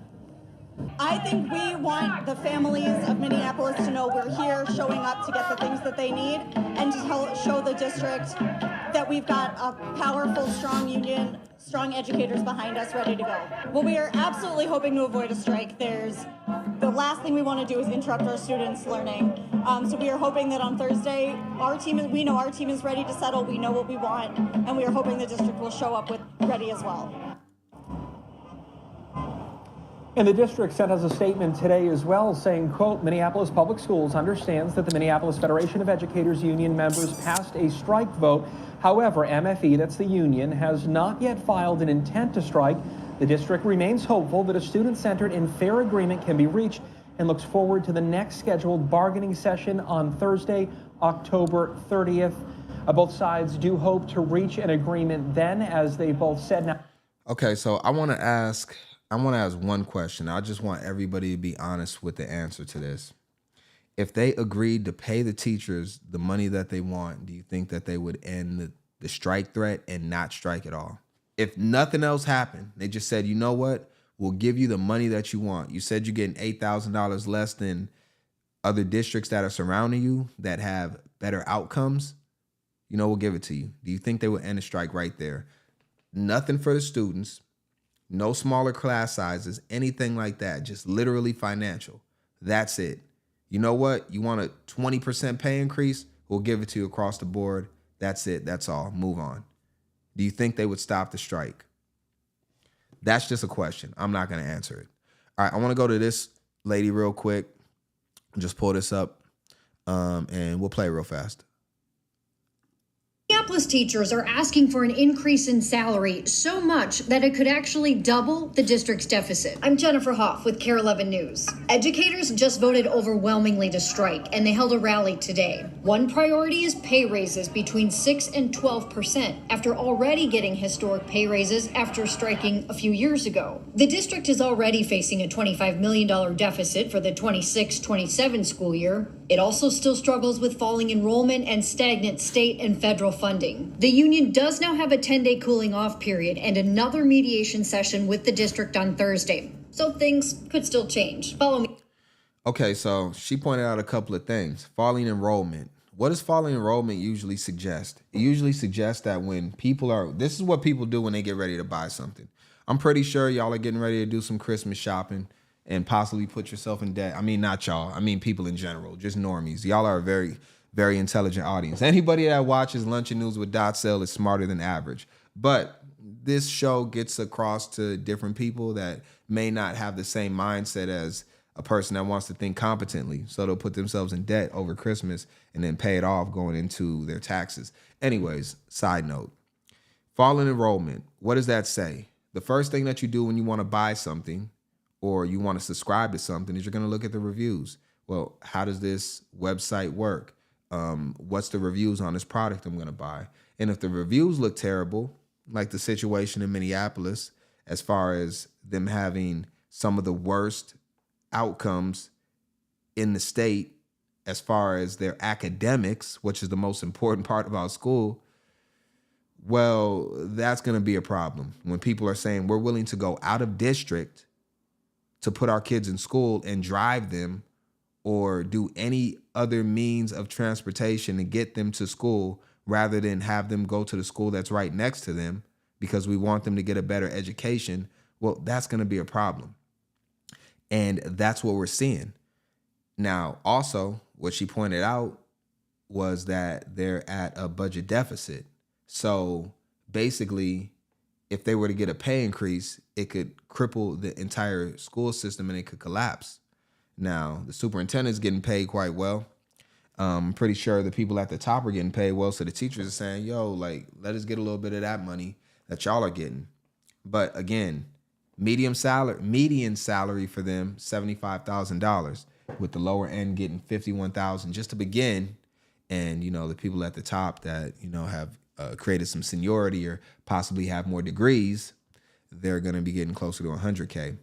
I think we want the families of Minneapolis to know we're here, showing up to get the things that they need, and to show the district that we've got a powerful, strong union, strong educators behind us ready to go. Well, we are absolutely hoping to avoid a strike. The last thing we want to do is interrupt our students' learning. So we are hoping that on Thursday, we know our team is ready to settle, we know what we want, and we are hoping the district will show up with ready as well. And the district sent us a statement today as well saying, quote, Minneapolis Public Schools understands that the Minneapolis Federation of Educators Union members passed a strike vote. However, MFE, that's the union, has not yet filed an intent to strike. The district remains hopeful that a student-centered and fair agreement can be reached and looks forward to the next scheduled bargaining session on Thursday, October 30th. Both sides do hope to reach an agreement then, as they both said. Now, okay, so I want to ask one question. I just want everybody to be honest with the answer to this. If they agreed to pay the teachers the money that they want, do you think that they would end the strike threat and not strike at all? If nothing else happened, they just said, you know what? We'll give you the money that you want. You said you're getting $8,000 less than other districts that are surrounding you that have better outcomes. You know, we'll give it to you. Do you think they would end the strike right there? Nothing for the students. No smaller class sizes, anything like that. Just literally financial. That's it. You know what? You want a 20% pay increase? We'll give it to you across the board. That's it. That's all. Move on. Do you think they would stop the strike? That's just a question. I'm not going to answer it. All right, I want to go to this lady real quick. Just pull this up, and we'll play real fast. Minneapolis teachers are asking for an increase in salary so much that it could actually double the district's deficit. I'm Jennifer Hoff with KARE 11 News. Educators just voted overwhelmingly to strike, and they held a rally today. One priority is pay raises between 6 and 12% after already getting historic pay raises after striking a few years ago. The district is already facing a $25 million deficit for the 26-27 school year. It also still struggles with falling enrollment and stagnant state and federal funding. The union does now have a 10-day cooling off period and another mediation session with the district on Thursday. So things could still change. Follow me. Okay, so she pointed out a couple of things. Falling enrollment. What does falling enrollment usually suggest? It usually suggests that when this is what people do when they get ready to buy something. I'm pretty sure y'all are getting ready to do some Christmas shopping and possibly put yourself in debt. I mean, not y'all. I mean, people in general, just normies. Y'all are a very, very intelligent audience. Anybody that watches Lunch and News with DotSale is smarter than average. But this show gets across to different people that may not have the same mindset as a person that wants to think competently. So they'll put themselves in debt over Christmas and then pay it off going into their taxes. Anyways, side note, falling enrollment. What does that say? The first thing that you do when you want to buy something or you want to subscribe to something is you're going to look at the reviews. Well, how does this website work? What's the reviews on this product I'm going to buy? And if the reviews look terrible, like the situation in Minneapolis, as far as them having some of the worst outcomes in the state, as far as their academics, which is the most important part about school, well, that's going to be a problem. When people are saying we're willing to go out of district to put our kids in school and drive them or do any other means of transportation to get them to school rather than have them go to the school that's right next to them because we want them to get a better education, well, that's going to be a problem. And that's what we're seeing. Now, also, what she pointed out was that they're at a budget deficit. So basically, if they were to get a pay increase, it could cripple the entire school system and it could collapse. Now, the superintendent's getting paid quite well. I'm pretty sure the people at the top are getting paid well. So the teachers are saying, yo, like, let us get a little bit of that money that y'all are getting. But again, median salary for them, $75,000, with the lower end getting $51,000 just to begin. And, you know, the people at the top that, you know, have created some seniority or possibly have more degrees, they're going to be getting closer to $100K.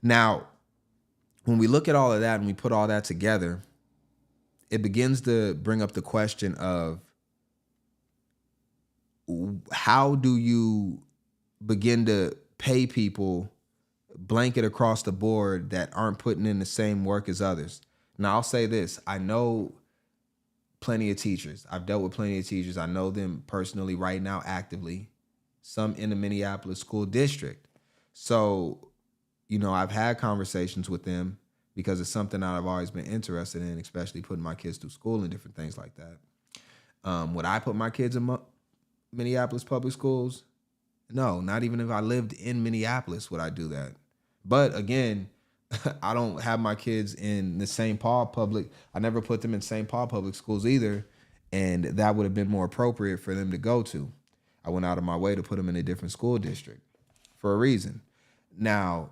Now, when we look at all of that and we put all that together, it begins to bring up the question of how do you begin to pay people blanket across the board that aren't putting in the same work as others. Now, I'll say this. I know plenty of teachers. I've dealt with plenty of teachers. I know them personally right now actively, some in the Minneapolis school district. So, you know, I've had conversations with them because it's something that I've always been interested in, especially putting my kids through school and different things like that. Would I put my kids in Minneapolis public schools? No, not even if I lived in Minneapolis would I do that. But again, I don't have my kids in the St. Paul public. I never put them in St. Paul public schools either. And that would have been more appropriate for them to go to. I went out of my way to put them in a different school district for a reason. Now,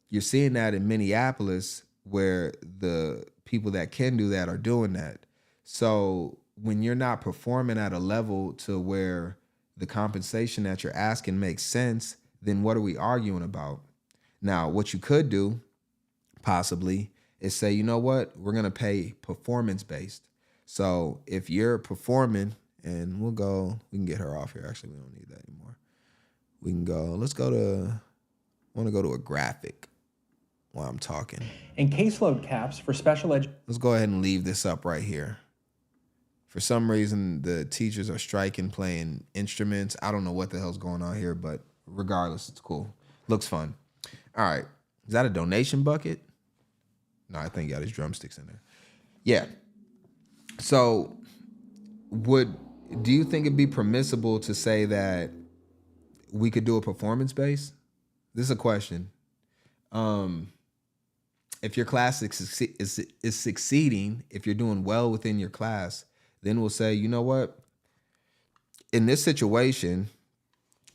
you're seeing that in Minneapolis where the people that can do that are doing that. So when you're not performing at a level to where the compensation that you're asking makes sense, then what are we arguing about? Now, what you could do possibly is say, you know what, we're going to pay performance-based. So if you're performing, and we can get her off here. Actually, we don't need that anymore. We can go, I want to go to a graphic while I'm talking. And caseload caps for special ed. Let's go ahead and leave this up right here. For some reason, the teachers are striking, playing instruments. I don't know what the hell's going on here, but regardless, it's cool. Looks fun. All right. Is that a donation bucket? No, I think he got his drumsticks in there. Yeah. So do you think it'd be permissible to say that we could do a performance base? This is a question. If your class is succeeding, if you're doing well within your class, then we'll say, you know what? In this situation,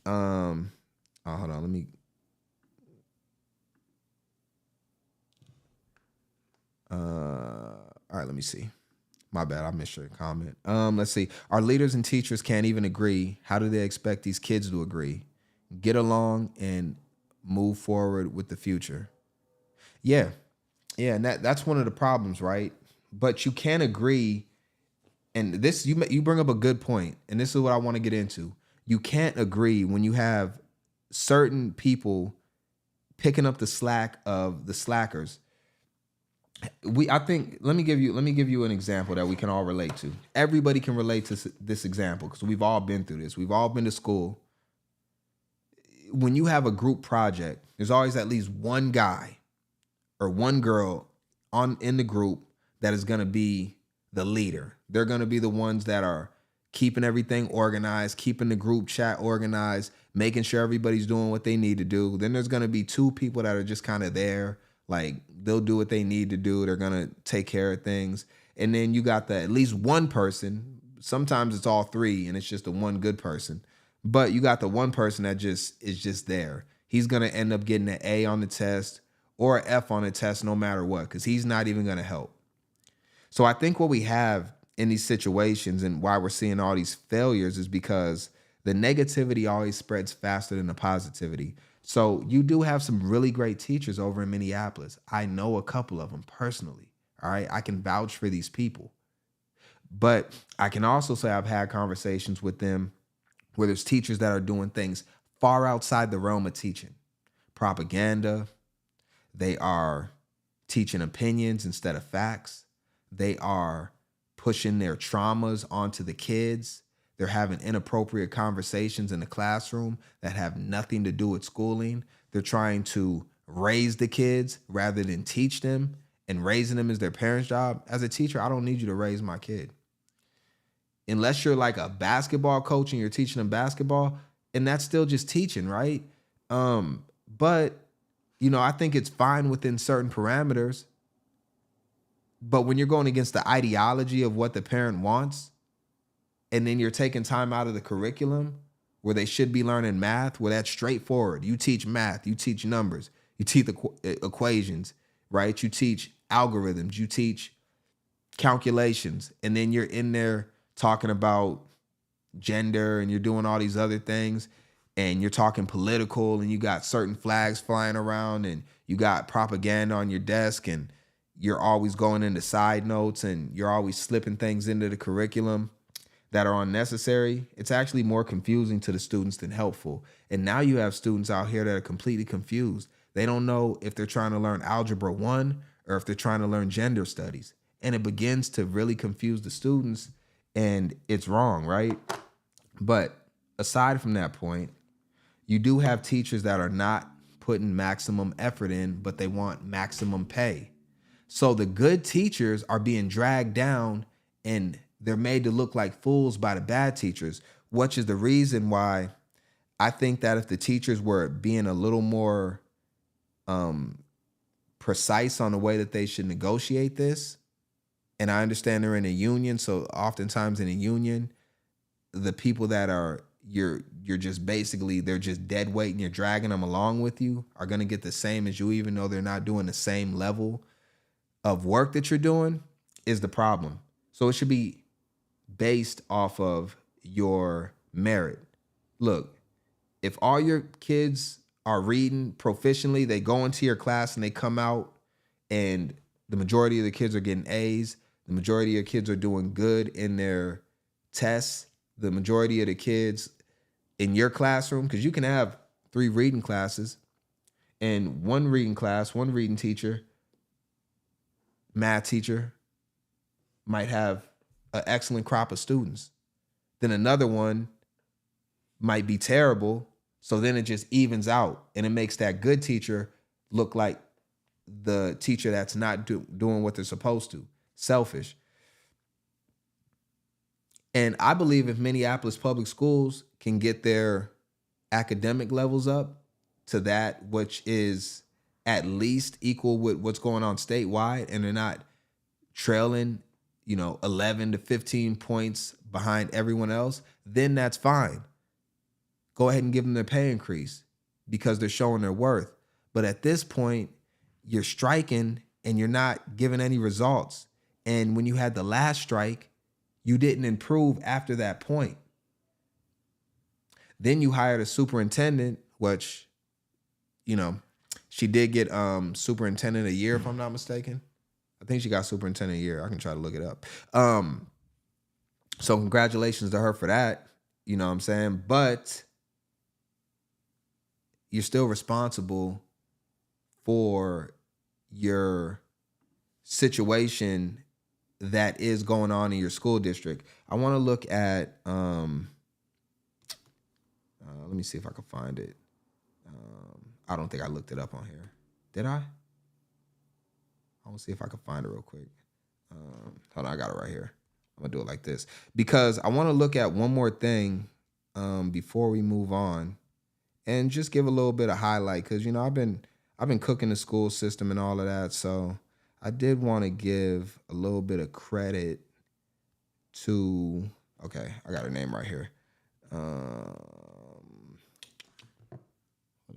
hold on, let me. All right, let me see. My bad, I missed your comment. Let's see. Our leaders and teachers can't even agree. How do they expect these kids to agree? Get along and move forward with the future. Yeah, and that's one of the problems, right? But you can't agree. And this, you bring up a good point, and this is what I want to get into. You can't agree when you have certain people picking up the slack of the slackers. Let me give you an example that we can all relate to. Everybody can relate to this example because we've all been through this. We've all been to school. When you have a group project, there's always at least one guy or one girl in the group that is going to be the leader. They're going to be the ones that are keeping everything organized, keeping the group chat organized, making sure everybody's doing what they need to do. Then there's going to be two people that are just kind of there. Like, they'll do what they need to do. They're going to take care of things. And then you got at least one person. Sometimes it's all three and it's just the one good person. But you got the one person that is just there. He's going to end up getting an A on the test or an F on the test no matter what, because he's not even going to help. So I think what we have in these situations and why we're seeing all these failures is because the negativity always spreads faster than the positivity. So you do have some really great teachers over in Minneapolis. I know a couple of them personally. All right. I can vouch for these people. But I can also say I've had conversations with them where there's teachers that are doing things far outside the realm of teaching. Propaganda. They are teaching opinions instead of facts. They are pushing their traumas onto the kids. They're having inappropriate conversations in the classroom that have nothing to do with schooling. They're trying to raise the kids rather than teach them, and raising them is their parents' job. As a teacher, I don't need you to raise my kid. Unless you're like a basketball coach and you're teaching them basketball, and that's still just teaching, right? But, you know, I think it's fine within certain parameters. But when you're going against the ideology of what the parent wants, and then you're taking time out of the curriculum where they should be learning math, where that's straightforward. You teach math, you teach numbers, you teach equations, right? You teach algorithms, you teach calculations, and then you're in there talking about gender and you're doing all these other things. and you're talking political and you got certain flags flying around and you got propaganda on your desk and you're always going into side notes and you're always slipping things into the curriculum that are unnecessary, it's actually more confusing to the students than helpful. And now you have students out here that are completely confused. They don't know if they're trying to learn Algebra 1 or if they're trying to learn gender studies. And it begins to really confuse the students, and it's wrong, right? But aside from that point, you do have teachers that are not putting maximum effort in, but they want maximum pay. So the good teachers are being dragged down and they're made to look like fools by the bad teachers, which is the reason why I think that if the teachers were being a little more precise on the way that they should negotiate this, and I understand they're in a union, so oftentimes in a union, the people that are you're just basically, they're just dead weight and you're dragging them along with you are going to get the same as you, even though they're not doing the same level of work that you're doing, is the problem. So it should be based off of your merit. Look, if all your kids are reading proficiently, they go into your class and they come out and the majority of the kids are getting A's, the majority of your kids are doing good in their tests, the majority of the kids in your classroom, because you can have 3 reading classes and one reading class, one reading teacher, math teacher might have an excellent crop of students. Then another one might be terrible. So then it just evens out and it makes that good teacher look like the teacher that's not doing what they're supposed to. Selfish. And I believe if Minneapolis public schools can get their academic levels up to that which is at least equal with what's going on statewide, and they're not trailing, 11 to 15 points behind everyone else, then that's fine. Go ahead and give them their pay increase because they're showing their worth. But at this point, you're striking and you're not giving any results. And when you had the last strike, you didn't improve after that point. Then you hired a superintendent, which, she did get superintendent a year, if I'm not mistaken. I think she got superintendent a year. I can try to look it up. So congratulations to her for that. You know what I'm saying? But you're still responsible for your situation that is going on in your school district. I want to look at, let me see if I can find it. I don't think I looked it up on here. Did I? I want to see if I can find it real quick. Hold on, I got it right here. I'm gonna do it like this because I want to look at one more thing before we move on, and just give a little bit of highlight because I've been cooking the school system and all of that, so I did want to give a little bit of credit to. Okay, I got her name right here. What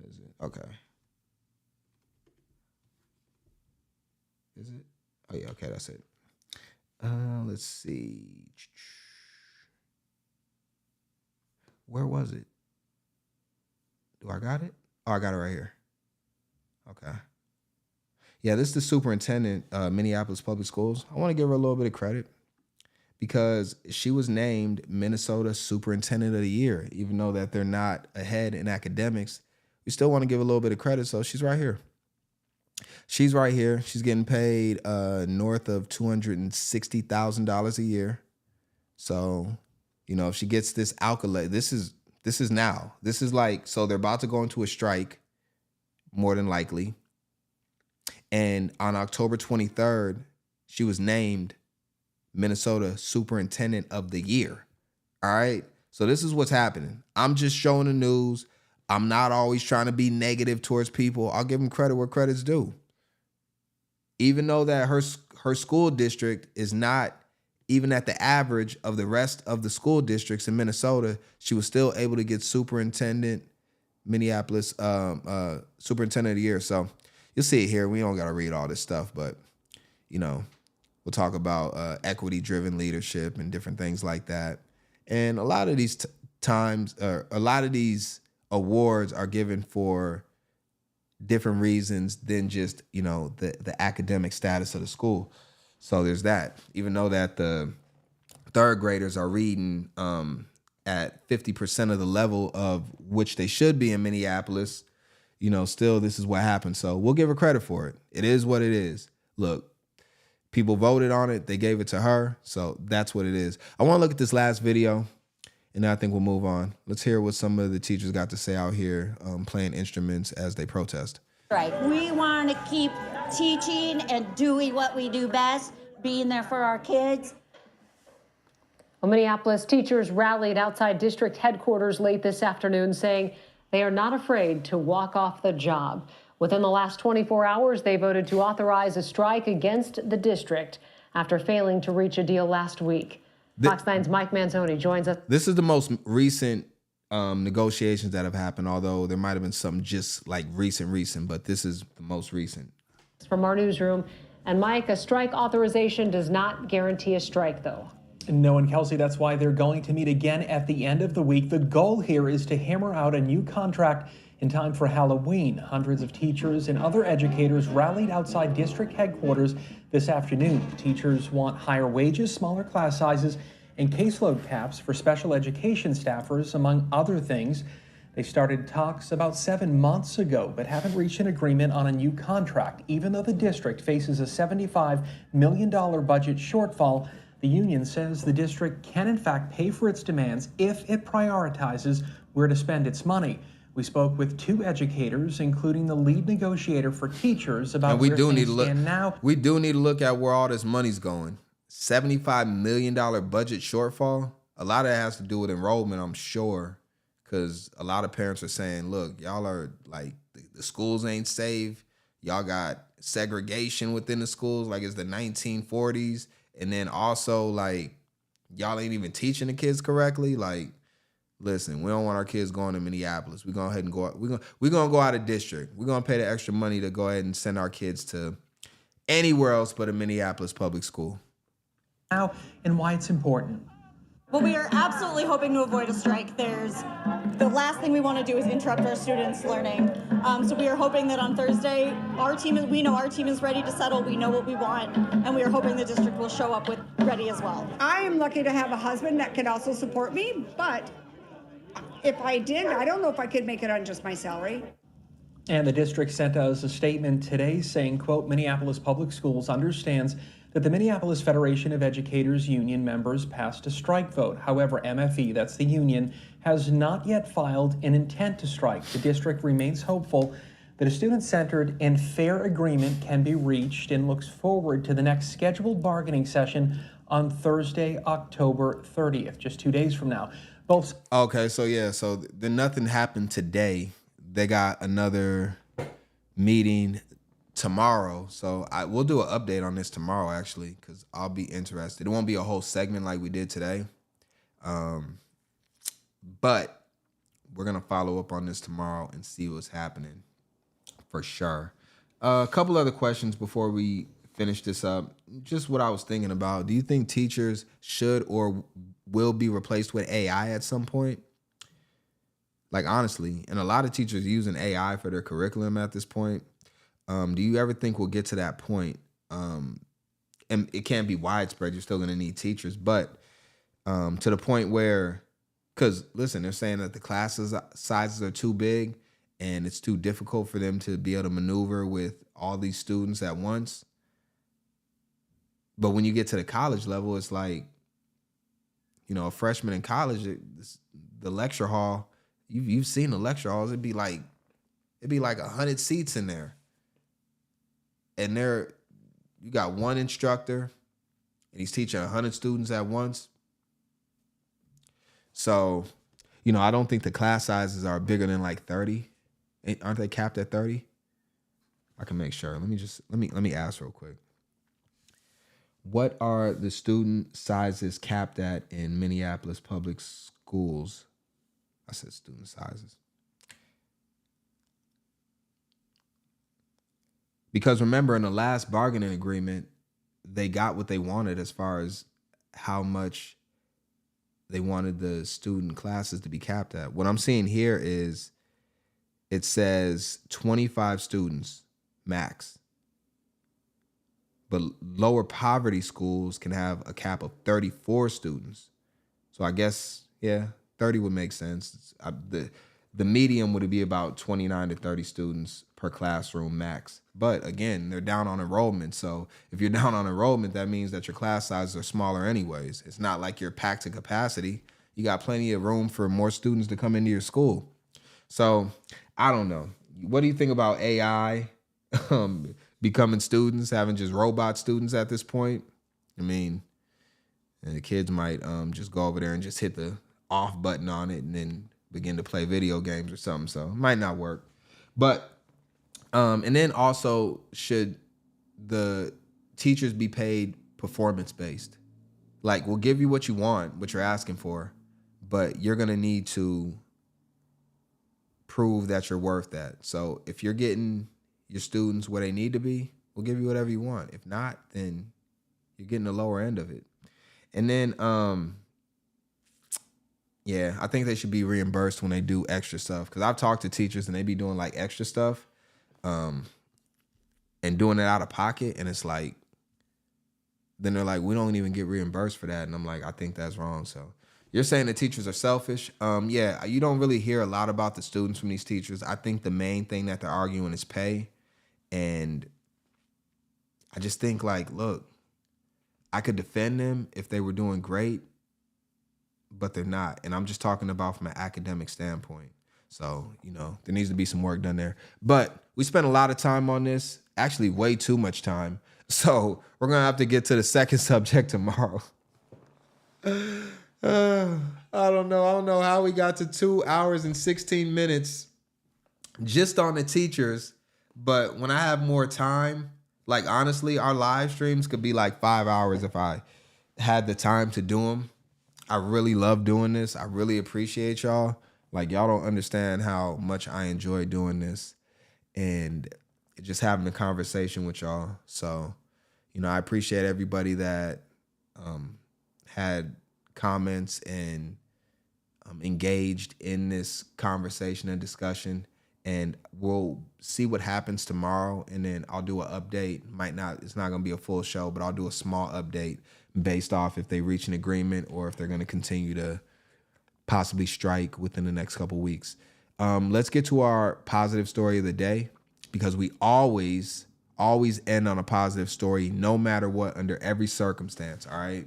is it? Okay. Is it? Oh yeah, okay, that's it. Let's see. Where was it? Do I got it? Oh, I got it right here. Okay. Yeah, this is the superintendent, Minneapolis Public Schools. I want to give her a little bit of credit because she was named Minnesota Superintendent of the Year, even though that they're not ahead in academics. We still want to give a little bit of credit, so she's right here. She's right here. She's getting paid north of $260,000 a year. So, if she gets this accolade, this is now. This is like, so they're about to go into a strike, more than likely. And on October 23rd, she was named Minnesota Superintendent of the Year. All right. So this is what's happening. I'm just showing the news. I'm not always trying to be negative towards people. I'll give them credit where credit's due. Even though that her school district is not even at the average of the rest of the school districts in Minnesota, she was still able to get Minneapolis Superintendent of the Year. So you'll see it here. We don't got to read all this stuff, but, we'll talk about equity-driven leadership and different things like that. And a lot of these times, a lot of these awards are given for different reasons than just, you know, the academic status of the school. So there's that. Even though that the third graders are reading at 50% of the level of which they should be in Minneapolis, you know, still this is what happened. So we'll give her credit for it. It is what it is. Look, people voted on it. They gave it to her. So that's what it is. I want to look at this last video, and then I think we'll move on. Let's hear what some of the teachers got to say out here playing instruments as they protest. Right. We want to keep teaching and doing what we do best, being there for our kids. Well, Minneapolis teachers rallied outside district headquarters late this afternoon, saying they are not afraid to walk off the job. Within the last 24 hours, they voted to authorize a strike against the district after failing to reach a deal last week. Fox 9's Mike Manzoni joins us. This is the most recent negotiations that have happened, although there might have been some just like recent, but this is the most recent. From our newsroom. And Mike, a strike authorization does not guarantee a strike, though. No, and Kelsey, that's why they're going to meet again at the end of the week. The goal here is to hammer out a new contract in time for Halloween. Hundreds of teachers and other educators rallied outside district headquarters this afternoon. Teachers want higher wages, smaller class sizes, and caseload caps for special education staffers, among other things. They started talks about 7 months ago, but haven't reached an agreement on a new contract. Even though the district faces a $75 million budget shortfall, the union says the district can in fact pay for its demands if it prioritizes where to spend its money. We spoke with two educators, including the lead negotiator for teachers, about where things stand now. We do need to look at where all this money's going. $75 million budget shortfall. A lot of it has to do with enrollment, I'm sure, because a lot of parents are saying, look, y'all are like, the schools ain't safe. Y'all got segregation within the schools like it's the 1940s. And then also, like, y'all ain't even teaching the kids correctly. Like, listen, we don't want our kids going to Minneapolis. We're going to go ahead and go. We're going to go out of district. We're going to pay the extra money to go ahead and send our kids to anywhere else but a Minneapolis public school. Now, and why it's important. Well, we are absolutely hoping to avoid a strike. The last thing we want to do is interrupt our students' learning. So we are hoping that on Thursday, we know our team is ready to settle. We know what we want, and we are hoping the district will show up with ready as well. I am lucky to have a husband that can also support me, but if I did, I don't know if I could make it on just my salary. And the district sent us a statement today saying, quote, Minneapolis Public Schools understands that the Minneapolis Federation of Educators Union members passed a strike vote. However, MFE, that's the union, has not yet filed an intent to strike. The district remains hopeful that a student-centered and fair agreement can be reached and looks forward to the next scheduled bargaining session on Thursday, October 30th, just 2 days from now. Okay, so yeah, so then nothing happened today. They got another meeting tomorrow, so we'll do an update on this tomorrow, actually, because I'll be interested. It won't be a whole segment like we did today, but we're going to follow up on this tomorrow and see what's happening for sure. A couple other questions before we finish this up. Just what I was thinking about. Do you think teachers should or will be replaced with AI at some point? Like, honestly, and a lot of teachers using AI for their curriculum at this point. Do you ever think we'll get to that point? And it can't be widespread. You're still going to need teachers. But to the point where, because, listen, they're saying that the classes sizes are too big and it's too difficult for them to be able to maneuver with all these students at once. But when you get to the college level, it's like, you know, a freshman in college, the lecture hall, you've seen the lecture halls, it'd be like 100 seats in there. And you got one instructor and he's teaching 100 students at once. So, you know, I don't think the class sizes are bigger than like 30. Aren't they capped at 30? I can make sure. Let me ask real quick. What are the student sizes capped at in Minneapolis public schools? I said student sizes. Because remember, in the last bargaining agreement, they got what they wanted as far as how much they wanted the student classes to be capped at. What I'm seeing here is it says 25 students max. But lower poverty schools can have a cap of 34 students. So I guess, yeah, 30 would make sense. The medium would be about 29 to 30 students per classroom max. But again, they're down on enrollment. So if you're down on enrollment, that means that your class sizes are smaller anyways. It's not like you're packed to capacity. You got plenty of room for more students to come into your school. So I don't know. What do you think about AI becoming students, having just robot students at this point? I mean, and the kids might just go over there and just hit the off button on it and then begin to play video games or something. So it might not work. But, and then also, should the teachers be paid performance-based? Like, we'll give you what you want, what you're asking for, but you're going to need to prove that you're worth that. So if you're getting your students where they need to be, we'll give you whatever you want. If not, then you're getting the lower end of it. And then, yeah, I think they should be reimbursed when they do extra stuff. Because I've talked to teachers and they be doing like extra stuff and doing it out of pocket. And it's like, then they're like, we don't even get reimbursed for that. And I'm like, I think that's wrong. So you're saying the teachers are selfish. Yeah, you don't really hear a lot about the students from these teachers. I think the main thing that they're arguing is pay. And I just think like, look, I could defend them if they were doing great, but they're not. And I'm just talking about from an academic standpoint. So, you know, there needs to be some work done there. But we spent a lot of time on this, actually way too much time. So we're going to have to get to the second subject tomorrow. I don't know how we got to 2 hours and 16 minutes just on the teachers. But when I have more time, like honestly, our live streams could be like 5 hours if I had the time to do them. I really love doing this. I really appreciate y'all. Like, y'all don't understand how much I enjoy doing this and just having a conversation with y'all. So, you know, I appreciate everybody that had comments and engaged in this conversation and discussion. And we'll see what happens tomorrow. And then I'll do an update. It's not going to be a full show, but I'll do a small update based off if they reach an agreement or if they're going to continue to possibly strike within the next couple weeks. Let's get to our positive story of the day, because we always end on a positive story, no matter what, under every circumstance. All right.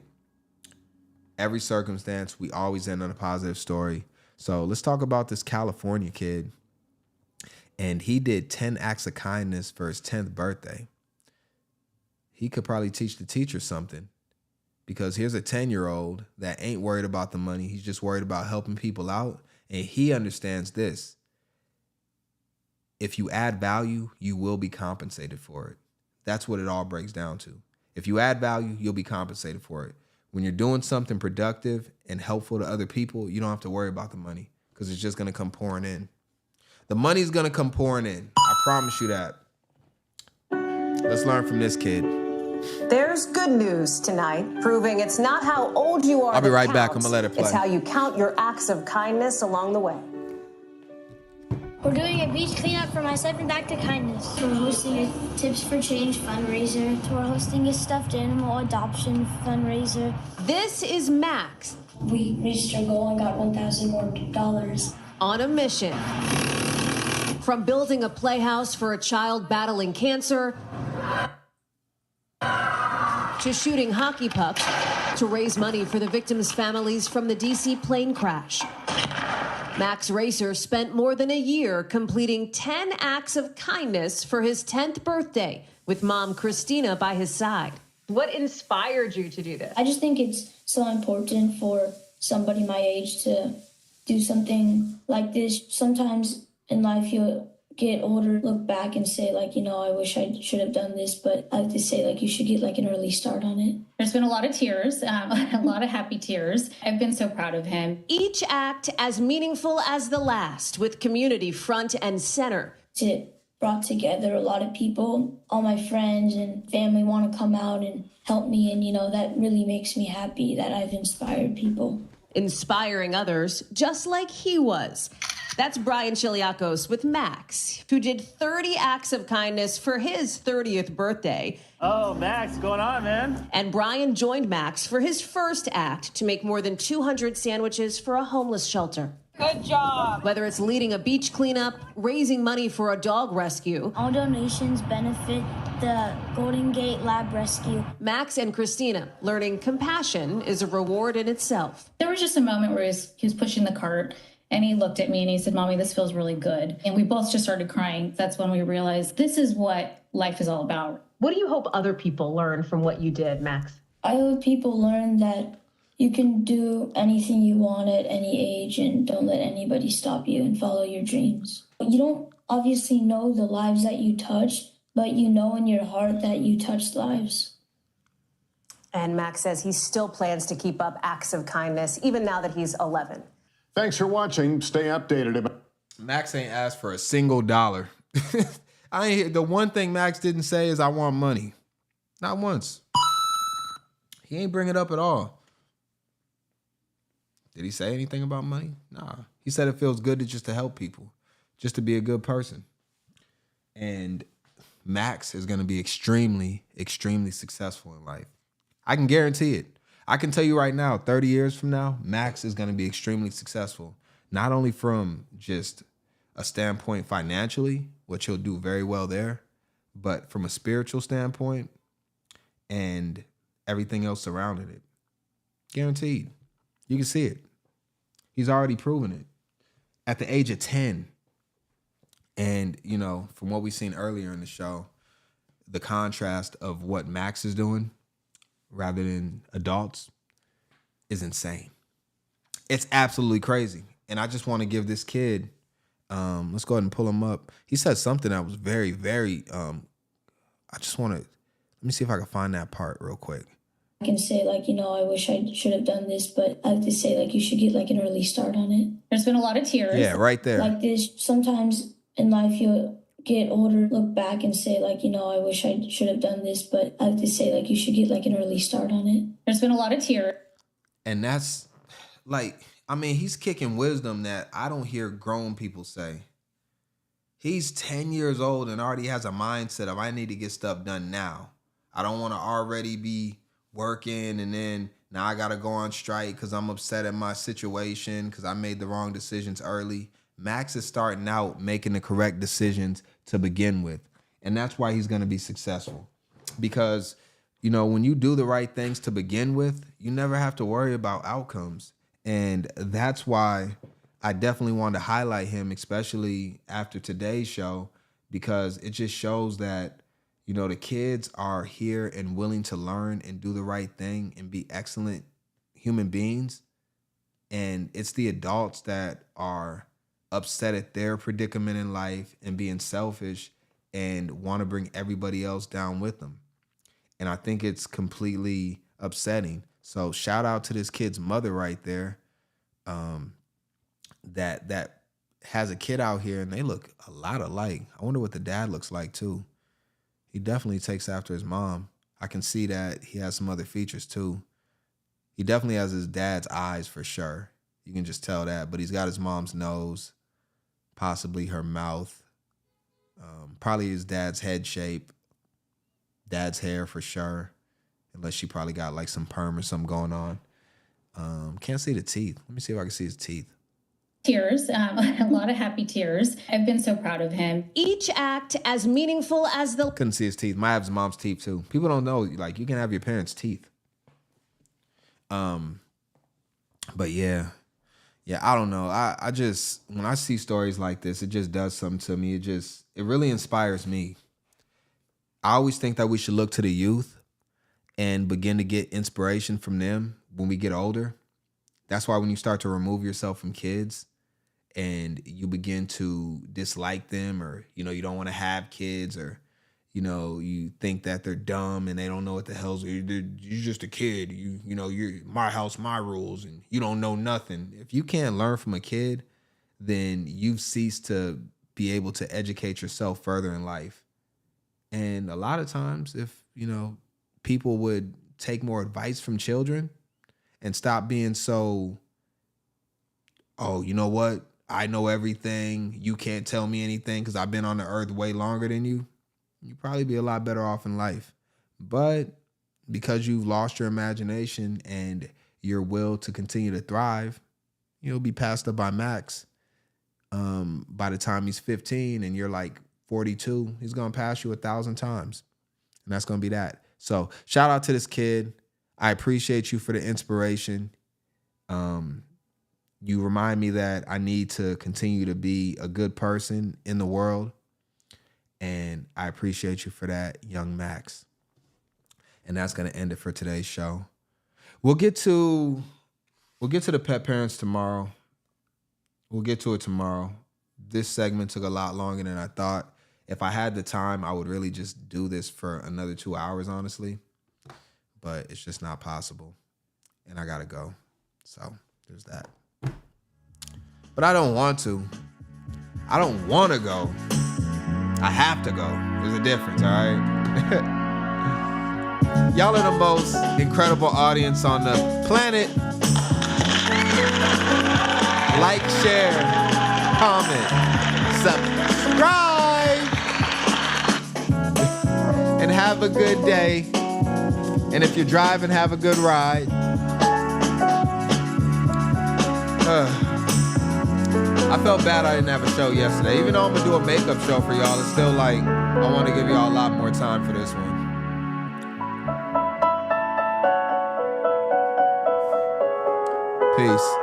Every circumstance, we always end on a positive story. So let's talk about this California kid. And he did 10 acts of kindness for his 10th birthday. He could probably teach the teacher something, because here's a 10-year-old that ain't worried about the money. He's just worried about helping people out. And he understands this. If you add value, you will be compensated for it. That's what it all breaks down to. If you add value, you'll be compensated for it. When you're doing something productive and helpful to other people, you don't have to worry about the money, because it's just going to come pouring in. The money's going to come pouring in. I promise you that. Let's learn from this kid. There's good news tonight, proving it's not how old you are. I'll be right back. Counts. I'm going to let it play. It's how you count your acts of kindness along the way. We're doing a beach cleanup for my 7th act of kindness. We're hosting a Tips for Change fundraiser. We're hosting a stuffed animal adoption fundraiser. This is Max. We reached our goal and got $1,000 more. On a mission. From building a playhouse for a child battling cancer, to shooting hockey pucks, to raise money for the victims' families from the DC plane crash. Max Racer spent more than a year completing 10 acts of kindness for his 10th birthday, with mom Christina by his side. What inspired you to do this? I just think it's so important for somebody my age to do something like this. Sometimes in life you'll get older, look back and say, like, you know, I wish I should have done this, but I have to say, like, you should get like an early start on it. There's been a lot of tears, a lot of happy tears. I've been so proud of him. Each act as meaningful as the last, with community front and center. It brought together a lot of people. All my friends and family want to come out and help me, and, you know, that really makes me happy that I've inspired people. Inspiring others just like he was. That's Brian Chiliakos with Max, who did 30 acts of kindness for his 30th birthday. Oh, Max, going on, man? And Brian joined Max for his first act to make more than 200 sandwiches for a homeless shelter. Good job. Whether it's leading a beach cleanup, raising money for a dog rescue, All donations benefit the Golden Gate Lab Rescue. Max and Christina learning compassion is a reward in itself. There was just a moment where he was pushing the cart and he looked at me and he said, "Mommy, this feels really good." And we both just started crying. That's when we realized this is what life is all about. What do you hope other people learn from what you did, Max? I hope people learn that you can do anything you want at any age and don't let anybody stop you and follow your dreams. You don't obviously know the lives that you touch, but you know in your heart that you touched lives. And Max says he still plans to keep up acts of kindness even now that he's 11. Thanks for watching. Stay updated. Max ain't asked for a single dollar. The one thing Max didn't say is I want money. Not once. He ain't bring it up at all. Did he say anything about money? Nah. He said it feels good to help people, just to be a good person. And Max is going to be extremely, extremely successful in life. I can guarantee it. I can tell you right now, 30 years from now, Max is going to be extremely successful, not only from just a standpoint financially, which he'll do very well there, but from a spiritual standpoint and everything else surrounding it. Guaranteed. You can see it. He's already proven it at the age of 10. And, you know, from what we've seen earlier in the show, the contrast of what Max is doing rather than adults is insane. It's absolutely crazy. And I just want to give this kid, let's go ahead and pull him up. He said something that was very, very, I just want to, let me see if I can find that part real quick. I can say, like, you know, I wish I should have done this, but I have to say, like, you should get, like, an early start on it. There's been a lot of tears. Yeah, right there. Like this, sometimes in life you'll get older, look back and say, like, you know, I wish I should have done this, but I have to say, like, you should get, like, an early start on it. There's been a lot of tears. And that's, like, I mean, he's kicking wisdom that I don't hear grown people say. He's 10 years old and already has a mindset of I need to get stuff done now. I don't want to already be working and then now I got to go on strike because I'm upset at my situation because I made the wrong decisions early. Max is starting out making the correct decisions to begin with. And that's why he's going to be successful. Because, you know, when you do the right things to begin with, you never have to worry about outcomes. And that's why I definitely wanted to highlight him, especially after today's show, because it just shows that, you know, the kids are here and willing to learn and do the right thing and be excellent human beings. And it's the adults that are upset at their predicament in life and being selfish and want to bring everybody else down with them. And I think it's completely upsetting. So shout out to this kid's mother right there, that has a kid out here and they look a lot alike. I wonder what the dad looks like too. He definitely takes after his mom. I can see that he has some other features too. He definitely has his dad's eyes for sure. You can just tell that, but he's got his mom's nose, possibly her mouth, probably his dad's head shape, dad's hair for sure, unless she probably got like some perm or something going on. Can't see the teeth. Let me see if I can see his teeth. Tears, a lot of happy tears. I've been so proud of him. Each act as meaningful as the... Couldn't see his teeth. I have his mom's teeth too. People don't know, like, you can have your parents' teeth. But yeah, I don't know. I just, when I see stories like this, it just does something to me. It really inspires me. I always think that we should look to the youth and begin to get inspiration from them when we get older. That's why when you start to remove yourself from kids and you begin to dislike them, or, you know, you don't want to have kids, or, you know, you think that they're dumb and they don't know what the hell's, you're just a kid. You know, you're my house, my rules, and you don't know nothing. If you can't learn from a kid, then you've ceased to be able to educate yourself further in life. And a lot of times, if, you know, people would take more advice from children and stop being so, oh, you know what? I know everything. You can't tell me anything because I've been on the earth way longer than you. You'd probably be a lot better off in life. But because you've lost your imagination and your will to continue to thrive, you'll be passed up by Max. By the time he's 15 and you're like 42, he's going to pass you 1,000 times. And that's going to be that. So shout out to this kid. I appreciate you for the inspiration. You remind me that I need to continue to be a good person in the world. And I appreciate you for that, young Max. And that's going to end it for today's show. We'll get to the pet parents tomorrow. We'll get to it tomorrow. This segment took a lot longer than I thought. If I had the time, I would really just do this for another 2 hours, honestly. But it's just not possible. And I got to go. So there's that. But I don't want to. I don't want to go. I have to go. There's a difference, all right? Y'all are the most incredible audience on the planet. Like, share, comment, subscribe, and have a good day. And if you're driving, have a good ride. I felt bad I didn't have a show yesterday. Even though I'm going to do a makeup show for y'all, it's still like, I want to give y'all a lot more time for this one. Peace.